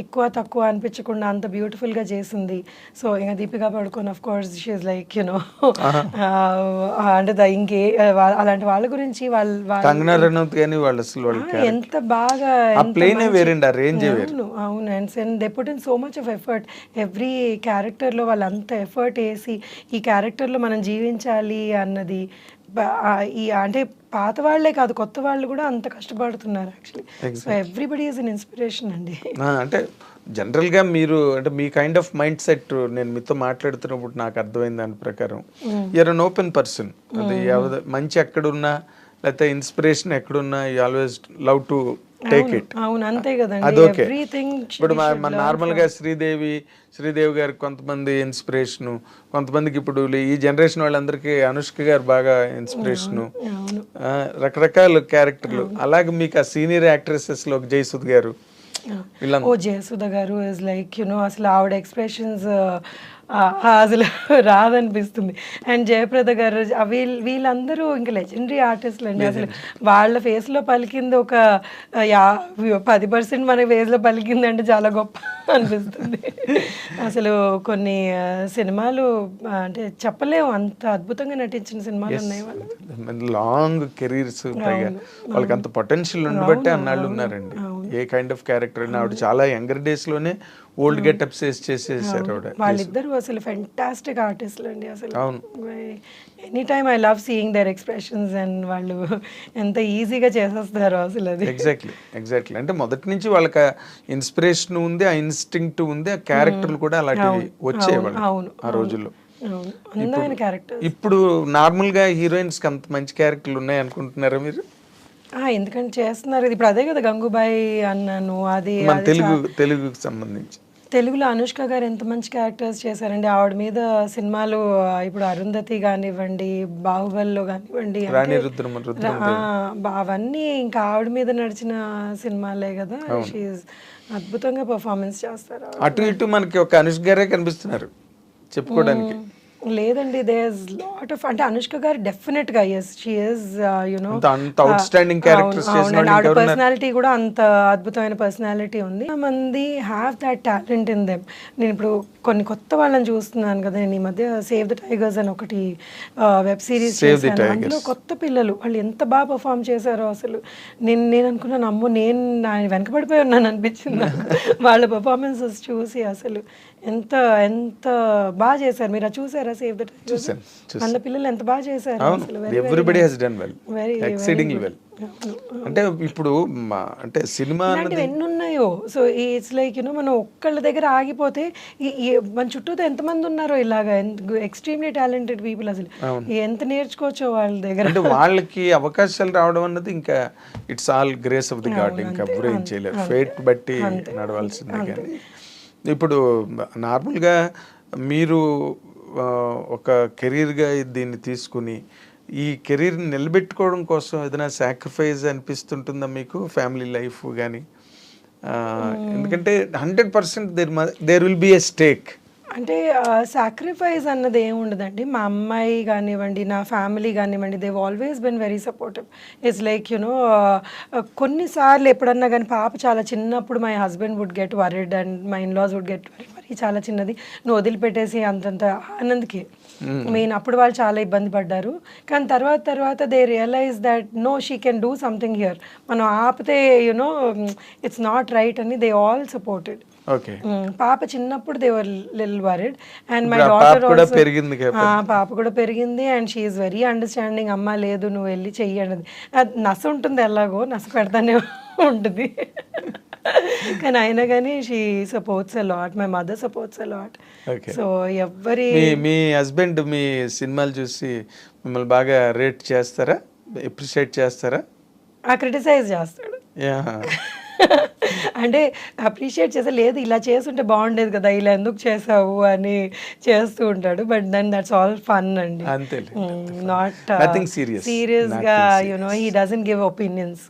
ఎక్కువ తక్కువ అనిపించకుండా అంత బ్యూటిఫుల్ గా చేసింది. సో ఇంకా Deepika Padukone of course she is like అంటే ఇంకే అలాంటి వాళ్ళ గురించి ఎంత బాగా అవును. And they put in so much of effort. Every character లో వాళ్ళు అంత ఎఫర్ట్ వేసి ఈ క్యారెక్టర్ లో మనం జీవించాలి అన్నది ఈ అంటే పాత వాళ్లే కాదు కొత్త వాళ్ళు కూడా అంత కష్టపడుతున్నారు actually. So everybody is an inspiration అండి. అంటే జనరల్గా మీరు అంటే మీ కైండ్ ఆఫ్ మైండ్ సెట్ నేను మీతో మాట్లాడుతున్నప్పుడు నాకు అర్థమైంది దాని ప్రకారం యూఆర్ అన్ ఓపెన్ పర్సన్. అది మంచి ఎక్కడున్నా లేకపోతే ఇన్స్పిరేషన్ ఎక్కడున్నా you always love to take it. అవును అంతే కదండి. అదొకే. ఇప్పుడు మన నార్మల్గా శ్రీదేవి గారికి కొంతమంది ఇన్స్పిరేషను, కొంతమందికి ఇప్పుడు ఈ జనరేషన్ వాళ్ళందరికీ అనుష్క గారు బాగా ఇన్స్పిరేషను, రకరకాల క్యారెక్టర్లు. అలాగే మీకు ఆ సీనియర్ యాక్ట్రెసెస్ లో జయసుధ గారు, జయసుధ గారు ఇస్ లైక్ అసలు ఆవిడ ఎక్స్ప్రెషన్స్ అసలు రాదనిపిస్తుంది. అండ్ జయప్రద గారు వీళ్ళందరూ ఇంకా లెజెండరీ ఆర్టిస్టులు అండి. అసలు వాళ్ళ ఫేస్లో పలికింది ఒక 10% మన ఫేస్లో పలికింది అంటే చాలా గొప్ప అనిపిస్తుంది. అసలు కొన్ని సినిమాలు అంటే చెప్పలేము అంత అద్భుతంగా నటించిన సినిమాలు ఉన్నాయి. వాళ్ళు లాంగ్ కెరీర్స్, వాళ్ళకి అంత పొటెన్షియల్ ఉండబట్టే అన్నాళ్ళు ఉన్నారండి. ఏ కైండ్ ఆఫ్ క్యారెక్టర్ అయినా ఆవిడ చాలా యంగర్ డేస్ లోనే ఓల్డ్ గెటప్స్ చేసేసారు ఆవిడ. వాళ్ళిద్దరు అసలు ఫెంటాస్టిక్ ఆర్టిస్టులు అండి. అసలు any time I love seeing their expressions and వాళ్ళు ఎంత ఈజీగా చేసేస్తారు అసలు. అది ఎగ్జాక్ట్లీ అంటే మొదటి నుంచి వాళ్ళకి ఇన్స్పిరేషన్ ఉంది, ఆ ఇన్స్టింక్ట్ ఉంది, ఆ క్యారెక్టర్లు కూడా అలాంటివి వచ్చేవాళ్ళు ఆ రోజుల్లో. ఇప్పుడు నార్మల్ గా హీరోయిన్స్ కి అంత మంచి క్యారెక్టర్లు ఉన్నాయి అనుకుంటున్నారా మీరు? ఎందుకంటే చేస్తున్నారు. ఇప్పుడు అదే కదా గంగూబాయి అన్నాను, అది తెలుగుకి సంబంధించి తెలుగులో అనుష్క గారు ఎంత మంచి క్యారెక్టర్స్ చేశారండి. ఆవిడ మీద సినిమాలు ఇప్పుడు అరుంధతి కానివ్వండి, బాహుబలిలో కానివ్వండి, అవన్నీ ఇంకా ఆవిడ మీద నడిచిన సినిమాలే కదా. షీఈస్ అద్భుతంగా పర్ఫార్మెన్స్ చేస్తారు. అటు ఇటు మనకి ఒక అనుష్క గారే కనిపిస్తున్నారు చెప్పుకోవడానికి. లేదండి, దేర్ ఇస్ లాట్ ఆఫ్ అంటే అనుష్క గారు డెఫినెట్ గా yes she is ఆవిడ పర్సనాలిటీ కూడా అంత అద్భుతమైన పర్సనాలిటీ ఉంది. మంది have that talent in them. నేను ఇప్పుడు కొన్ని కొత్త వాళ్ళని చూస్తున్నాను కదా. నేను ఈ మధ్య సేవ్ ద టైగర్స్ అని ఒకటి వెబ్ సిరీస్ చేశాను. అందులో కొత్త పిల్లలు వాళ్ళు ఎంత బాగా పర్ఫామ్ చేశారో అసలు నేను అనుకున్నాను అమ్మో నేను వెనకబడిపోయి ఉన్నాను అనిపించింది వాళ్ళ పర్ఫార్మెన్సెస్ చూసి. అసలు ఎంత ఎంత బాగా చేశారు మీరు, అది చూసారా సేవ్ ద టైగర్? చూసాను. అంద పిల్లలు ఎంత బాగా చేశారు అసలు. అవును, everybody has done well, exceedingly well. అంటే ఇప్పుడు అంటే సినిమా ఇలాంటివి ఎన్ని ఉన్నాయో. సో ఇట్స్ లైక్ యూనో మనం ఒక్కళ్ళ దగ్గర ఆగిపోతే మన చుట్టూతో ఎంతమంది ఉన్నారో ఇలాగా ఎక్స్ట్రీమ్లీ టాలెంటెడ్ పీపుల్, అసలు ఎంత నేర్చుకోవచ్చో వాళ్ళ దగ్గర. అంటే వాళ్ళకి అవకాశాలు రావడం అన్నది ఇంకా it's all grace of the God, ఇంకా ఎవరు ఏం చేయలేరు, ఫేట్ బట్టి నడవాల్సిందే. కానీ ఇప్పుడు నార్మల్గా మీరు ఒక కెరీర్గా దీన్ని తీసుకుని ఈ కెరీర్ని నిలబెట్టుకోవడం కోసం ఏదైనా సాక్రిఫైస్ అనిపిస్తుంటుందా మీకు, ఫ్యామిలీ లైఫ్ కానీ? ఎందుకంటే 100% there will be a stake. అంటే సాక్రిఫైస్ అన్నది ఏమి ఉండదండి. మా అమ్మాయి కానివ్వండి, నా ఫ్యామిలీ కానివ్వండి, they've always been very supportive. It's like you know కొన్నిసార్లు ఎప్పుడన్నా కానీ పాప చాలా చిన్నప్పుడు my husband would get worried and my in laws would get worried, మరి చాలా చిన్నది నువ్వు వదిలిపెట్టేసి అంతంత ఆనంద్కి మెయిన్ అప్పుడు వాళ్ళు చాలా ఇబ్బంది పడ్డారు. కానీ తర్వాత they realize that no she can do something here, మనం ఆపితే యునో ఇట్స్ నాట్ రైట్ అని దే ఆల్ సపోర్టెడ్. ఓకే. పాప చిన్నప్పుడు they were little worried and my daughter కూడా పెరిగింది, పాప కూడా పెరిగింది and she is very understanding. అమ్మ లేదు నువ్వు వెళ్ళి చెయ్యి అన్నది. నస ఉంటుంది, ఎలాగో నస పెడతానే ఉంటుంది. కానీ అయినా కానీ she supports a lot, my mother supports a lot. So ఎవరి మీ హస్బెండ్ మీ సినిమాలు చూసి మిమ్మల్ని బాగా రేట్ చేస్తారా, అప్రిషియేట్ చేస్తారా? క్రిటిసైజ్ చేస్తాడు. అంటే అప్రిషియేట్ చేసే లేదు ఇలా చేస్తుంటే బాగుండేది కదా, ఇలా ఎందుకు చేసావు అని చేస్తూ ఉంటాడు. But then that's all fun అండి, నాట్ సీరియస్ గా you know he doesn't give opinions.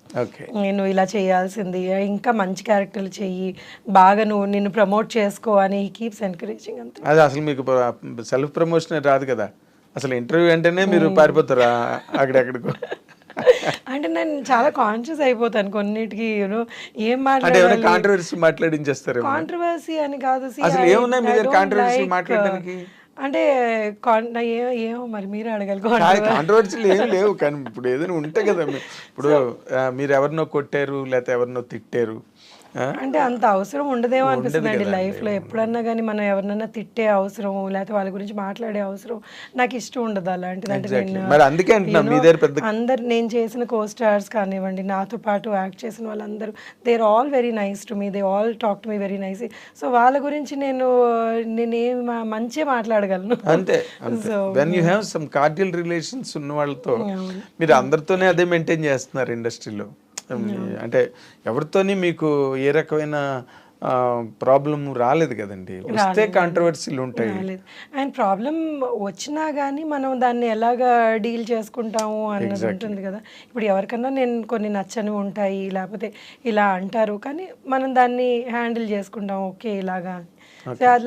నేను ఇలా చేయాల్సింది, ఇంకా మంచి క్యారెక్టర్లు చెయ్యి, బాగా నువ్వు నిన్ను ప్రమోట్ చేసుకో అని హీ కీప్స్ ఎంకరేజింగ్. అంతే. అది అసలు మీకు సెల్ఫ్ ప్రమోషన్ రాదు కదా, అసలు ఇంటర్వ్యూ అంటేనే మీరు పారిపోతారా అక్కడెక్కడికో? అంటే నేను చాలా కాన్షియస్ అయిపోతాను కొన్నిటికి, యూనో ఏం మాట్లాడాలి, కాంట్రవర్సీ అని కాదు. అంటే ఏమో మరి మీరే అడగాలి. కాంట్రవర్సీలు ఏం లేవు, కానీ ఇప్పుడు ఏదైనా ఉంటే కదా, ఇప్పుడు మీరు ఎవరినో కొట్టారు లేకపోతే ఎవరినో తిట్టారు అంటే అంత అవసరం ఉండదేమో అనిపిస్తుంది అండి లైఫ్లో. ఎప్పుడన్నా కానీ మనం ఎవరినన్నా తిట్టే అవసరం లేకపోతే వాళ్ళ గురించి మాట్లాడే అవసరం నాకు ఇష్టం ఉండదు అలాంటిది. అంటే నేను అందరు నేను చేసిన కో స్టార్స్ కానివ్వండి, నాతో పాటు యాక్ట్ చేసిన వాళ్ళందరూ they are all very nice to me, they all talk to me very nice. So వాళ్ళ గురించి నేనేం మంచిగా మాట్లాడగలను. అంతే. So when you have some cordial relations ఉన్న వాళ్ళతో మీరు అందరితోనే అదే మెయింటైన్ చేస్తున్నారు ఇండస్ట్రీలో. అంటే ఎవరితోని మీకు ఏ రకమైన ప్రాబ్లం రాలేదు కదండి, వస్తే కాంట్రవర్సీలు ఉంటాయి. అండ్ ప్రాబ్లం వచ్చినా కానీ మనం దాన్ని ఎలాగా డీల్ చేసుకుంటాము అన్నది ఉంటుంది కదా. ఇప్పుడు ఎవరికన్నా నేను కొన్ని నచ్చని ఉంటాయి లేకపోతే ఇలా అంటారు, కానీ మనం దాన్ని హ్యాండిల్ చేసుకుంటాం. ఓకే ఇలాగా,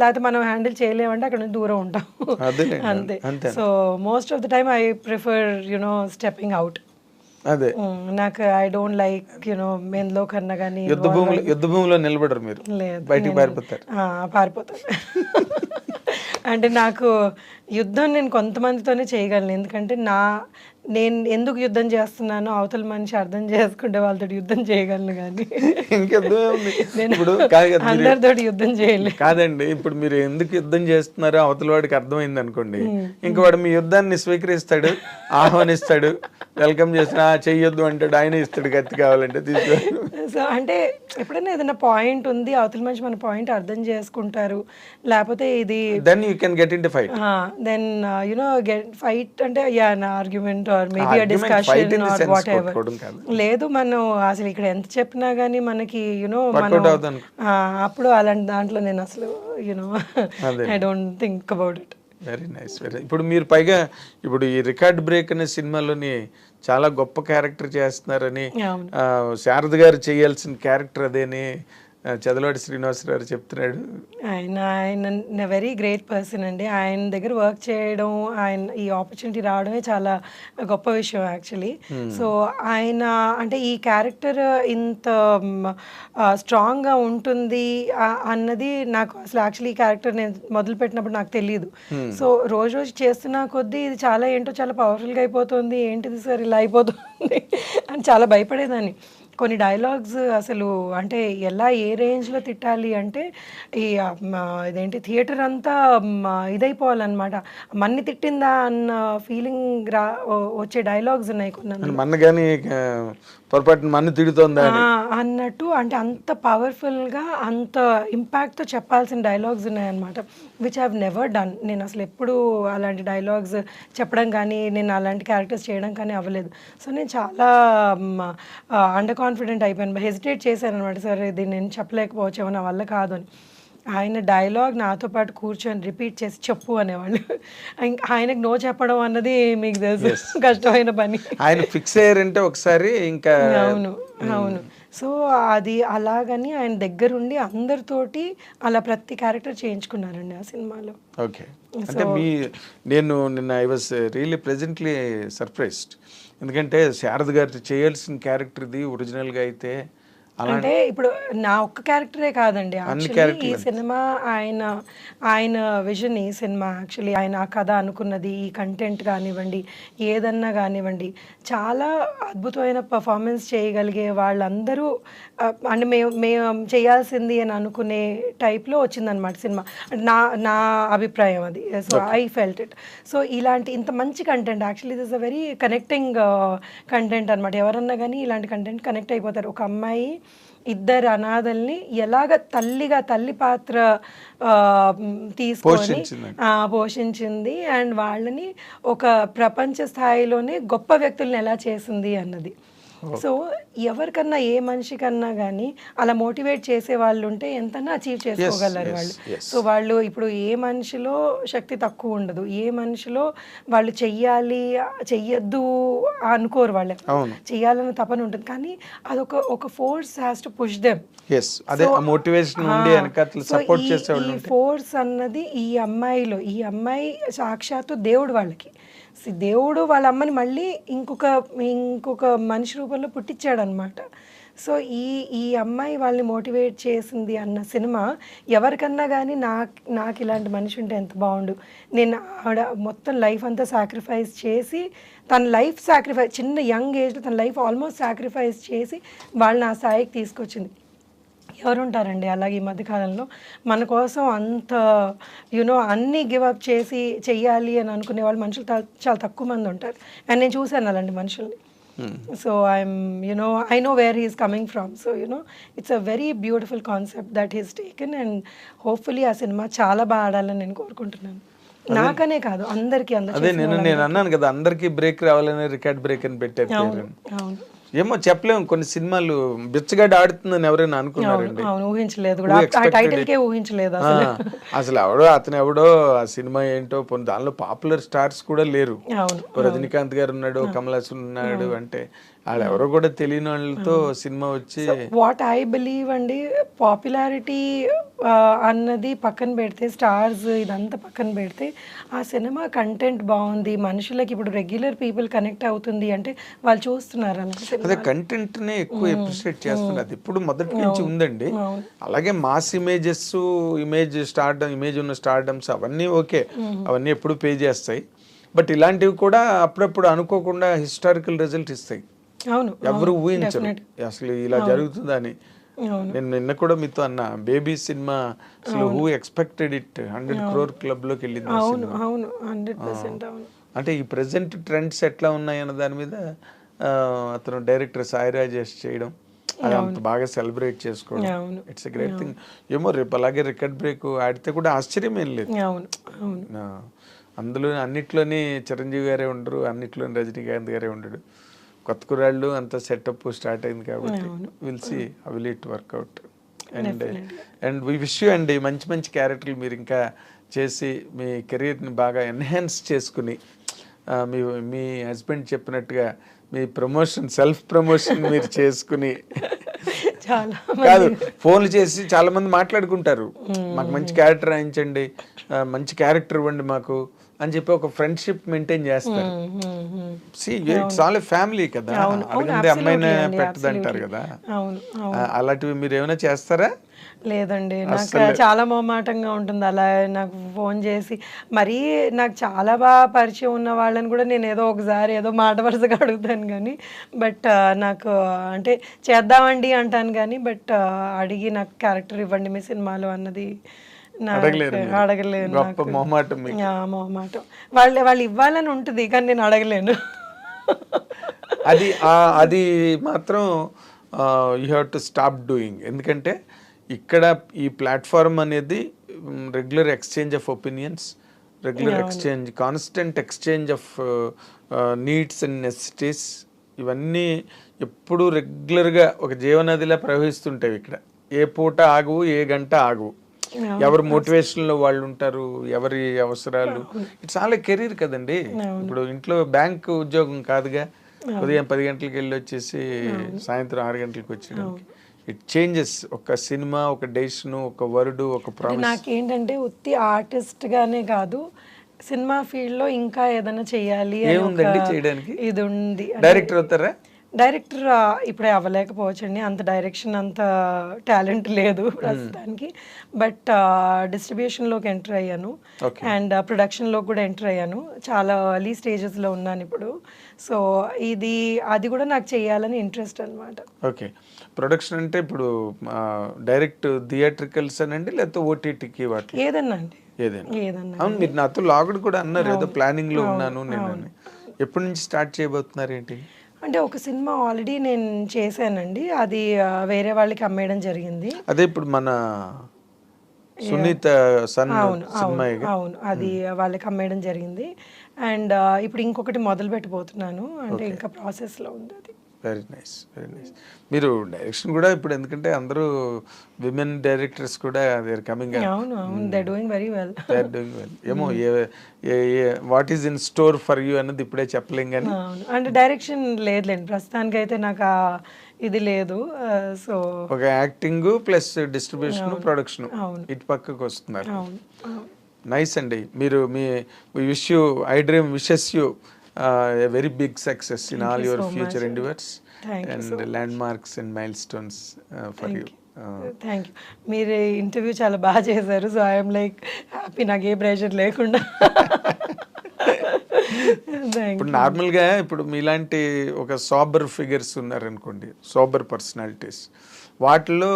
లేకపోతే మనం హ్యాండిల్ చేయలేమంటే అక్కడ నుంచి దూరం ఉంటాం అంతే. So most of the time I prefer you know stepping out. అదే నాకు ఐ డోంట్ లైక్ యునో ఎందులో కన్నా కానీ యుద్ధ భూమిలో నిలబడరు మీరు, బయటికి పారిపోతారు. అంటే నాకు యుద్ధం నేను కొంతమందితోనే చేయగలను, ఎందుకంటే నేను ఎందుకు యుద్ధం చేస్తున్నానో అవతల మనిషి అర్థం చేసుకుంటే వాళ్ళతో యుద్ధం చేయగలను, కానీ అందరితో యుద్ధం చేయలేదు. కాదండి, ఇప్పుడు మీరు ఎందుకు యుద్ధం చేస్తున్నారో అవతల వాడికి అర్థమైంది అనుకోండి, ఇంక వాడు మీ యుద్ధాన్ని స్వీకరిస్తాడు, ఆహ్వానిస్తాడు, వెల్కమ్ చేసిన చెయ్యొద్దు అంటాడు, ఆయన ఇస్తాడు కత్తి కావాలంటే తీసుకో. సో అంటే ఎప్పుడైనా ఏదైనా పాయింట్ ఉంది, అవతల మనిషి మన పాయింట్ అర్థం చేసుకుంటారు, లేకపోతే ఇది then you can get into fight. Then you know get fight అంటే argument or maybe a discussion or whatever. లేదు మనం అసలు ఇక్కడ ఎంత చెప్పినా కానీ మనకి యునో మనం అప్పుడు అలాంటి దాంట్లో నేను అసలు you know I don't think about it. Very nice. ఇప్పుడు మీరు పైగా ఇప్పుడు ఈ రికార్డ్ బ్రేక్ అనే సినిమాలోని చాలా గొప్ప క్యారెక్టర్ చేస్తున్నారని, శారద గారు చేయాల్సిన క్యారెక్టర్ అదేని చదలవాడి శ్రీనివాసరావు చెప్తున్నాడు. ఆయన వెరీ గ్రేట్ పర్సన్ అండి. ఆయన దగ్గర వర్క్ చేయడం, ఆయన ఈ ఆపర్చునిటీ రావడమే చాలా గొప్ప విషయం యాక్చువల్లీ. సో ఆయన అంటే ఈ క్యారెక్టర్ ఇంత స్ట్రాంగ్గా ఉంటుంది అన్నది నాకు అసలు యాక్చువల్లీ ఈ క్యారెక్టర్ నేను మొదలుపెట్టినప్పుడు నాకు తెలియదు. సో రోజు రోజు చేస్తున్న కొద్దీ ఇది చాలా ఏంటో చాలా పవర్ఫుల్గా అయిపోతుంది, ఏంటిది సార్ ఇలా అయిపోతుంది అని చాలా భయపడేదాన్ని. కొన్ని డైలాగ్స్ అసలు అంటే ఎలా ఏ రేంజ్లో తిట్టాలి అంటే ఈ ఇదేంటి థియేటర్ అంతా ఇదైపోవాలన్నమాట, మన్ని తిట్టిందా అన్న ఫీలింగ్ వచ్చే డైలాగ్స్ ఉన్నాయి కొన్ని మన కానీ పొరపాటున మన్ను తిడుతోందా అన్నట్టు. అంటే అంత పవర్ఫుల్గా అంత ఇంపాక్ట్తో చెప్పాల్సిన డైలాగ్స్ ఉన్నాయన్నమాట, విచ్ హ్యావ్ నెవర్ డన్. నేను అసలు ఎప్పుడు అలాంటి డైలాగ్స్ చెప్పడం కానీ నేను అలాంటి క్యారెక్టర్స్ చేయడం కానీ అవ్వలేదు. సో నేను చాలా అండర్ కాన్ఫిడెంట్ అయిపోయాను, హెసిటేట్ చేశాను అనమాట, సరే ఇది నేను చెప్పలేకపోవచ్చేమో, నా వల్ల కాదు అని. ఆయన డైలాగ్ నాతో పాటు కూర్చొని రిపీట్ చేసి చెప్పు అనేవాళ్ళు. ఆయనకు నో చెప్పడం అన్నది మీకు తెలుసు కష్టమైన పని. ఆయన ఫిక్స్ అయ్యారంటే ఒకసారి ఇంకా. అవును అవును. సో అది అలాగని ఆయన దగ్గరుండి అందరితోటి అలా ప్రతి క్యారెక్టర్ చేయించుకున్నారండి ఆ సినిమాలో. ఓకే. అంటే నేను నిన్న I was really presently surprised. ఎందుకంటే శారద గారు చేయాల్సిన క్యారెక్టర్ ఇది ఒరిజినల్గా అయితే. అంటే ఇప్పుడు నా ఒక్క క్యారెక్టరే కాదండి, యాక్చువల్లీ ఈ సినిమా ఆయన విజన్, ఈ సినిమా యాక్చువల్లీ ఆయన ఆ కథ అనుకున్నది, ఈ కంటెంట్ కానివ్వండి ఏదన్నా కానివ్వండి, చాలా అద్భుతమైన పర్ఫార్మెన్స్ చేయగలిగే వాళ్ళందరూ అంటే మేము చేయాల్సింది అని అనుకునే టైప్లో వచ్చిందనమాట సినిమా. నా అభిప్రాయం అది. So I felt it. So ఇలాంటి ఇంత మంచి content actually this a very connecting content అనమాట. ఎవరన్నా కానీ ఇలాంటి కంటెంట్ కనెక్ట్ అయిపోతారు. ఒక అమ్మాయి ఇద్దరు అనాథల్ని ఎలాగ తల్లి పాత్ర తీసుకొని పోషించింది అండ్ వాళ్ళని ఒక ప్రపంచ స్థాయిలోనే గొప్ప వ్యక్తుల్ని ఎలా చేసింది అన్నది. సో ఎవరికన్నా ఏ మనిషికన్నా కానీ అలా మోటివేట్ చేసే వాళ్ళు ఉంటే ఎంతన్నా అచీవ్ చేసుకోగలరు వాళ్ళు. సో వాళ్ళు ఇప్పుడు ఏ మనిషిలో శక్తి తక్కువ ఉండదు, ఏ మనిషిలో వాళ్ళు చెయ్యొద్దు అనుకోరు, వాళ్ళే చెయ్యాలని తపన ఉంటుంది, కానీ అదొక force has to push them. ఈ ఫోర్స్ అన్నది ఈ అమ్మాయి సాక్షాత్తు దేవుడు వాళ్ళకి. దేవుడు వాళ్ళ అమ్మని మళ్ళీ ఇంకొక మనిషి రూపంలో పుట్టించాడు అనమాట. సో ఈ అమ్మాయి వాళ్ళని మోటివేట్ చేసింది అన్న సినిమా ఎవరికన్నా కానీ నాకు ఇలాంటి మనిషి ఉంటే ఎంత బాగుండు. నేను ఆవిడ మొత్తం లైఫ్ అంతా సాక్రిఫైస్ చేసి, తన లైఫ్ సాక్రిఫైస్ చిన్న యంగ్ ఏజ్లో తన లైఫ్ ఆల్మోస్ట్ సాక్రిఫైస్ చేసి వాళ్ళని ఆ స్థాయికి తీసుకొచ్చింది. ఎవరుంటారండి అలాగే ఈ మధ్యకాలంలో మన కోసం అంత అన్నీ గివప్ చేసి చెయ్యాలి అని అనుకునే వాళ్ళు మనుషులు చాలా తక్కువ మంది ఉంటారు. అండ్ నేను చూశాను అలాంటి మనుషుల్ని. So I know where he is coming from. So it's a very beautiful concept that he's taken, and hopefully ఆ సినిమా చాలా బాగా ఆడాలని నేను కోరుకుంటున్నాను. నాకనే కాదు అందరికీ. అదే నేను అన్నాను కదా, అందరికీ బ్రేక్ రావాలని రికార్డ్ బ్రేక్ అని పెట్టారు. అవును. ఏమో చెప్పలేము, కొన్ని సినిమాలు బిచ్చగడ్డ ఆడుతుందని ఎవరైనా అనుకున్నారండి? ఊహించలేదు కూడా, టైటిల్కే ఊహించలేదు అసలు. అతను ఎవడో ఆ సినిమా ఏంటో, దానిలో పాపులర్ స్టార్స్ కూడా లేరు. రజనీకాంత్ గారు ఉన్నాడు, కమల్ హాసన్ ఉన్నాడు, అంటే వాళ్ళు ఎవరో కూడా తెలియని వాళ్ళతో సినిమా వచ్చి. వాట్ ఐ బిలీవ్ అండి, పాపులారిటీ అన్నది పక్కన పెడితే, స్టార్స్ ఇదంతా పక్కన పెడితే, ఆ సినిమా కంటెంట్ బాగుంది, మనుషులకి ఇప్పుడు రెగ్యులర్ పీపుల్ కనెక్ట్ అవుతుంది అంటే వాళ్ళు చూస్తున్నారు అన్నమాట. అదే కంటెంట్ నే ఎక్కువ అప్రిషియేట్ చేస్తున్నారు. అది ఇప్పుడు మొదటి నుంచి ఉందండి. అలాగే మాస్ ఇమేజ్ ఉన్న స్టార్డమ్స్ అవన్నీ ఓకే, అవన్నీ ఎప్పుడు పే చేస్తాయి. బట్ ఇలాంటివి కూడా అప్పుడప్పుడు అనుకోకుండా హిస్టారికల్ రిజల్ట్ ఇస్తాయి. ఎవరు ఊహించరు అసలు ఇలా జరుగుతుందని. నేను నిన్న కూడా మీతో అన్న, బేబీ సినిమా అసలు who expected it 100 crore club లోకి వెళ్ళింది. అంటే ఈ ప్రెసెంట్ ట్రెండ్స్ ఎట్లా ఉన్నాయన్న దాని మీద అతను డైరెక్టర్ సాయి రాజేష్ చేయడం, అది అంత బాగా సెలబ్రేట్ చేసుకోవడం, ఇట్స్ ఎ గ్రేట్ థింగ్. ఏమో రేపు అలాగే రికార్డ్ బ్రేక్ ఆడితే కూడా ఆశ్చర్యం ఏం లేదు. అందులో అన్నిట్లోని చిరంజీవి గారే ఉండరు, అన్నిట్లోని రజనీకాంత్ గారే ఉండడు. కొత్త కుర్రాళ్ళు అంతా సెటప్ స్టార్ట్ అయింది కాబట్టి will see how will it work out. And we wish you అండి మంచి మంచి క్యారెక్టర్లు మీరు ఇంకా చేసి మీ కెరీర్ని బాగా ఎన్హాన్స్ చేసుకుని, మీ హస్బెండ్ చెప్పినట్టుగా మీ సెల్ఫ్ ప్రమోషన్ మీరు చేసుకుని. కాదు, ఫోన్లు చేసి చాలా మంది మాట్లాడుకుంటారు, మాకు మంచి క్యారెక్టర్ రాయించండి, మంచి క్యారెక్టర్ ఇవ్వండి మాకు అని చెప్పి ఒక ఫ్రెండ్షిప్ మెయింటైన్ చేస్తారు. ఇట్స్ ఆల్ ఏ ఫ్యామిలీ కదా, అడిగింది అమ్మాయినే పెట్టదంటారు కదా. అలాంటివి మీరు ఏమైనా చేస్తారా? లేదండి, నాకు చాలా మొహమాటంగా ఉంటుంది. అలా నాకు ఫోన్ చేసి మరీ నాకు చాలా బాగా పరిచయం ఉన్న వాళ్ళని కూడా నేను ఏదో ఒకసారి ఏదో మాట వరుసగా అడుగుతాను కానీ బట్ నాకు అంటే చేద్దామండి అంటాను కానీ బట్ అడిగి నాకు క్యారెక్టర్ ఇవ్వండి మీ సినిమాలో అన్నది అడగలేను. గొప్ప మొహమాటం మీకు. మొహమాటం. వాళ్ళు ఇవ్వాలని ఉంటుంది కానీ నేను అడగలేను. అది మాత్రం you have to stop doing. ఎందుకంటే ఇక్కడ ఈ ప్లాట్ఫామ్ అనేది regular exchange of opinions, regular exchange, constant exchange of needs and necessities, ఇవన్నీ ఎప్పుడు రెగ్యులర్గా ఒక జీవనదిలా ప్రవహిస్తుంటాయి. ఇక్కడ ఏ పూట ఆగవు, ఏ గంట ఆగవు. ఎవరు మోటివేషన్లో వాళ్ళు ఉంటారు, ఎవరి అవసరాలు. ఇట్స్ ఆల్ కెరీర్ కదండి. ఇప్పుడు ఇంట్లో బ్యాంక్ ఉద్యోగం కాదుగా, ఉదయం 10 గంటలకు వెళ్ళి వచ్చేసి సాయంత్రం 6 గంటలకు వచ్చేయడానికి. It changes. ఒక సినిమా, ఒక డెసిషన్, ఒక వర్డ్, ఒక ప్రామిస్. నాకేంటంటే ఉత్తి ఆర్టిస్ట్ గానే కాదు, సినిమా ఫీల్డ్ లో ఇంకా ఏదైనా చెయ్యాలి ఏముందండి చేయడానికి? ఇది ఉంది. డైరెక్టర్ అవుతారా? డైరెక్టర్ ఇప్పుడే అవ్వలేకపోవచ్చండి, అంత డైరెక్షన్ అంత టాలెంట్ లేదు ప్రస్తుతానికి. బట్ డిస్ట్రిబ్యూషన్లోకి ఎంటర్ అయ్యాను అండ్ ప్రొడక్షన్లో కూడా ఎంటర్ అయ్యాను. చాలా ఎర్లీ స్టేజెస్లో ఉన్నాను ఇప్పుడు. సో అది కూడా నాకు చేయాలని ఇంట్రెస్ట్ అనమాట. ఓకే. ప్రొడక్షన్ అంటే ఇప్పుడు డైరెక్ట్ థియేట్రికల్స్ అనండి లేకపోతే ఓటీటీకి వాటి ఏదన్నా అండి? ఏదైనా. అవును, మీరు నాతో లాగుడు కూడా అన్నారు ఏదో ప్లానింగ్ లో ఉన్నాను నేను అని. ఎప్పటి నుంచి స్టార్ట్ చేయబోతున్నారు ఏంటి? అంటే ఒక సినిమా ఆల్రెడీ నేను చేశానండి, అది వేరే వాళ్ళకి అమ్మేయడం జరిగింది. అదే ఇప్పుడు మన సునీత సన్ సినిమా. అవును, అది వాళ్ళకి అమ్మేయడం జరిగింది. అండ్ ఇప్పుడు ఇంకొకటి మొదలు పెట్టబోతున్నాను, అంటే ఇంకా ప్రాసెస్లో ఉంది అది. Very nice, very nice. మీరు డైరెక్షన్ కూడా ఇప్పుడు, ఎందుకంటే అందరూ విమెన్ డైరెక్టర్స్ కూడా దే ఆర్ కమింగ్. అవును, they are doing very well. They are doing well. ఏమో what is in store for you అన్నది ఇప్పుడే చెప్పలేం కానీ. అవును, అంటే డైరెక్షన్ లేదులేండి ప్రస్తుతానికి అయితే, నాకు ఇది లేదు. సో ఒక యాక్టింగ్ ప్లస్ డిస్ట్రిబ్యూషన్, ప్రొడక్షన్ ఇటు పక్కకు వస్తున్నారు. నైస్ అండి. మీరు wish you, I dream wishes you a very big success in all your future endeavors and landmarks and milestones for you. Thank you. మీరు ఇంటర్వ్యూ చాలా బాగా చేశారు. సో ఐఎమ్ లైక్ హ్యాపీ, నాకు ఏ ప్రెషర్ లేకుండా. ఇప్పుడు నార్మల్గా ఇప్పుడు మీలాంటి ఒక సోబర్ ఫిగర్స్ ఉన్నారనుకోండి, సోబర్ పర్సనాలిటీస్, వాటిలో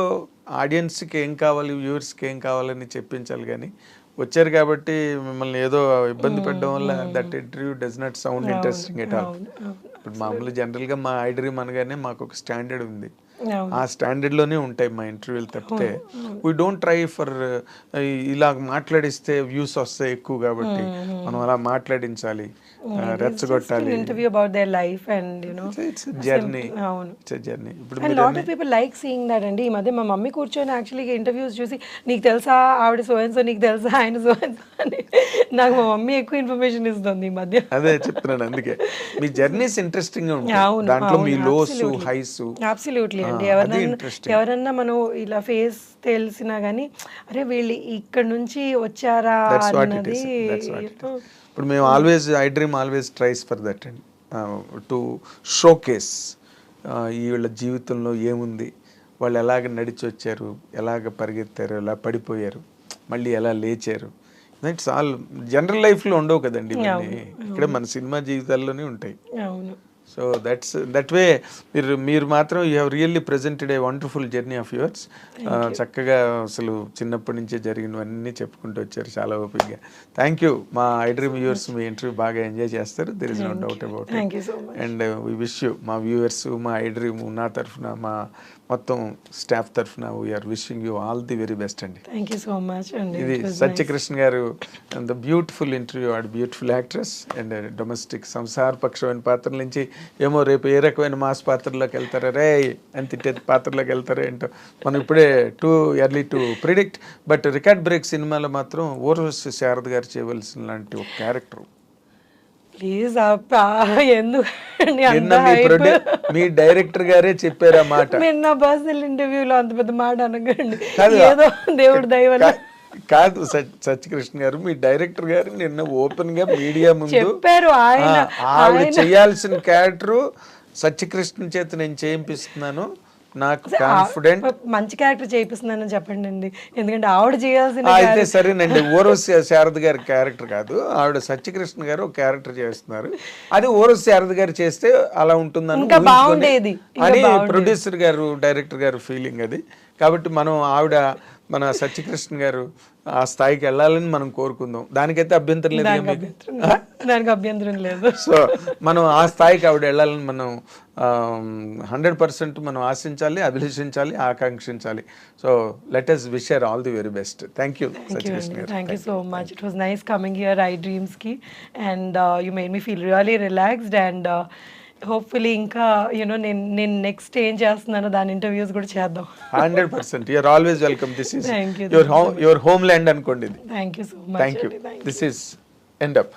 ఆడియన్స్కి ఏం కావాలి, వ్యూవర్స్కి ఏం కావాలని చెప్పించాలి. కానీ వచ్చారు కాబట్టి మిమ్మల్ని ఏదో ఇబ్బంది పెట్టడం వల్ల that interview does not sound interesting at all. ఇప్పుడు మామూలు జనరల్గా మా ఐ డ్రీమ్ అనగానే మాకు ఒక స్టాండర్డ్ ఉంది, ఆ స్టాండర్డ్లోనే ఉంటాయి మా ఇంటర్వ్యూలు తప్పితే వీ డోంట్ ట్రై ఫర్ ఇలా మాట్లాడిస్తే వ్యూస్ వస్తాయి ఎక్కువ కాబట్టి మనం అలా మాట్లాడించాలి, రెచ్చగొట్టాలి. Interview about their life and you know it's journey. అవును, ఇట్స్ జర్నీ. ఇప్పుడు lot of people like seeing that అండి. ఈ మధ్య మా మమ్మీ కూర్చొని యాక్చువల్గా ఇంటర్వ్యూస్ చూసి, నీకు తెలుసా ఆవిడ సో అండ్ సో, నీకు తెలుసా ఆయన సో అండ్ సో అని, నాకు మా మమ్మీ ఎక్కువ ఇన్ఫర్మేషన్ ఇస్తుంది ఈ మధ్య. అదే చెప్తున్నాను, అందుకే మీ జర్నీస్ ఇంట్రెస్టింగ్ గా ఉంటాయి. దాంట్లో మీ లోస్ హైస్. అబ్సల్యూట్లీ అండి. ఎవరన్నా మనం ఇలా ఫేస్ తెలిసినా కానీ అరే వీళ్ళు ఇక్కడ నుంచి వచ్చారా అన్నది. ఇప్పుడు మేము I dream always tries for that and to showcase వీళ్ళ జీవితంలో ఏముంది, వాళ్ళు ఎలాగ నడిచి వచ్చారు, ఎలాగ పరిగెత్తారు, ఎలా పడిపోయారు, మళ్ళీ ఎలా లేచారు. ఇట్స్ ఆల్ జనరల్ లైఫ్లో ఉండవు కదండి ఇవన్నీ, ఇక్కడ మన సినిమా జీవితాల్లోనే ఉంటాయి. సో దట్ వే మీరు మాత్రం you have really presented a wonderful journey of yours. చక్కగా అసలు చిన్నప్పటి నుంచే జరిగినవన్నీ చెప్పుకుంటూ వచ్చారు చాలా ఓపికగా. Thank you. మా ఐ డ్రీమ్ వ్యూవర్స్ మీ ఇంటర్వ్యూ బాగా ఎంజాయ్ చేస్తారు, there is no doubt about it. And we wish you, మా వ్యూవర్స్, మా ఐ డ్రీమ్ నా తరఫున, మా మొత్తం స్టాఫ్ తరఫున we are wishing you all the very best అండి. థ్యాంక్ యూ సో మచ్ అండి. ఇది సత్యకృష్ణ గారు, the beautiful interview, and beautiful actress and domestic సంసారపక్షమైన పాత్రల నుంచి ఏమో రేపు ఏ రకమైన మాస్ పాత్రలోకి వెళ్తారో, రే అని తిట్టే పాత్రలోకి వెళ్తారో ఏంటో మనం ఇప్పుడే too early to predict. But record break సినిమాలో మాత్రం ఊర్వశి శారద గారు చేయవలసిన లాంటి ఒక క్యారెక్టర్. ప్లీజ్ ఎందుకు మీ డైరెక్టర్ గారే చెప్పారు ఆ మాట. మీరు నా పర్సనల్ ఇంటర్వ్యూలో అంత పెద్ద మాట అనకండి, ఏదో దేవుడి దయ వల్ల. కాదు సత్యకృష్ణ గారు, మీ డైరెక్టర్ గారు నిన్న ఓపెన్ గా మీడియా ముందు చెప్పారు, ఆవిడ చేయాల్సిన క్యారెక్టర్ సత్యకృష్ణ చేత నేను చేయింపిస్తున్నాను, నాకు కాన్ఫిడెంట్. మంచి క్యారెక్టర్ చేయిస్తున్నానని చెప్పండి అండి, ఎందుకంటే ఆవిడ చేయాల్సిన అయితే సరేనండి, ఓరోసి శారద గారి క్యారెక్టర్ కాదు, ఆవిడ సత్యకృష్ణ గారు ఒక క్యారెక్టర్ చేస్తున్నారు, అది ఓరోసి శారద గారు చేస్తే అలా ఉంటుందని ఇంకా ఊహించుకొని బాగుండేది, ఇంకా అని బాగుండేది. ప్రొడ్యూసర్ గారు డైరెక్టర్ గారు ఫీలింగ్ అది. కాబట్టి మనం ఆవిడ మన సత్యకృష్ణ గారు ఆ స్థాయికి వెళ్ళాలని మనం కోరుకుందాం. దానికైతే అభ్యంతరం లేదు కదా మీకు? దానికి అభ్యంతరం లేదు. సో మనం ఆ స్థాయికి ఆవిడ వెళ్ళాలని మనం 100% మనం ఆశించాలి, అభిలషించాలి, ఆకాంక్షించాలి. So let us wish her all the very best. Thank you Satyakrishna గారు. Thank you so much. It was nice coming here, iDreams ki, and you made me feel really relaxed, and hopefully ఇంకా నేను next ఏం చేస్తున్నానో దాని interviews కూడా చేద్దాం. 100%. You're always welcome. This is Thank you. your homeland అనుకోండి ఇది. Thank you so much. Thank you. Thank This is end up.